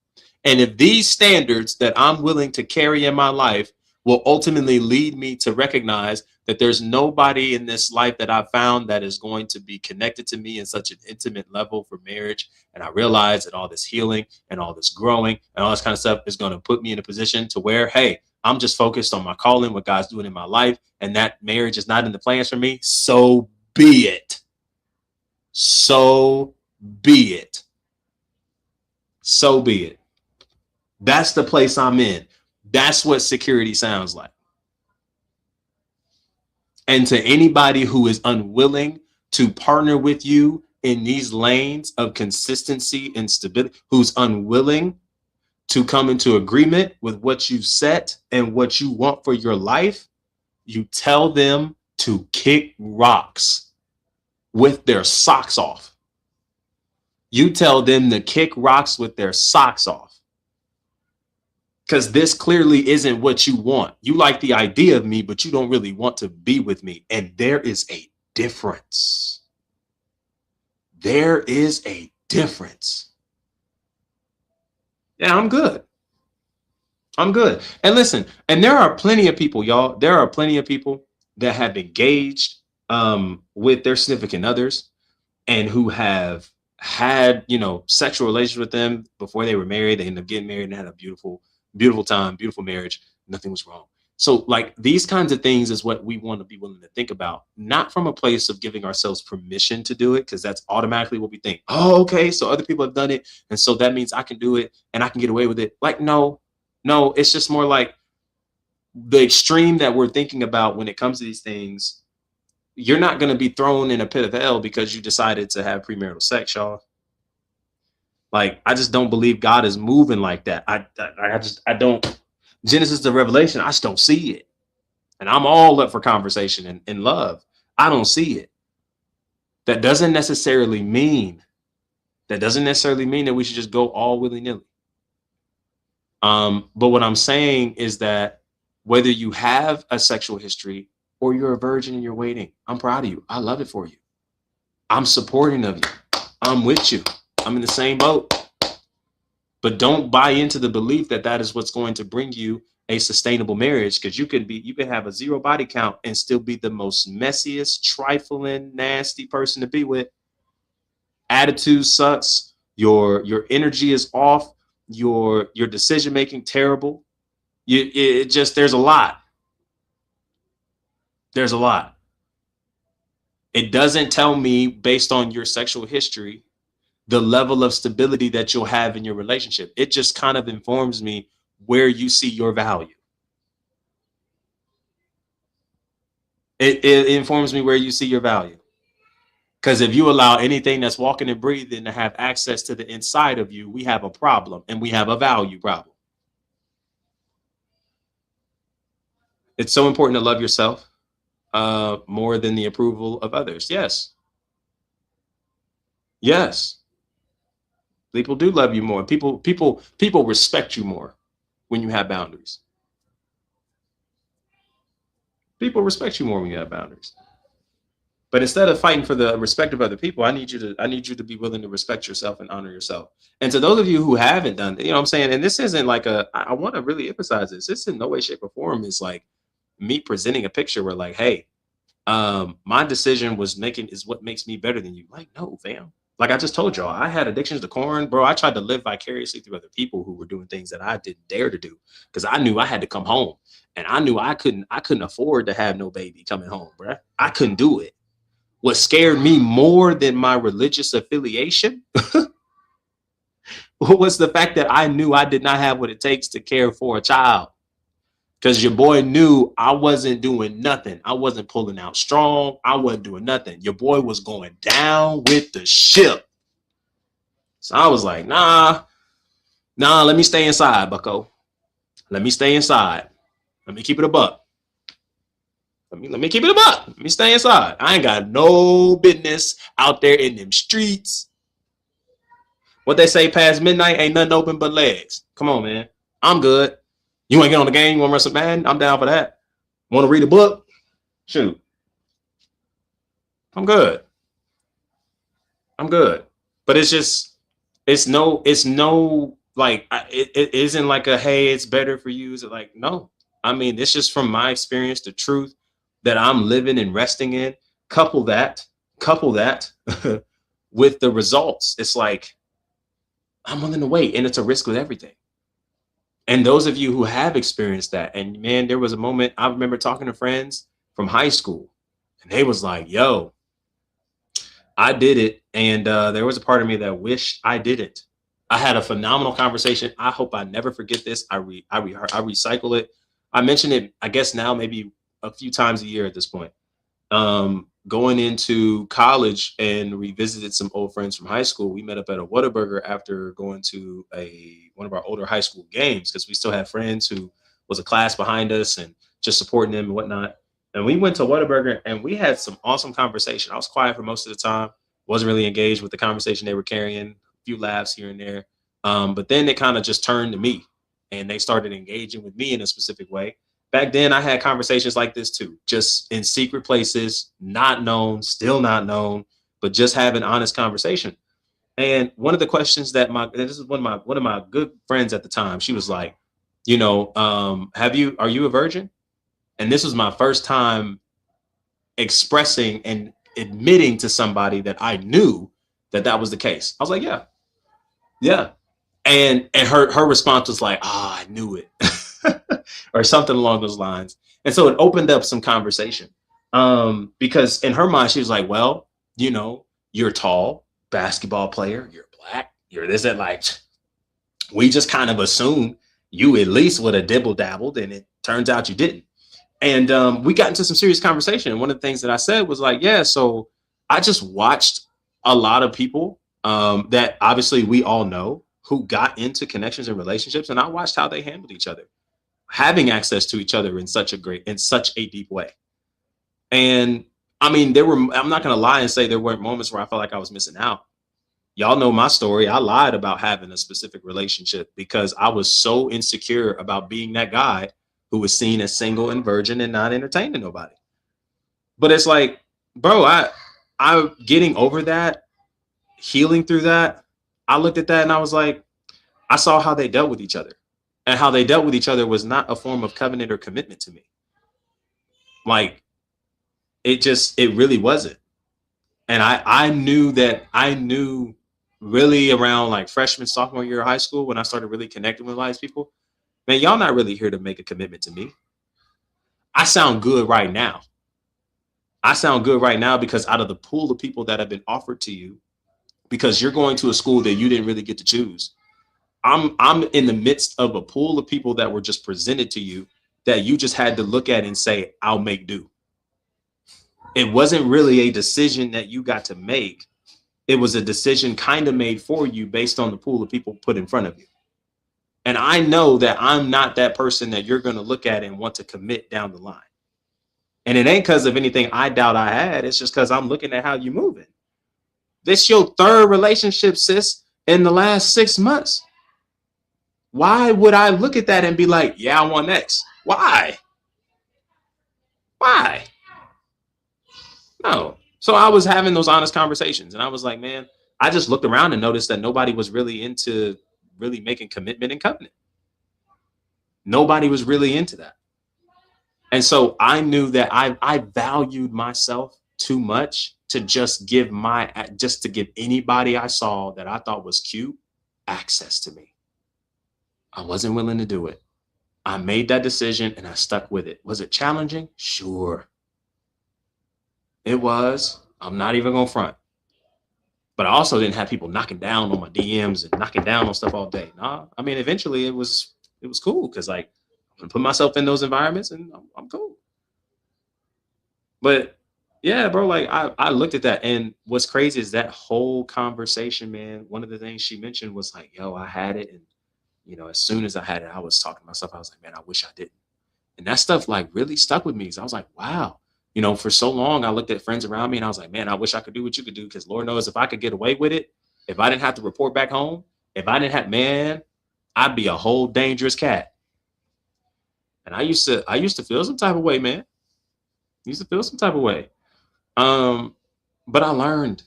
And if these standards that I'm willing to carry in my life will ultimately lead me to recognize that there's nobody in this life that I've found that is going to be connected to me in such an intimate level for marriage. And I realize that all this healing and all this growing and all this kind of stuff is going to put me in a position to where, hey, I'm just focused on my calling, what God's doing in my life, and that marriage is not in the plans for me. So be it. So be it. So be it. That's the place I'm in. That's what security sounds like. And to anybody who is unwilling to partner with you in these lanes of consistency and stability, who's unwilling to come into agreement with what you set and what you want for your life, you tell them to kick rocks with their socks off. You tell them to kick rocks with their socks off. Because this clearly isn't what you want. You like the idea of me, but you don't really want to be with me. And there is a difference. There is a difference. Yeah, I'm good. I'm good. And listen, and there are plenty of people, y'all. There are plenty of people that have engaged with their significant others and who have had, sexual relations with them before they were married. They ended up getting married and had a beautiful, beautiful time, beautiful marriage. Nothing was wrong. So like these kinds of things is what we want to be willing to think about, not from a place of giving ourselves permission to do it, because that's automatically what we think. Oh, okay, so other people have done it, and so that means I can do it and I can get away with it. Like, no, it's just more like the extreme that we're thinking about when it comes to these things. You're not going to be thrown in a pit of hell because you decided to have premarital sex, y'all. Like, I just don't believe God is moving like that. I don't. Genesis to Revelation, I just don't see it. And I'm all up for conversation and love. I don't see it. That doesn't necessarily mean that we should just go all willy-nilly. But what I'm saying is that whether you have a sexual history or you're a virgin and you're waiting, I'm proud of you. I love it for you. I'm supporting of you. I'm with you. I'm in the same boat. But don't buy into the belief that that is what's going to bring you a sustainable marriage, because you can have a 0 body count and still be the most messiest, trifling, nasty person to be with. Attitude sucks. Your energy is off. Your decision making terrible. There's a lot. There's a lot. It doesn't tell me based on your sexual history the level of stability that you'll have in your relationship. It just kind of informs me where you see your value. It informs me where you see your value. Because if you allow anything that's walking and breathing to have access to the inside of you, we have a problem, and we have a value problem. It's so important to love yourself more than the approval of others. Yes. Yes. People do love you more. People respect you more when you have boundaries. People respect you more when you have boundaries. But instead of fighting for the respect of other people, I need you to be willing to respect yourself and honor yourself. And to those of you who haven't done, what I'm saying, and this isn't like I want to really emphasize this. This in no way, shape, or form is like me presenting a picture where like, hey, my decision is what makes me better than you. Like, no, fam. Like I just told y'all, I had addictions to corn, bro. I tried to live vicariously through other people who were doing things that I didn't dare to do because I knew I had to come home, and I knew I couldn't afford to have no baby coming home, bro. I couldn't do it. What scared me more than my religious affiliation was the fact that I knew I did not have what it takes to care for a child. Because your boy knew I wasn't doing nothing. I wasn't pulling out strong. I wasn't doing nothing. Your boy was going down with the ship. So I was like, nah, let me stay inside, bucko. Let me stay inside. Let me keep it a buck. Let me keep it a buck. Let me stay inside. I ain't got no business out there in them streets. What they say past midnight ain't nothing open but legs. Come on, man. I'm good. You want to get on the game? You want to run some man? I'm down for that. Want to read a book? Shoot. I'm good. I'm good. But it's just, it's no like, it isn't like a, hey, it's better for you. Is it like, no. I mean, it's just from my experience, the truth that I'm living and resting in. Couple that, couple that with the results. It's like, I'm willing to wait, and it's a risk with everything. And those of you who have experienced that, and man, there was a moment I remember talking to friends from high school, and they was like, yo, I did it. And there was a part of me that wished I didn't. I had a phenomenal conversation. I hope I never forget this. I recycle it. I mention it, I guess now maybe a few times a year at this point. Going into college and revisited some old friends from high school. We met up at a Whataburger after going to a one of our older high school games because we still had friends who was a class behind us and just supporting them and whatnot. And we went to Whataburger and we had some awesome conversation. I was quiet for most of the time, wasn't really engaged with the conversation they were carrying, a few laughs here and there. But then it kind of just turned to me and they started engaging with me in a specific way. Back then, I had conversations like this too, just in secret places, not known, still not known, but just having honest conversation. And one of the questions that this is one of my good friends at the time. She was like, are you a virgin? And this was my first time expressing and admitting to somebody that I knew that that was the case. I was like, yeah, yeah. And her response was like, I knew it. Or something along those lines. And so it opened up some conversation. Because in her mind, she was like, well, you're tall, basketball player, you're black, you're this, and like, we just kind of assumed you at least would have dibble dabbled, and it turns out you didn't. And we got into some serious conversation. And one of the things that I said was like, yeah, so I just watched a lot of people that obviously we all know who got into connections and relationships, and I watched how they handled each other, having access to each other in such a deep way. And I mean, I'm not going to lie and say there weren't moments where I felt like I was missing out. Y'all know my story. I lied about having a specific relationship because I was so insecure about being that guy who was seen as single and virgin and not entertaining nobody. But it's like, bro, I'm getting over that, healing through that. I looked at that and I was like, I saw how they dealt with each other. And how they dealt with each other was not a form of covenant or commitment to me. Like, it really wasn't. And I knew really around like freshman, sophomore year of high school when I started really connecting with a lot of people, man, y'all not really here to make a commitment to me. I sound good right now. I sound good right now because out of the pool of people that have been offered to you, because you're going to a school that you didn't really get to choose. I'm in the midst of a pool of people that were just presented to you that you just had to look at and say, I'll make do. It wasn't really a decision that you got to make. It was a decision kind of made for you based on the pool of people put in front of you. And I know that I'm not that person that you're going to look at and want to commit down the line. And it ain't because of anything I doubt I had. It's just because I'm looking at how you moving. This your third relationship, sis, in the last 6 months. Why would I look at that and be like, yeah, I want next? Why? Why? No. So I was having those honest conversations and I was like, man, I just looked around and noticed that nobody was really into really making commitment and covenant. Nobody was really into that. And so I knew that I valued myself too much to just give anybody I saw that I thought was cute access to me. I wasn't willing to do it. I made that decision and I stuck with it. Was it challenging? Sure. It was. I'm not even gonna front. But I also didn't have people knocking down on my DMs and knocking down on stuff all day. Nah, I mean, eventually it was cool because like and put myself in those environments, and I'm cool. But yeah, bro, like I looked at that, and what's crazy is that whole conversation, man. One of the things she mentioned was like, "Yo, I had it, and as soon as I had it, I was talking to myself. I was like, man, I wish I didn't." And that stuff like really stuck with me. So I was like, wow. For so long, I looked at friends around me, and I was like, man, I wish I could do what you could do, because Lord knows if I could get away with it, if I didn't have to report back home, if I didn't have, man, I'd be a whole dangerous cat. And I used to feel some type of way, man. Used to feel some type of way. Um, but I learned,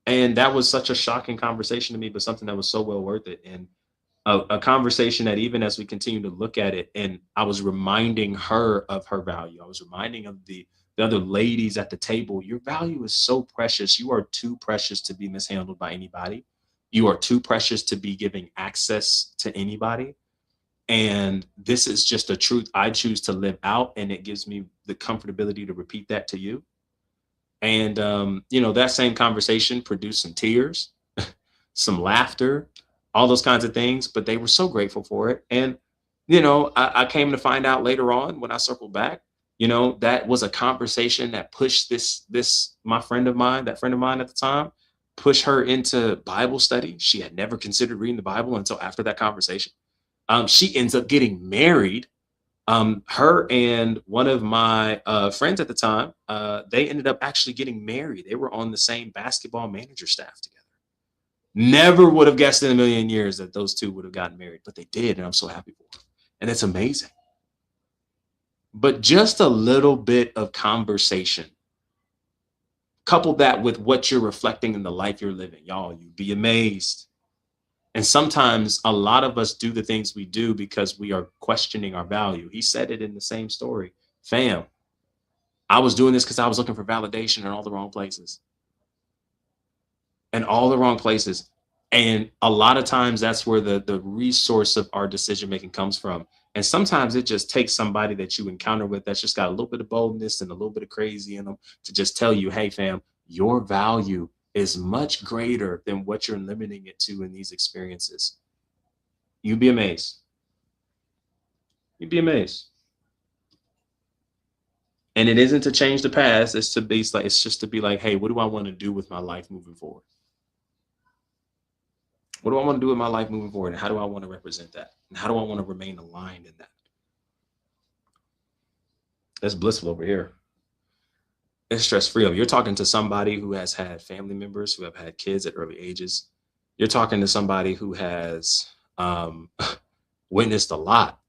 and that was such a shocking conversation to me, but something that was so well worth it. And a conversation that, even as we continue to look at it, and I was reminding her of her value. I was reminding of the other ladies at the table, your value is so precious. You are too precious to be mishandled by anybody. You are too precious to be giving access to anybody. And this is just a truth I choose to live out, and it gives me the comfortability to repeat that to you. And that same conversation produced some tears, some laughter, all those kinds of things. But they were so grateful for it. And I came to find out later on, when I circled back, that was a conversation that pushed this my friend of mine, that friend of mine at the time, pushed her into Bible study. She had never considered reading the Bible until after that conversation. She ends up getting married. Her and one of my friends at the time, they ended up actually getting married. They were on the same basketball manager staff together. Never would have guessed in a million years that those two would have gotten married, but they did, and I'm so happy for them. And it's amazing. But just a little bit of conversation, couple that with what you're reflecting in the life you're living, y'all, you'd be amazed. And sometimes a lot of us do the things we do because we are questioning our value. He said it in the same story. Fam, I was doing this because I was looking for validation in all the wrong places. And all the wrong places. And a lot of times that's where the resource of our decision making comes from. And sometimes it just takes somebody that you encounter with that's just got a little bit of boldness and a little bit of crazy in them to just tell you, hey, fam, your value is much greater than what you're limiting it to in these experiences. You'd be amazed. You'd be amazed. And it isn't to change the past. It's just to be like, hey, what do I want to do with my life moving forward? What do I want to do with my life moving forward? And how do I want to represent that? And how do I want to remain aligned in that? That's blissful over here. It's stress free. You're talking to somebody who has had family members who have had kids at early ages. You're talking to somebody who has um, witnessed a lot,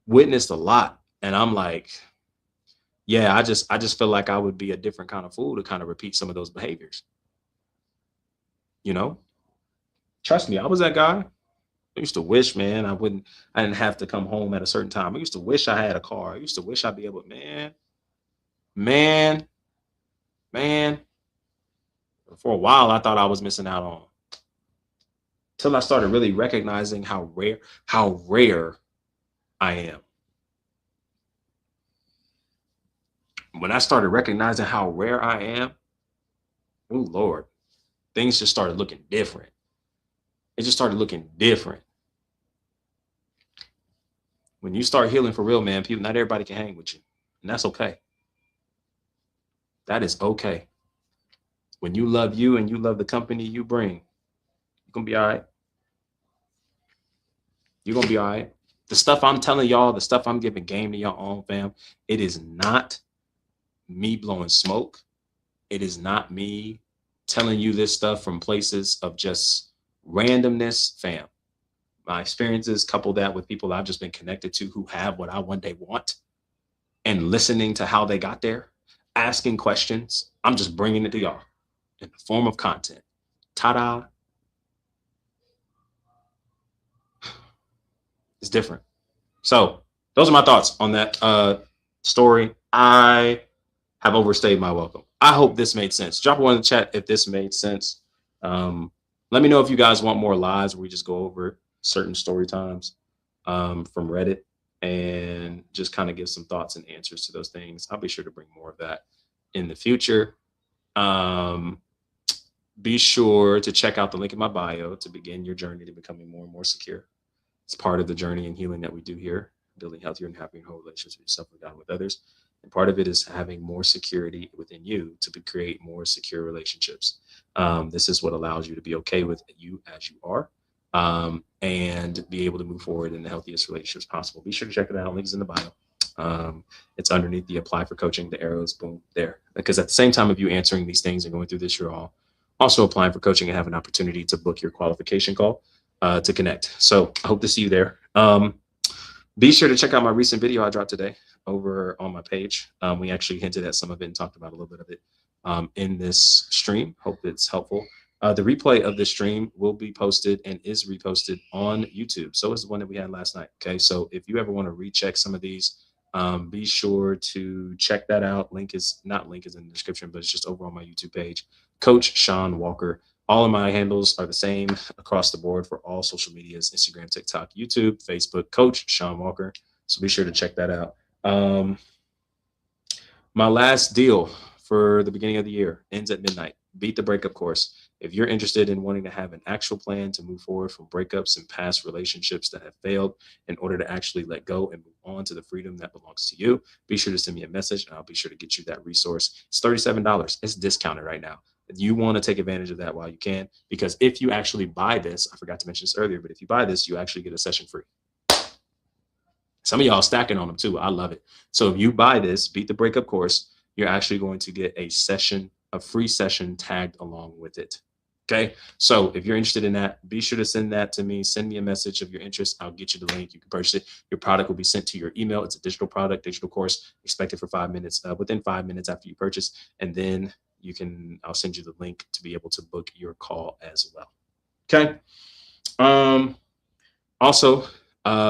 witnessed a lot. And I'm like, yeah, I just feel like I would be a different kind of fool to kind of repeat some of those behaviors. You know, trust me, I was that guy. I used to wish, man, I didn't have to come home at a certain time. I used to wish I had a car. I used to wish I'd be able, man, man. For a while, I thought I was missing out on, till I started really recognizing how rare I am. When I started recognizing how rare I am, oh Lord, things just started looking different. It just started looking different. When you start healing for real, man, people, not everybody can hang with you. And that's okay. That is okay. When you love you and you love the company you bring, you're gonna be all right. You're gonna be all right. The stuff I'm telling y'all, the stuff I'm giving game to y'all on, fam, it is not me blowing smoke. It is not me telling you this stuff from places of just randomness, fam. My experiences, couple that with people I've just been connected to who have what I one day want, and listening to how they got there, asking questions. I'm just bringing it to y'all in the form of content. Ta-da! It's different. So those are my thoughts on that story. I have overstayed my welcome. I hope this made sense. Drop one in the chat if this made sense. Um, Let me know if you guys want more lives where we just go over certain story times from Reddit, and just kind of give some thoughts and answers to those things. I'll be sure to bring more of that in the future. Um, be sure to check out the link in my bio to begin your journey to becoming more and more secure. It's part of the journey and healing that we do here. building healthier and happier and whole relationships with yourself, with God, and with others. And part of it is having more security within you to create more secure relationships. This is what allows you to be okay with you as you are, and be able to move forward in the healthiest relationships possible. Be sure to check it out. Links in the bio. It's underneath the apply for coaching, the arrows, boom, there. Because at the same time of you answering these things and going through this, you're all also applying for coaching and have an opportunity to book your qualification call to connect. So I hope to see you there. Be sure to check out my recent video I dropped today over on my page. We actually hinted at some of it and talked about a little bit of it in this stream. Hope it's helpful. The replay of this stream will be posted and is reposted on YouTube. So is the one that we had last night. Okay, so if you ever want to recheck some of these, be sure to check that out. Link is in the description, but it's just over on my YouTube page. Coach Sean Walker. All of my handles are the same across the board for all social medias: Instagram, TikTok, YouTube, Facebook. Coach Sean Walker. So be sure to check that out. My last deal for the beginning of the year ends at midnight. Beat the Breakup course. If you're interested in wanting to have an actual plan to move forward from breakups and past relationships that have failed in order to actually let go and move on to the freedom that belongs to you, be sure to send me a message and I'll be sure to get you that resource. It's $37. It's discounted right now. You want to take advantage of that while you can, because if you actually buy this, I forgot to mention this earlier, but if you buy this, you actually get a session free. Some of y'all stacking on them too. I love it. So if you buy this, Beat the Breakup course, you're actually going to get a free session tagged along with it. Okay. So if you're interested in that, be sure to send that to me. Send me a message of your interest. I'll get you the link. You can purchase it. Your product will be sent to your email. It's a digital product, digital course, expected for 5 minutes, within 5 minutes after you purchase. And then I'll send you the link to be able to book your call as well. Okay. Also,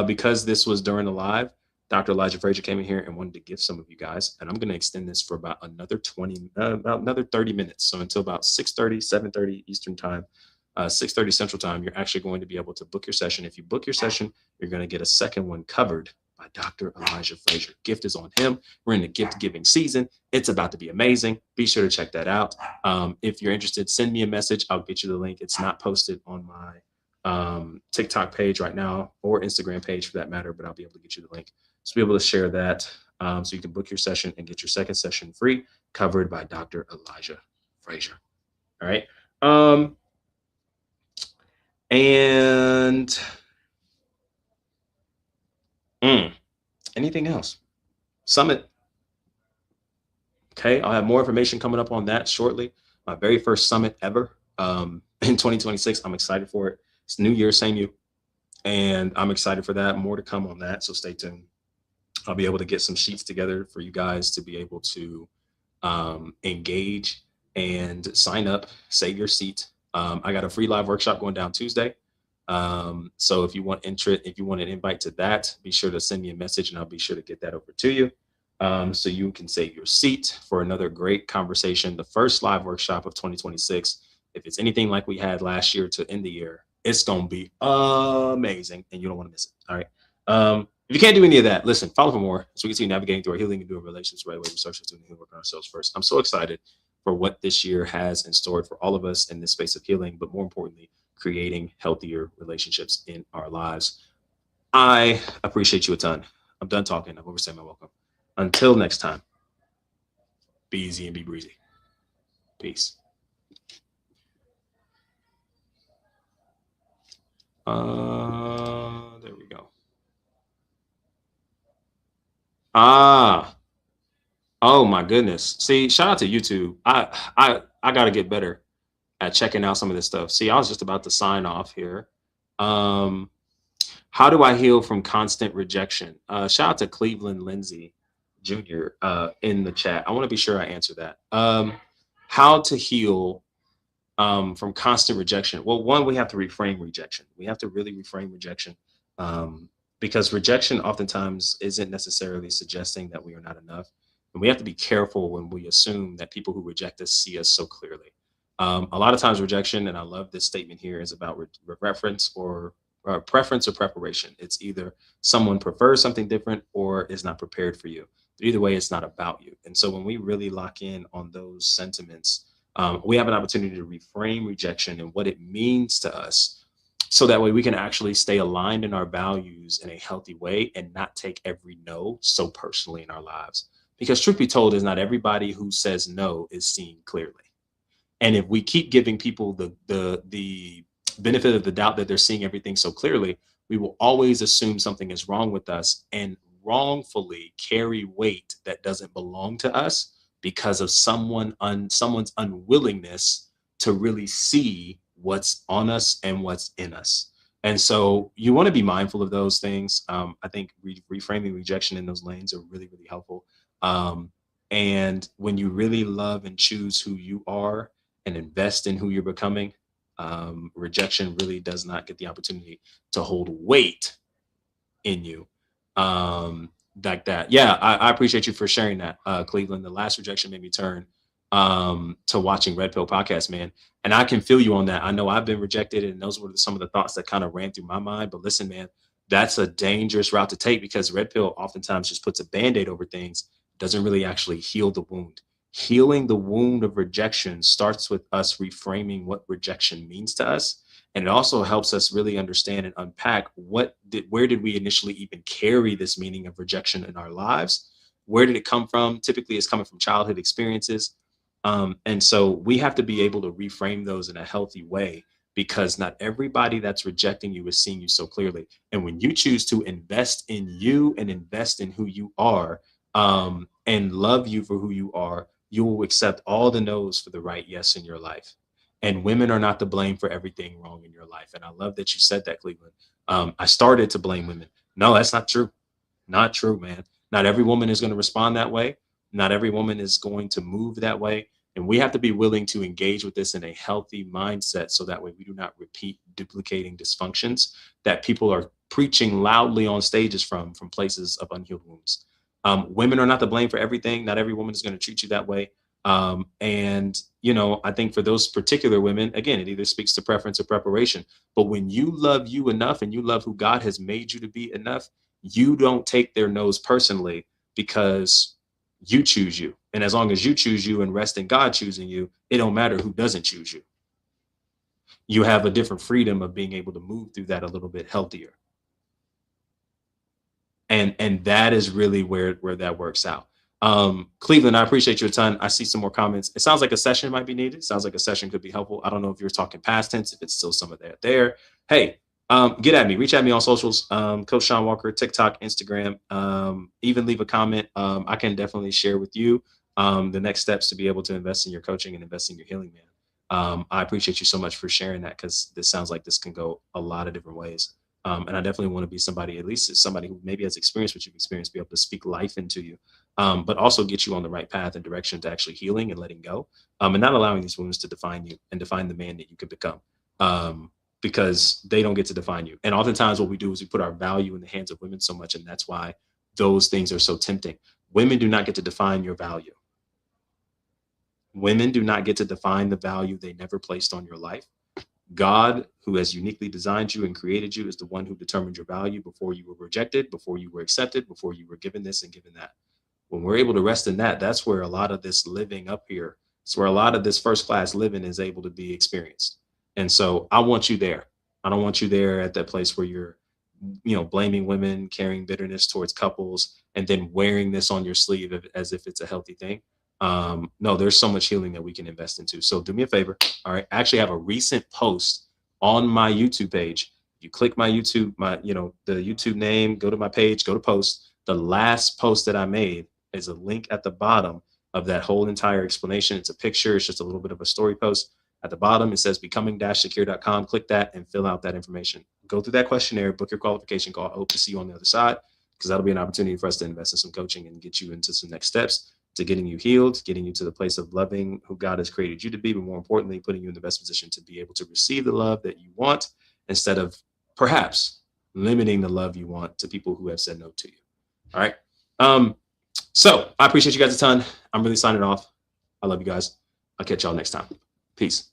because this was during the live, Dr. Elijah Frazier came in here and wanted to give some of you guys, and I'm going to extend this for about another 30 minutes. So until about 6:30, 7:30 Eastern time, 6:30 Central time, you're actually going to be able to book your session. If you book your session, you're going to get a second one covered by Dr. Elijah Frazier. Gift is on him. We're in the gift giving season. It's about to be amazing. Be sure to check that out. If you're interested, send me a message. I'll get you the link. It's not posted on my TikTok page right now, or Instagram page for that matter, but I'll be able to get you the link. So be able to share that, so you can book your session and get your second session free, covered by Dr. Elijah Frazier. All right. And anything else? Summit. Okay, I'll have more information coming up on that shortly. My very first summit ever in 2026. I'm excited for it. It's New Year, same you. And I'm excited for that. More to come on that, so stay tuned. I'll be able to get some sheets together for you guys to be able to engage and sign up, save your seat. I got a free live workshop going down Tuesday. So if you want an invite to that, be sure to send me a message and I'll be sure to get that over to you. So you can save your seat for another great conversation. The first live workshop of 2026. If it's anything like we had last year to end the year, it's going to be amazing and you don't want to miss it. All right. If you can't do any of that, listen, follow for more so we can see navigating through our healing and doing relationships the right way. We start doing the work on ourselves first. I'm so excited for what this year has in store for all of us in this space of healing, but more importantly, creating healthier relationships in our lives. I appreciate you a ton. I'm done talking. I've overstayed my welcome. Until next time, be easy and be breezy. Peace. There we go. Oh my goodness. See, shout out to YouTube. I gotta get better at checking out some of this stuff. See, I was just about to sign off here. How do I heal from constant rejection? Shout out to Cleveland Lindsay Jr. In the chat. I want to be sure I answer that. How to heal from constant rejection? Well, one, we have to reframe rejection. We have to really reframe rejection, because rejection oftentimes isn't necessarily suggesting that we are not enough. And we have to be careful when we assume that people who reject us see us so clearly. A lot of times rejection, and I love this statement here, is about preference or preparation. It's either someone prefers something different or is not prepared for you. But either way, it's not about you. And so when we really lock in on those sentiments, we have an opportunity to reframe rejection and what it means to us so that way we can actually stay aligned in our values in a healthy way and not take every no so personally in our lives. Because truth be told, is not everybody who says no is seeing clearly. And if we keep giving people the benefit of the doubt that they're seeing everything so clearly, we will always assume something is wrong with us and wrongfully carry weight that doesn't belong to us because of someone's unwillingness to really see what's on us and what's in us. And so you want to be mindful of those things. I think reframing rejection in those lanes are really, really helpful. Um, and when you really love and choose who you are and invest in who you're becoming, rejection really does not get the opportunity to hold weight in you like that. Yeah, I appreciate you for sharing that, Cleveland. The last rejection made me turn to watching Red Pill podcast, man. And I can feel you on that. I know I've been rejected, and those were some of the thoughts that kind of ran through my mind. But listen, man, that's a dangerous route to take because Red Pill oftentimes just puts a band aid over things, doesn't really actually heal the wound. Healing the wound of rejection starts with us reframing what rejection means to us, and it also helps us really understand and unpack where did we initially even carry this meaning of rejection in our lives. Where did it come from? Typically it's coming from childhood experiences. And so we have to be able to reframe those in a healthy way, because not everybody that's rejecting you is seeing you so clearly. And when you choose to invest in you and invest in who you are, and love you for who you are, you will accept all the no's for the right yes in your life. And women are not to blame for everything wrong in your life. And I love that you said that, Cleveland. I started to blame women. No, that's not true. Not true, man. Not every woman is going to respond that way. Not every woman is going to move that way. And we have to be willing to engage with this in a healthy mindset so that way we do not repeat duplicating dysfunctions that people are preaching loudly on stages from places of unhealed wounds. Women are not to blame for everything. Not every woman is going to treat you that way. And, I think for those particular women, again, it either speaks to preference or preparation. But when you love you enough and you love who God has made you to be enough, you don't take their no's personally because you choose you. And as long as you choose you and rest in God choosing you, it don't matter who doesn't choose you. You have a different freedom of being able to move through that a little bit healthier. And that is really where that works out. Cleveland, I appreciate your time. I see some more comments. It sounds like a session might be needed. It sounds like a session could be helpful. I don't know if you're talking past tense, if it's still some of that there. Hey, get at me, reach at me on socials. Coach Sean Walker, TikTok, Instagram, even leave a comment. I can definitely share with you the next steps to be able to invest in your coaching and invest in your healing, man. I appreciate you so much for sharing that, because this sounds like this can go a lot of different ways. And I definitely want to be somebody, at least somebody who maybe has experienced what you've experienced, be able to speak life into you, but also get you on the right path and direction to actually healing and letting go, and not allowing these wounds to define you and define the man that you could become, because they don't get to define you. And oftentimes what we do is we put our value in the hands of women so much, and that's why those things are so tempting. Women do not get to define your value. Women do not get to define the value they never placed on your life. God, who has uniquely designed you and created you, is the one who determined your value before you were rejected, before you were accepted, before you were given this and given that. When we're able to rest in that, that's where a lot of this living up here, it's where a lot of this first class living is able to be experienced. And so I want you there. I don't want you there at that place where you're, blaming women, carrying bitterness towards couples, and then wearing this on your sleeve as if it's a healthy thing. No, there's so much healing that we can invest into. So do me a favor. All right. I actually have a recent post on my YouTube page. You click my YouTube, the YouTube name, go to my page, go to post. The last post that I made is a link at the bottom of that whole entire explanation. It's a picture. It's just a little bit of a story post. At the bottom, it says becoming-secure.com. Click that and fill out that information. Go through that questionnaire, book your qualification call. I hope to see you on the other side, because that'll be an opportunity for us to invest in some coaching and get you into some next steps to getting you healed, getting you to the place of loving who God has created you to be, but more importantly, putting you in the best position to be able to receive the love that you want, instead of perhaps limiting the love you want to people who have said no to you. All right. So I appreciate you guys a ton. I'm really signing off. I love you guys. I'll catch y'all next time. Peace.